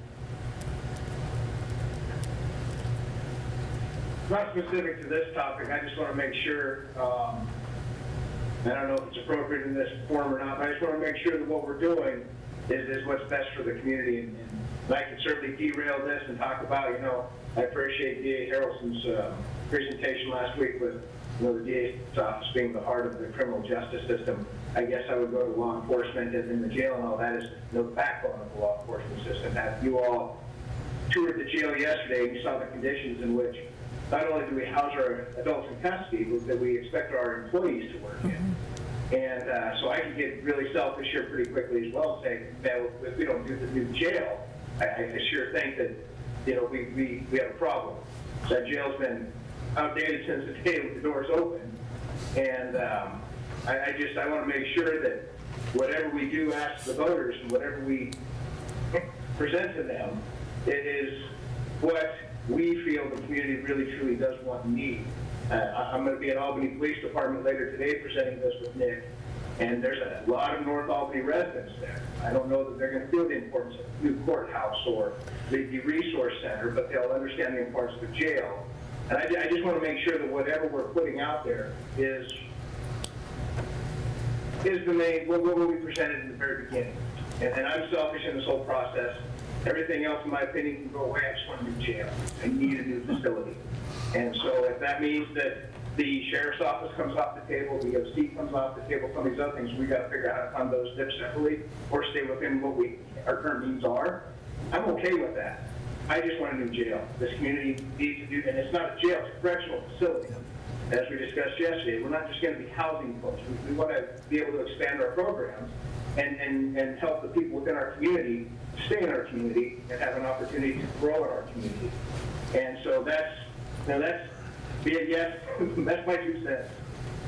Not specific to this topic, I just want to make sure, I don't know if it's appropriate in this form or not, but I just want to make sure that what we're doing is what's best for the community. And I can certainly derail this and talk about, I appreciate DA Harrelson's presentation last week with the DA's office being the heart of the criminal justice system. I guess I would go to law enforcement and in the jail and all that is the backbone of the law enforcement system. Have you all toured the jail yesterday and you saw the conditions in which not only do we house our adults in custody, but that we expect our employees to work in. And so I can get really selfish here pretty quickly as well and say, man, if we don't do the new jail, I sure think that, we have a problem. That jail's been outdated since the day the doors open. And I want to make sure that whatever we do ask the voters and whatever we present to them, it is what we feel the community really truly does want and need. I'm going to be at Albany Police Department later today presenting this with Nick, and there's a lot of North Albany residents there. I don't know that they're going to feel the importance of the new courthouse or the resource center, but they'll understand the importance of the jail. And I just want to make sure that whatever we're putting out there is the main, what we presented in the very beginning. And I'm selfish in this whole process. Everything else, in my opinion, can go away. I just want a new jail. I need a new facility. And so if that means that the sheriff's office comes off the table, the OC comes off the table, some of these other things, we got to figure out how to fund those steps separately or stay within what our current needs are. I'm okay with that. I just want a new jail. This community needs to do, and it's not a jail, it's a correctional facility. As we discussed yesterday, we're not just going to be housing folks. We want to be able to expand our programs and help the people within our community stay in our community and have an opportunity to grow in our community. And so that's yes, that's my 2 cents.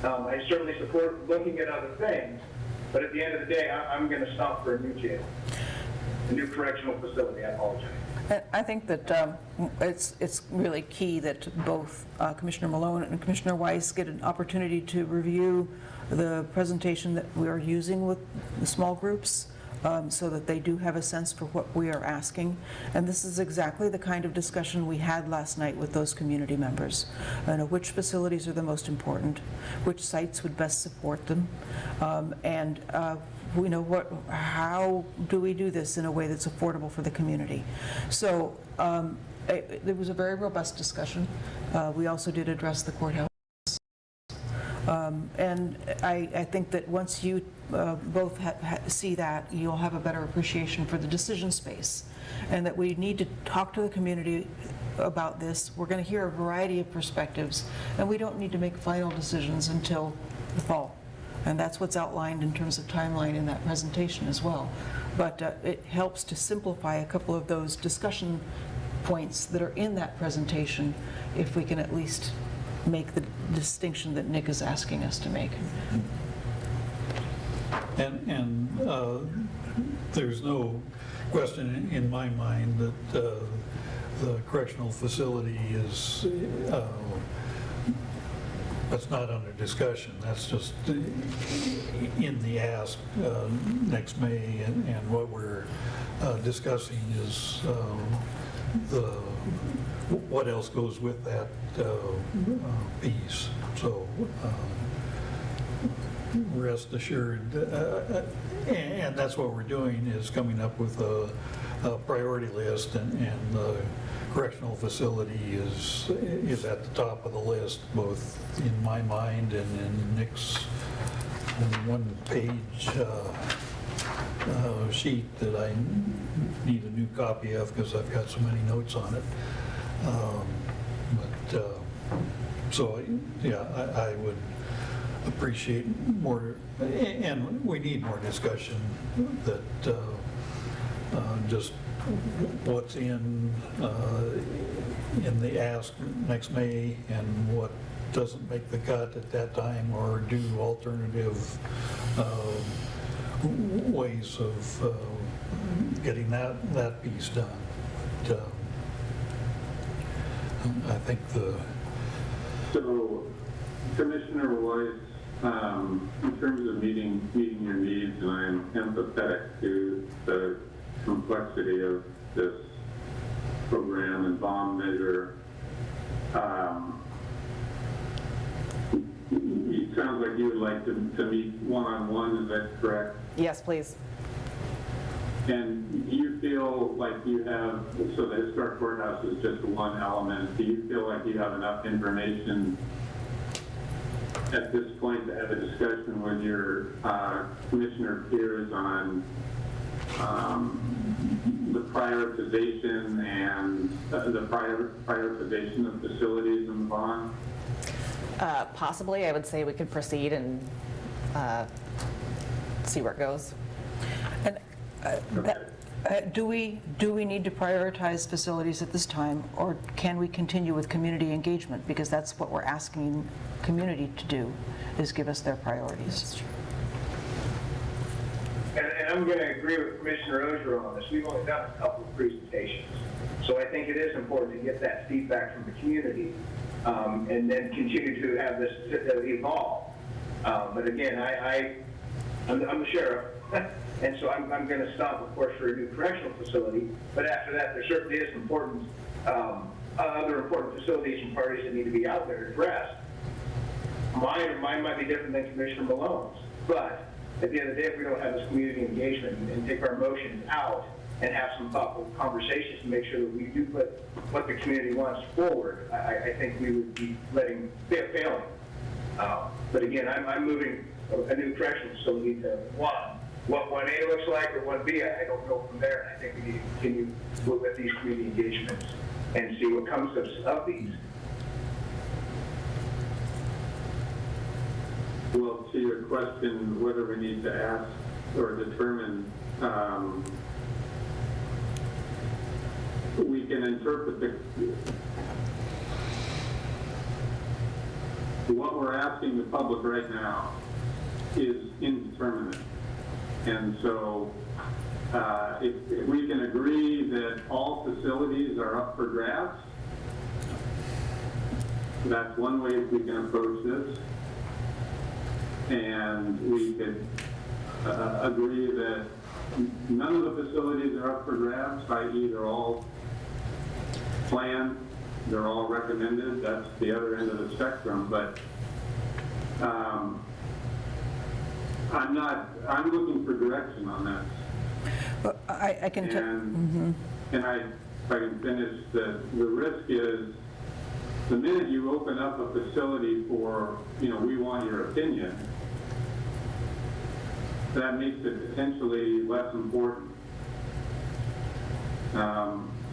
I certainly support looking at other things, but at the end of the day, I'm going to stomp for a new jail, a new correctional facility. I apologize.
I think that it's really key that both Commissioner Malone and Commissioner Weiss get an opportunity to review the presentation that we are using with the small groups, so that they do have a sense for what we are asking. And this is exactly the kind of discussion we had last night with those community members. Which facilities are the most important, which sites would best support them, and we know how do we do this in a way that's affordable for the community. So there was a very robust discussion. We also did address the courthouse. And I think that once you both see that, you'll have a better appreciation for the decision space, and that we need to talk to the community about this. We're going to hear a variety of perspectives, and we don't need to make final decisions until the fall. And that's what's outlined in terms of timeline in that presentation as well. But it helps to simplify a couple of those discussion points that are in that presentation if we can at least make the distinction that Nick is asking us to make.
And there's no question in my mind that the correctional facility is that's not under discussion. That's just in the ask next May, and what we're discussing is what else goes with that piece. So rest assured, and that's what we're doing, is coming up with a priority list, and the correctional facility is at the top of the list, both in my mind and in Nick's one-page sheet that I need a new copy of because I've got so many notes on it. So yeah, I would appreciate more, and we need more discussion that just what's in the ask next May and what doesn't make the cut at that time, or do alternative ways of getting that piece done. But, I think
So, Commissioner Weiss, in terms of meeting your needs, and I am empathetic to the complexity of this program and bond measure, it sounds like you would like to meet one-on-one, is that correct?
Yes, please.
And do you feel like you have, so the historic courthouse is just one element, do you feel like you have enough information at this point to have a discussion with your commissioner peers on the prioritization and the prioritization of facilities in the bond?
Possibly, I would say we could proceed and see where it goes.
And Do we need to prioritize facilities at this time, or can we continue with community engagement? Because that's what we're asking community to do, is give us their priorities.
And I'm going to agree with Commissioner Oger on this. We've only done a couple of presentations. So I think it is important to get that feedback from the community and then continue to have this evolve. But again, I'm the sheriff, and so I'm going to stop, of course, for a new correctional facility. But after that, there certainly is important, other important facilities and parties that need to be out there addressed. Mine might be different than Commissioner Malone's, but at the end of the day, if we don't have this community engagement and take our emotions out and have some thoughtful conversations to make sure that we do put what the community wants forward, I think we would be failing. But again, I'm moving a new correctional facility to what 1A looks like or 1B, I don't know from there. And I think we need to continue with these community engagements and see what comes of these.
Well, to your question, whether we need to ask or determine, we can interpret what we're asking the public right now is indeterminate. And so if we can agree that all facilities are up for grabs, that's one way we can approach this. And we could agree that none of the facilities are up for grabs, i.e. they're all planned, they're all recommended. That's the other end of the spectrum. But I'm looking for direction on this.
Well, I can tell.
And if I can finish, the risk is the minute you open up a facility for, we want your opinion, that makes it potentially less important.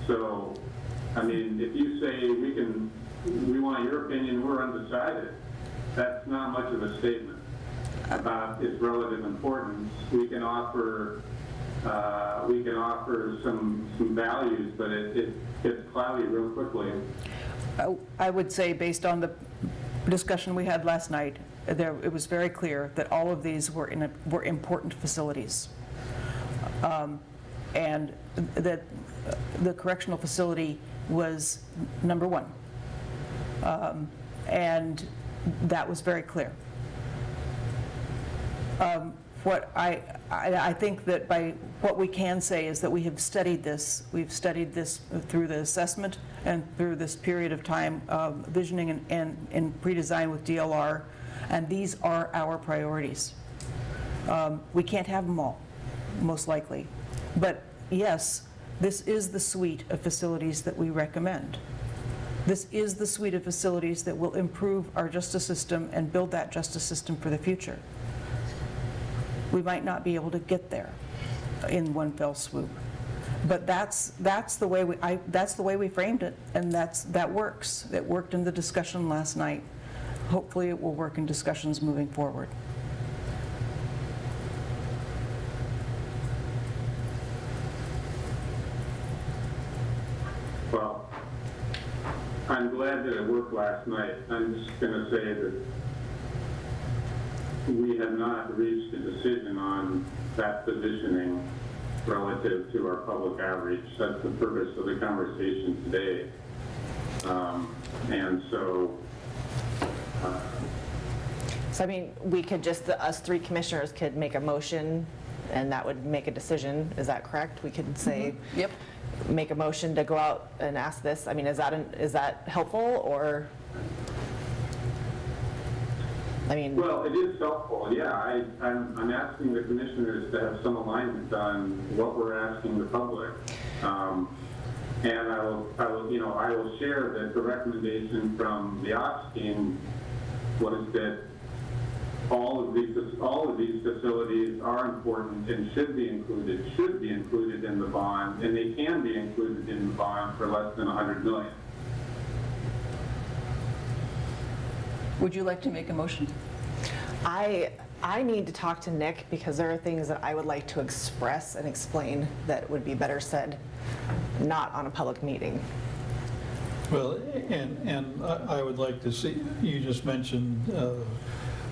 So, I mean, if you say we want your opinion, we're undecided, that's not much of a statement about its relative importance. We can offer some values, but it gets cloudy real quickly.
I would say, based on the discussion we had last night, it was very clear that all of these were important facilities, and that the correctional facility was number one, and that was very clear. What I think that by what we can say is that we have studied this. We've studied this through the assessment and through this period of time of visioning and pre-design with DLR, and these are our priorities. We can't have them all, most likely. But yes, this is the suite of facilities that we recommend. This is the suite of facilities that will improve our justice system and build that justice system for the future. We might not be able to get there in one fell swoop, but that's the way we framed it, and that works. It worked in the discussion last night. Hopefully, it will work in discussions moving forward.
Well, I'm glad that it worked last night. I'm just going to say that we have not reached a decision on that positioning relative to our public outreach. That's the purpose of the conversation today. And so...
So I mean, we could just, us three commissioners could make a motion and that would make a decision. Is that correct? We could say,
Yep.
Make a motion to go out and ask this. I mean, is that helpful, or? I mean,
well, it is helpful. Yeah, I'm asking the commissioners to have some alignment on what we're asking the public, and I will share that the recommendation from the ops team was that all of these facilities are important and should be included in the bond, and they can be included in the bond for less than $100 million.
Would you like to make a motion?
I I need to talk to Nick because there are things that I would like to express and explain that would be better said not on a public meeting.
Well, and I would like to see, you just mentioned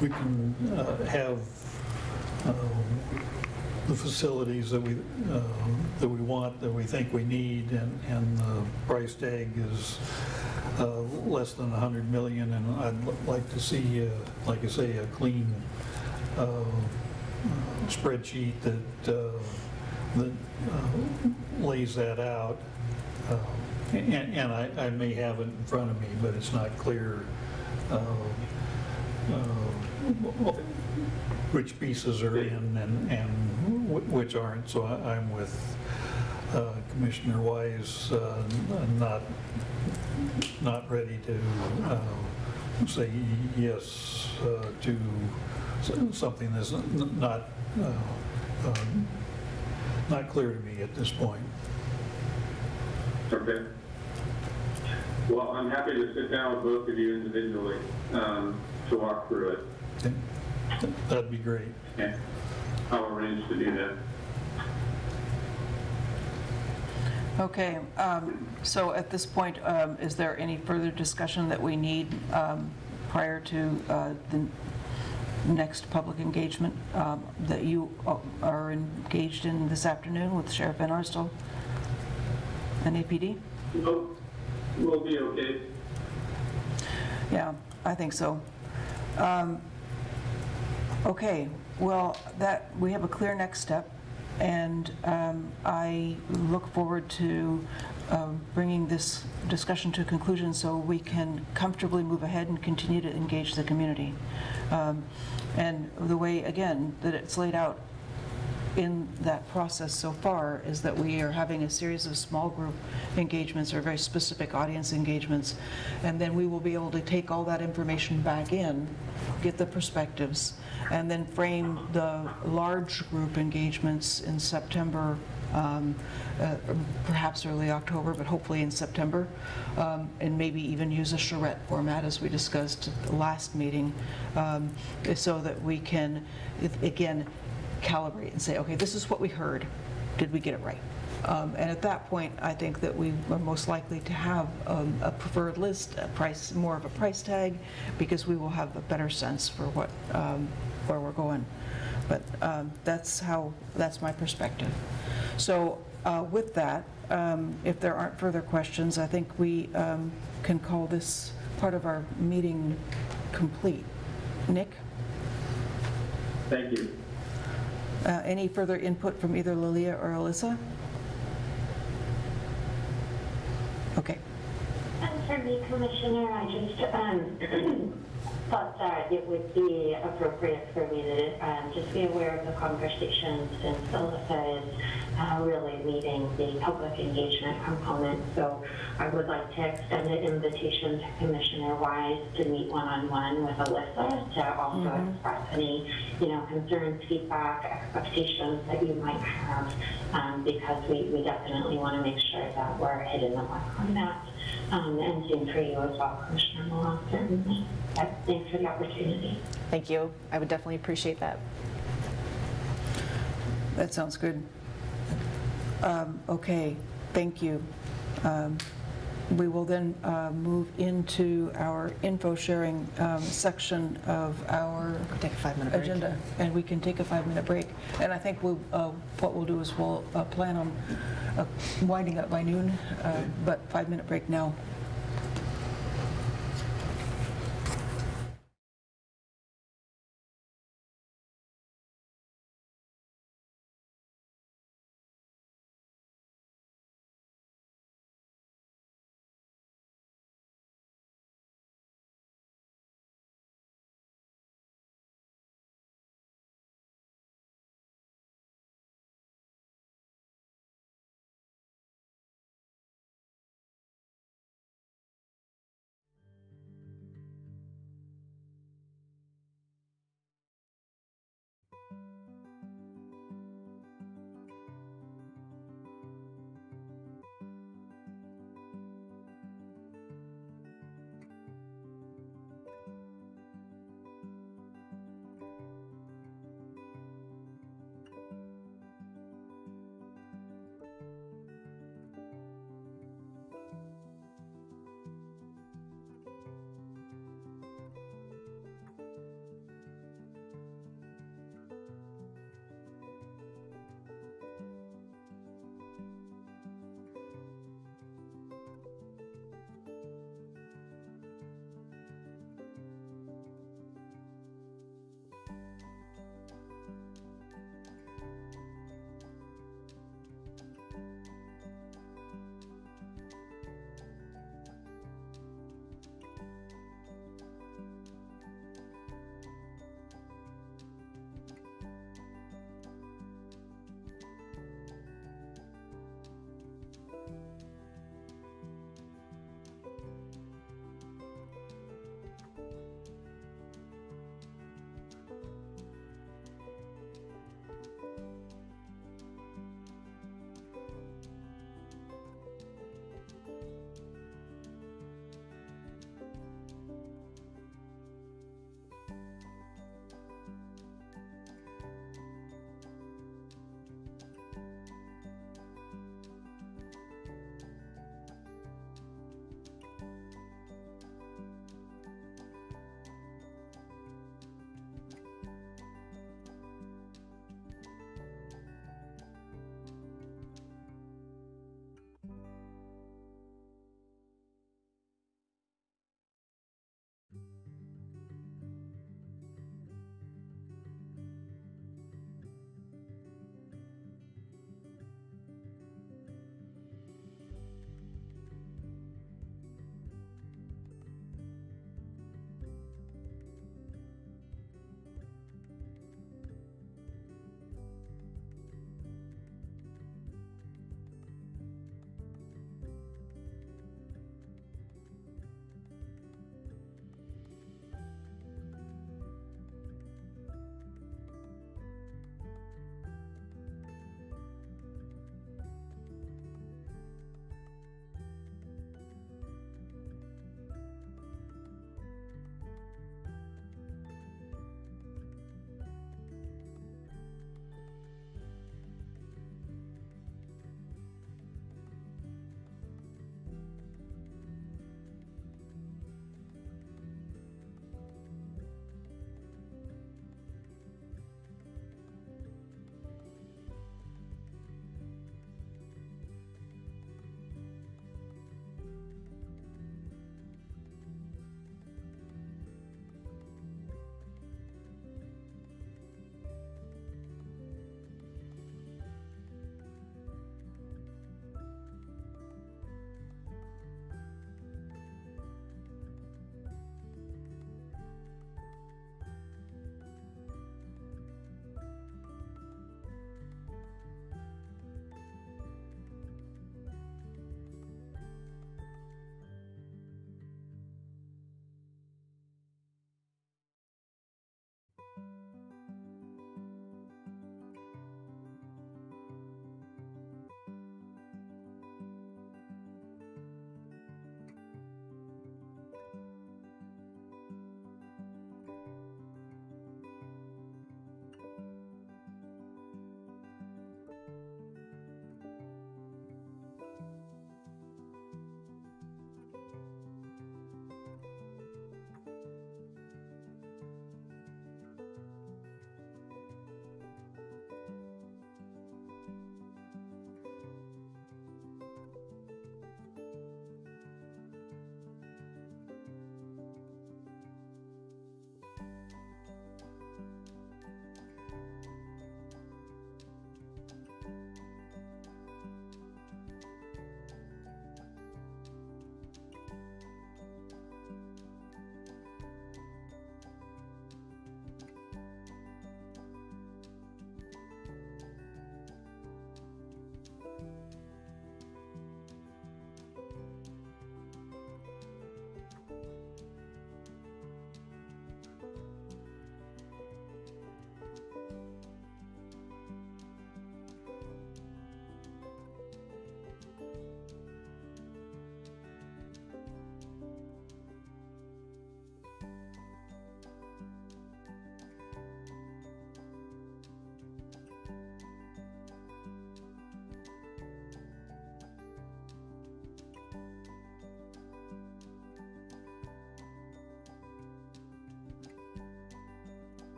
we can have the facilities that we want, that we think we need, and the price tag is less than 100 million, and I'd like to see, like I say, a clean spreadsheet that lays that out. And I may have it in front of me, but it's not clear which pieces are in and which aren't. So I'm with Commissioner Wise, not ready to say yes to something that's not clear to me at this point.
Okay. Well, I'm happy to sit down with both of you individually to walk through it.
Okay. That'd be great.
Okay. I'll arrange to do that.
Okay, so at this point, is there any further discussion that we need prior to the next public engagement that you are engaged in this afternoon with Sheriff Van Arsdale and APD?
Nope. We'll be okay.
Yeah, I think so. Okay, well, we have a clear next step, and I look forward to bringing this discussion to a conclusion so we can comfortably move ahead and continue to engage the community. And the way, again, that it's laid out in that process so far is that we are having a series of small group engagements or very specific audience engagements, and then we will be able to take all that information back in, get the perspectives, and then frame the large group engagements in September, perhaps early October, but hopefully in September, and maybe even use a charrette format as we discussed at the last meeting, so that we can, again, calibrate and say, okay, this is what we heard. Did we get it right? And at that point, I think that we are most likely to have a preferred list, a price, more of a price tag, because we will have a better sense for what where we're going. But that's my perspective. So with that, if there aren't further questions, I think we can call this part of our meeting complete. Nick?
Thank you.
Any further input from either Lilia or Alyssa? Okay.
And for me, Commissioner, I just thought that it would be appropriate for me to just be aware of the conversation, since Alyssa is really leading the public engagement component. So I would like to extend an invitation to Commissioner Wise to meet one-on-one with Alyssa to also express any, concerns, feedback, expectations that you might have, because we definitely want to make sure that we're hitting the mark on that. And same for you as well, Commissioner Malone, certainly. Thanks for the opportunity.
Thank you. I would definitely appreciate that.
That sounds good. Okay, thank you. We will then move into our info sharing section of our
Take a 5-minute break.
agenda, and we can take a 5-minute break. And I think what we'll do is we'll plan on winding up by noon, but 5-minute break now.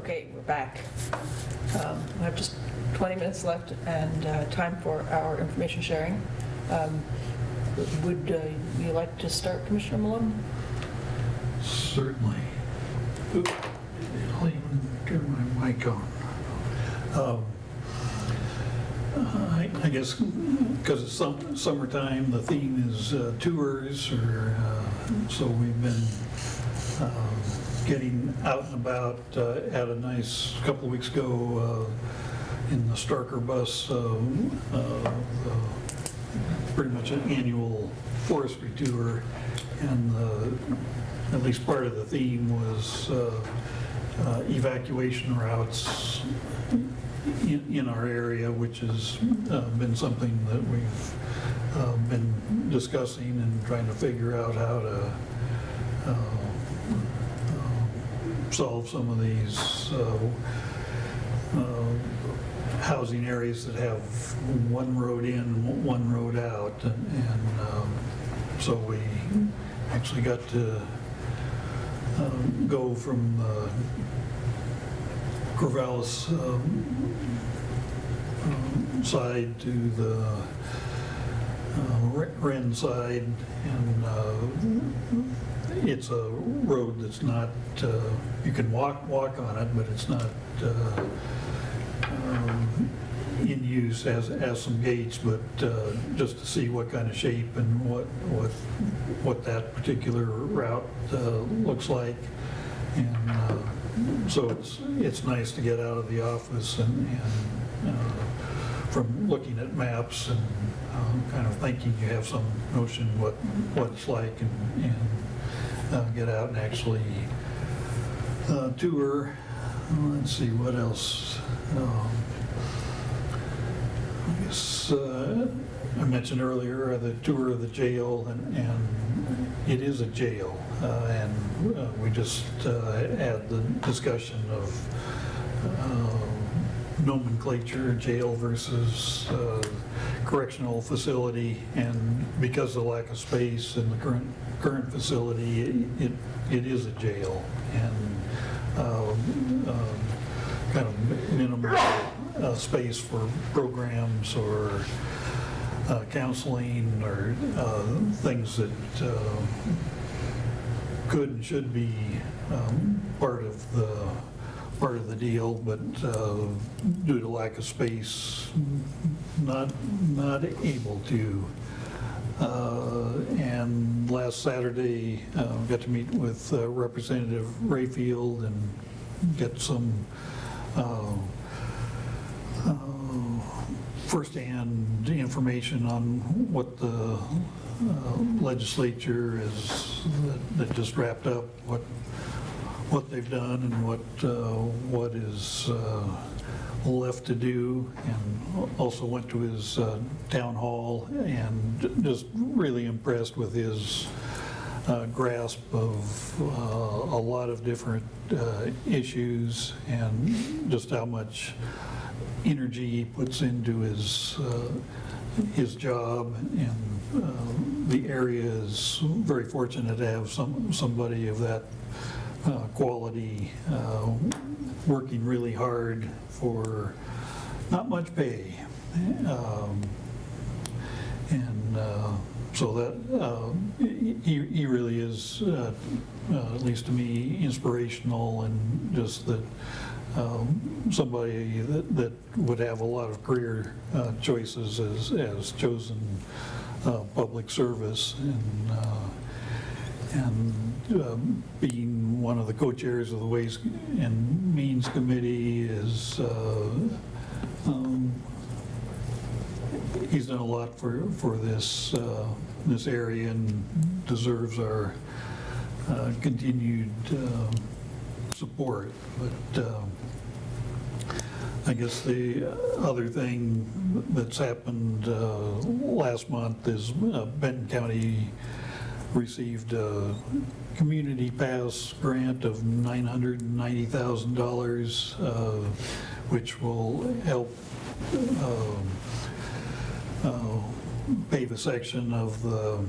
Okay, we're back. We have just 20 minutes left and time for our information sharing. Would you like to start, Commissioner Malone?
Certainly. Oop, I'll even turn my mic on. I guess because it's summertime, the theme is tours, so we've been getting out and about. Had a nice couple of weeks ago in the Starker bus, pretty much an annual forestry tour, and at least part of the theme was evacuation routes in our area, which has been something that we've been discussing and trying to figure out how to solve some of these housing areas that have one road in and one road out. And so we actually got to go from the Corvallis side to the Wren side, and it's a road that's not, you can walk on it, but it's not in use, has some gates, but just to see what kind of shape and what that particular route looks like. And so it's nice to get out of the office and from looking at maps and kind of thinking you have some notion what it's like, and get out and actually tour. Let's see what else. I guess I mentioned earlier the tour of the jail, and it is a jail, and we just had the discussion of nomenclature, jail versus correctional facility, and because of the lack of space in the current facility, it is a jail, and kind of minimal space for programs or counseling or things that could and should be part of the deal, but due to lack of space, not able to. And last Saturday, got to meet with Representative Rayfield and get some firsthand information on what the legislature that just wrapped up, what they've done and what is left to do, and also went to his town hall, and just really impressed with his grasp of a lot of different issues, and just how much energy he puts into his job. And the area is very fortunate to have somebody of that quality working really hard for not much pay. So that he really is, at least to me, inspirational, and just that somebody that would have a lot of career choices has chosen public service, and being one of the co-chairs of the Ways and Means Committee is he's done a lot for this area, and deserves our continued support. But I guess the other thing that's happened last month is Benton County received a community pass grant of $990,000, which will help pave a section of the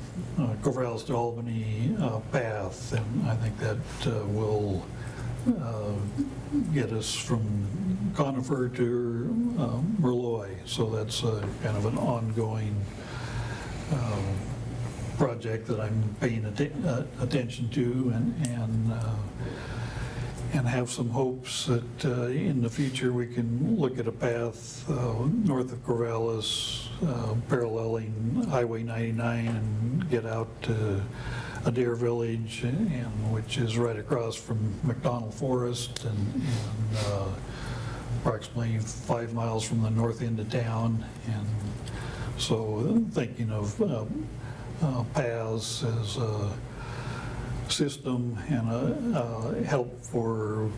Corvallis to Albany path, and I think that will get us from Conifer to Merloy. So that's kind of an ongoing project that I'm paying attention to, and have some hopes that in the future we can look at a path north of Corvallis, paralleling Highway 99, and get out to Adair Village, which is right across from McDonald Forest, and approximately 5 miles from the north end of town. And so thinking of paths as a system and a help for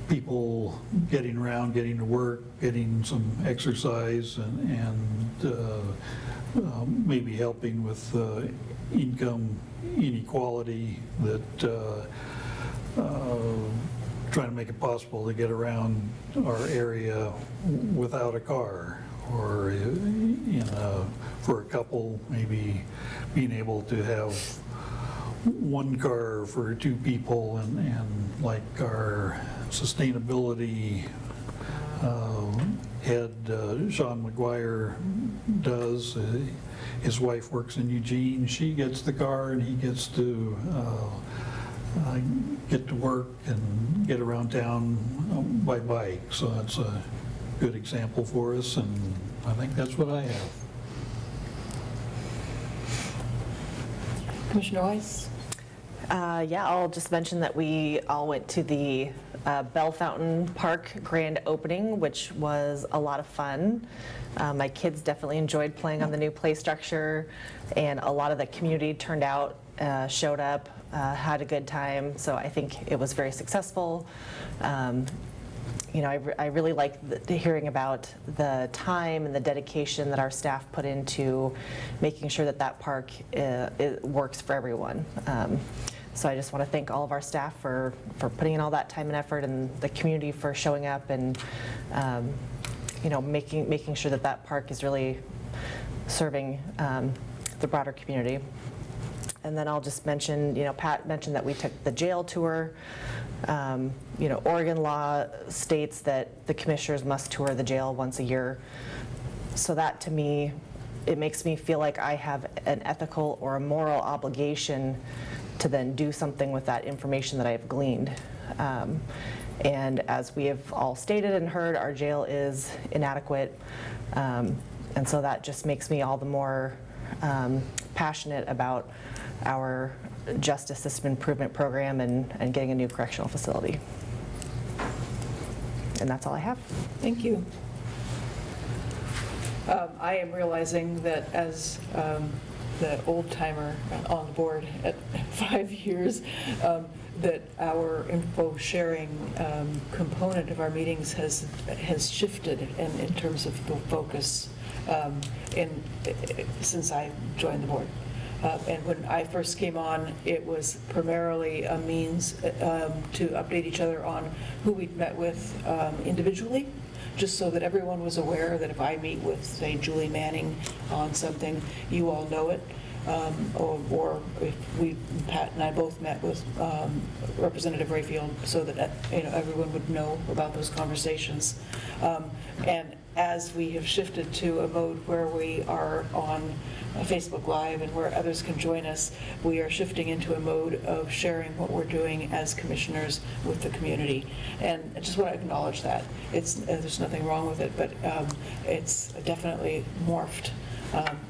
people getting around, getting to work, getting some exercise, and maybe helping with income inequality, that trying to make it possible to get around our area without a car, or for a couple, maybe being able to have one car for 2 people, and like our sustainability head, Sean McGuire, does. His wife works in Eugene. She gets the car, and he gets to get to work and get around town by bike. So that's a good example for us, and I think that's what I have.
Commissioner Weiss?
Yeah, I'll just mention that we all went to the Bell Fountain Park grand opening, which was a lot of fun. My kids definitely enjoyed playing on the new play structure, and a lot of the community turned out, showed up, had a good time, so I think it was very successful. You know, I really like hearing about the time and the dedication that our staff put into making sure that that park it works for everyone. So I just want to thank all of our staff for putting in all that time and effort, and the community for showing up and you know, making sure that that park is really serving the broader community. And then I'll just mention, you know, Pat mentioned that we took the jail tour. You know, Oregon law states that the commissioners must tour the jail once a year. So that, to me, it makes me feel like I have an ethical or a moral obligation to then do something with that information that I've gleaned. And as we have all stated and heard, our jail is inadequate. And so that just makes me all the more passionate about our justice system improvement program and getting a new correctional facility. And that's all I have.
Thank you. I am realizing that as the old timer on the board at 5 years, that our info sharing component of our meetings has shifted in terms of the focus since I joined the board. And when I first came on, it was primarily a means to update each other on who we'd met with individually, just so that everyone was aware that if I meet with, say, Julie Manning on something, you all know it. Or if Pat and I both met with Representative Rayfield, so that everyone would know about those conversations. And as we have shifted to a mode where we are on Facebook Live and where others can join us, we are shifting into a mode of sharing what we're doing as commissioners with the community. And I just want to acknowledge that. There's nothing wrong with it, but it's definitely morphed.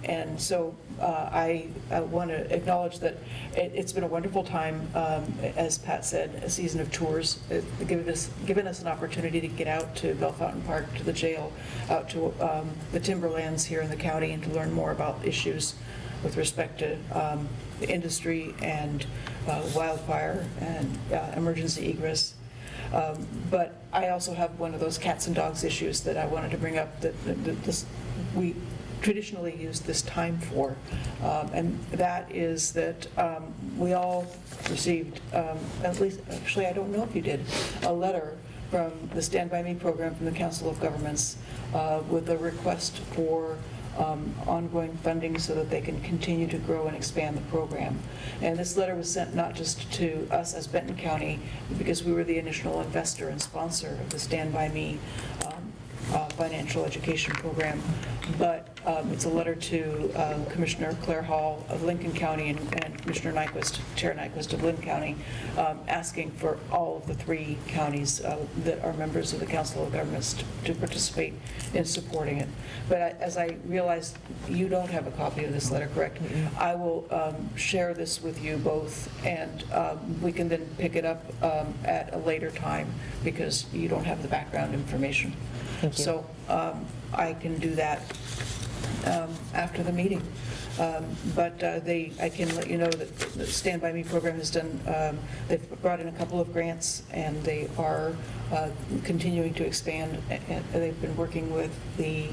And so I want to acknowledge that it's been a wonderful time, as Pat said, a season of tours, given us an opportunity to get out to Bell Fountain Park, to the jail, out to the timberlands here in the county, and to learn more about issues with respect to the industry and wildfire and emergency egress. But I also have one of those cats and dogs issues that I wanted to bring up that we traditionally use this time for, and that is that we all received, at least, actually I don't know if you did, a letter from the Stand By Me program from the Council of Governments with a request for ongoing funding so that they can continue to grow and expand the program. And this letter was sent not just to us as Benton County, because we were the initial investor and sponsor of the Stand By Me financial education program, but it's a letter to Commissioner Claire Hall of Lincoln County and Commissioner Nyquist, Chair Nyquist of Lynn County, asking for all of the 3 counties that are members of the Council of Governments to participate in supporting it. But as I realized, you don't have a copy of this letter, correct? I will share this with you both, and we can then pick it up at a later time, because you don't have the background information.
Thank you.
So I can do that after the meeting. But I can let you know that the Stand By Me program has done, they've brought in a couple of grants, and they are continuing to expand. And they've been working with the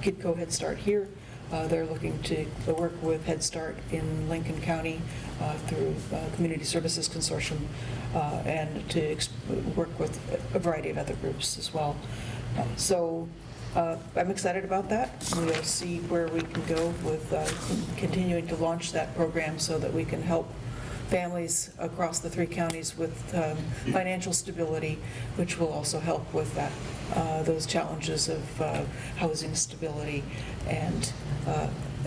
Kidco Head Start here. They're looking to work with Head Start in Lincoln County through Community Services Consortium, and to work with a variety of other groups as well. So I'm excited about that. We'll see where we can go with continuing to launch that program so that we can help families across the 3 counties with financial stability, which will also help with that, those challenges of housing stability and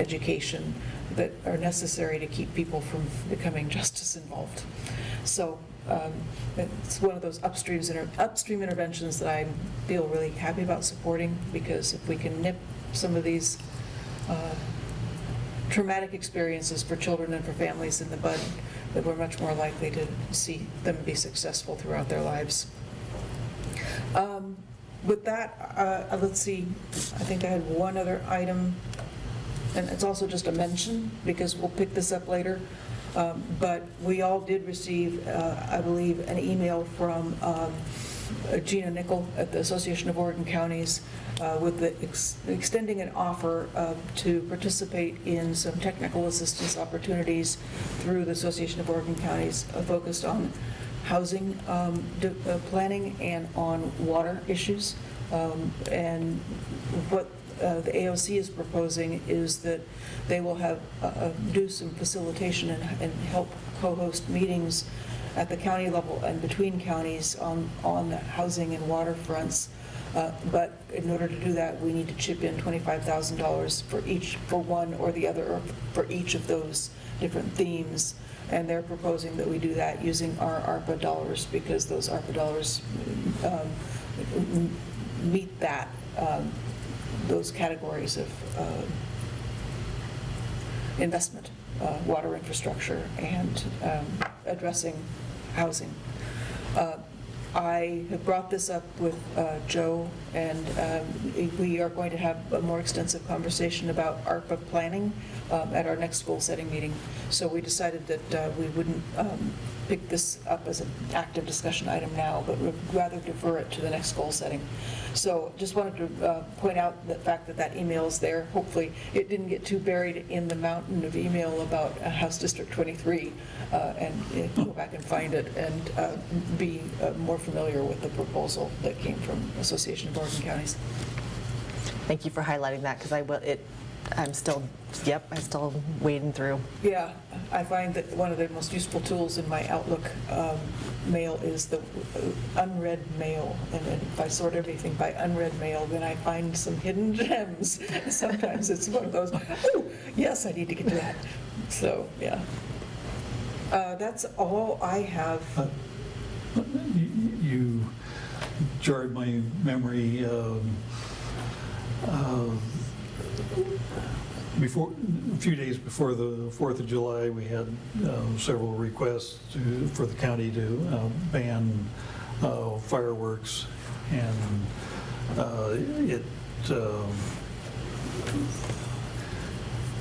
education that are necessary to keep people from becoming justice involved. So it's one of those upstream interventions that I feel really happy about supporting, because if we can nip some of these traumatic experiences for children and for families in the bud, that we're much more likely to see them be successful throughout their lives. With that, let's see, I think I had one other item, and it's also just a mention, because we'll pick this up later. But we all did receive, I believe, an email from Gina Nickel at the Association of Oregon Counties with extending an offer to participate in some technical assistance opportunities through the Association of Oregon Counties focused on housing planning and on water issues. And what the AOC is proposing is that they will have do some facilitation and help co-host meetings at the county level and between counties on the housing and water fronts. But in order to do that, we need to chip in $25,000 for one or the other, or for each of those different themes. And they're proposing that we do that using our ARPA dollars, because those ARPA dollars meet that those categories of investment, water infrastructure, and addressing housing. I have brought this up with Joe, and we are going to have a more extensive conversation about ARPA planning at our next goal-setting meeting. So we decided that we wouldn't pick this up as an active discussion item now, but would rather defer it to the next goal setting. So just wanted to point out the fact that that email is there. Hopefully it didn't get too buried in the mountain of email about House District 23, and go back and find it and be more familiar with the proposal that came from Association of Oregon Counties.
Thank you for highlighting that, because I'm still wading through.
Yeah, I find that one of the most useful tools in my Outlook mail is the unread mail. And if I sort everything by unread mail, then I find some hidden gems. Sometimes it's one of those, oh, yes, I need to get to that. So, yeah. That's all I have.
You jarred my memory. A few days before the 4th of July, we had several requests for the county to ban fireworks, and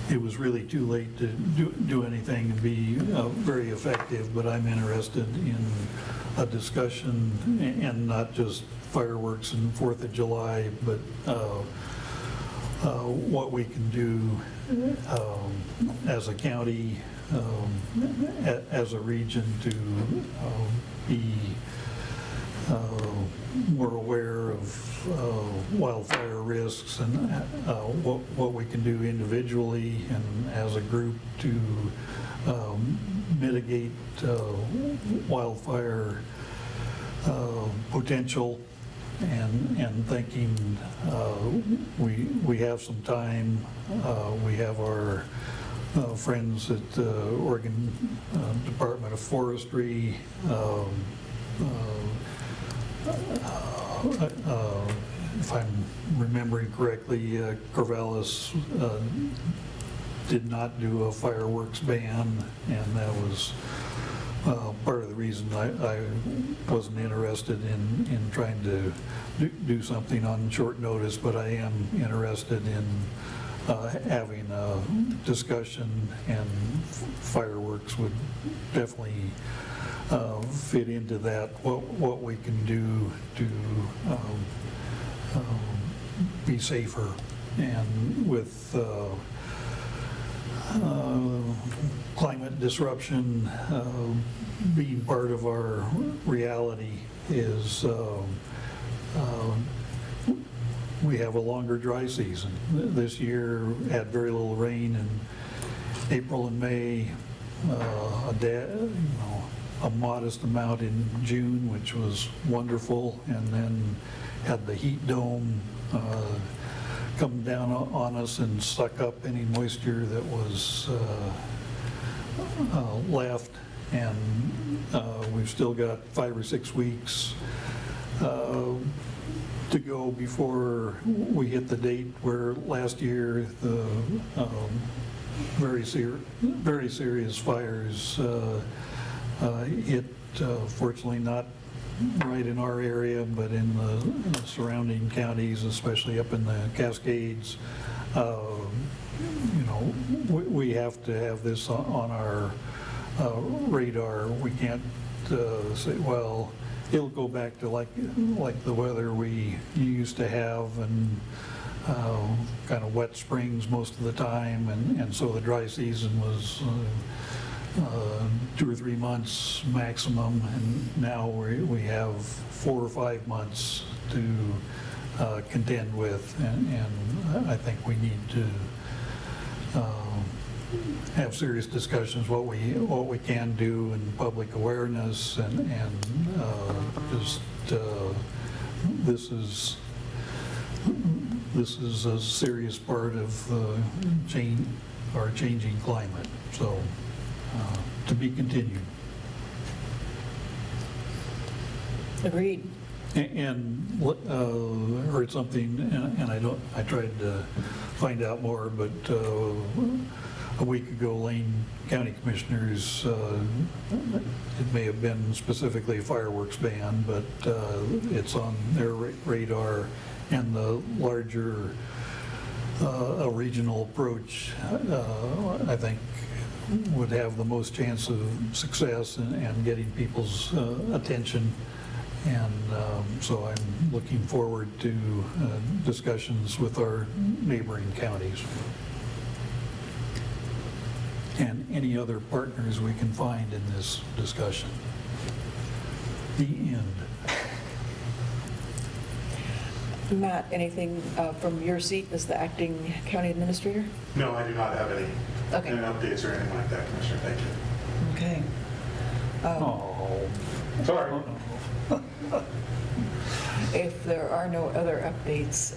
it was really too late to do anything and be very effective, but I'm interested in a discussion, and not just fireworks and 4th of July, but what we can do as a county, as a region, to be more aware of wildfire risks and what we can do individually and as a group to mitigate wildfire potential, and thinking we have some time. We have our friends at the Oregon Department of Forestry. If I'm remembering correctly, Corvallis did not do a fireworks ban, and that was part of the reason I wasn't interested in trying to do something on short notice, but I am interested in having a discussion, and fireworks would definitely fit into that, what we can do to be safer. And with climate disruption being part of our reality, is we have a longer dry season. This year had very little rain in April and May, a modest amount in June, which was wonderful, and then had the heat dome come down on us and suck up any moisture that was left, and we've still got 5 or 6 weeks to go before we hit the date where last year the very serious fires hit, fortunately not right in our area, but in the surrounding counties, especially up in the Cascades. We have to have this on our radar. We can't say, well, it'll go back to like the weather we used to have, and kind of wet springs most of the time, and so the dry season was 2 or 3 months maximum, and now we have 4 or 5 months to contend with, and I think we need to have serious discussions what we can do in public awareness, and just this is a serious part of our changing climate. So to be continued.
Agreed.
And heard something, and I tried to find out more, but a week ago, Lane County Commissioners, it may have been specifically a fireworks ban, but it's on their radar, and the larger regional approach, I think, would have the most chance of success and getting people's attention. And so I'm looking forward to discussions with our neighboring counties and any other partners we can find in this discussion. The end.
Matt, anything from your seat as the acting county administrator?
No, I do not have any
Okay.
updates or anything like that, Commissioner. Thank you.
Okay.
Oh.
Sorry.
If there are no other updates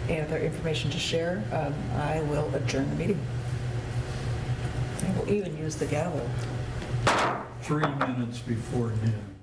and other information to share, I will adjourn the meeting. I will even use the gavel.
3 minutes before noon.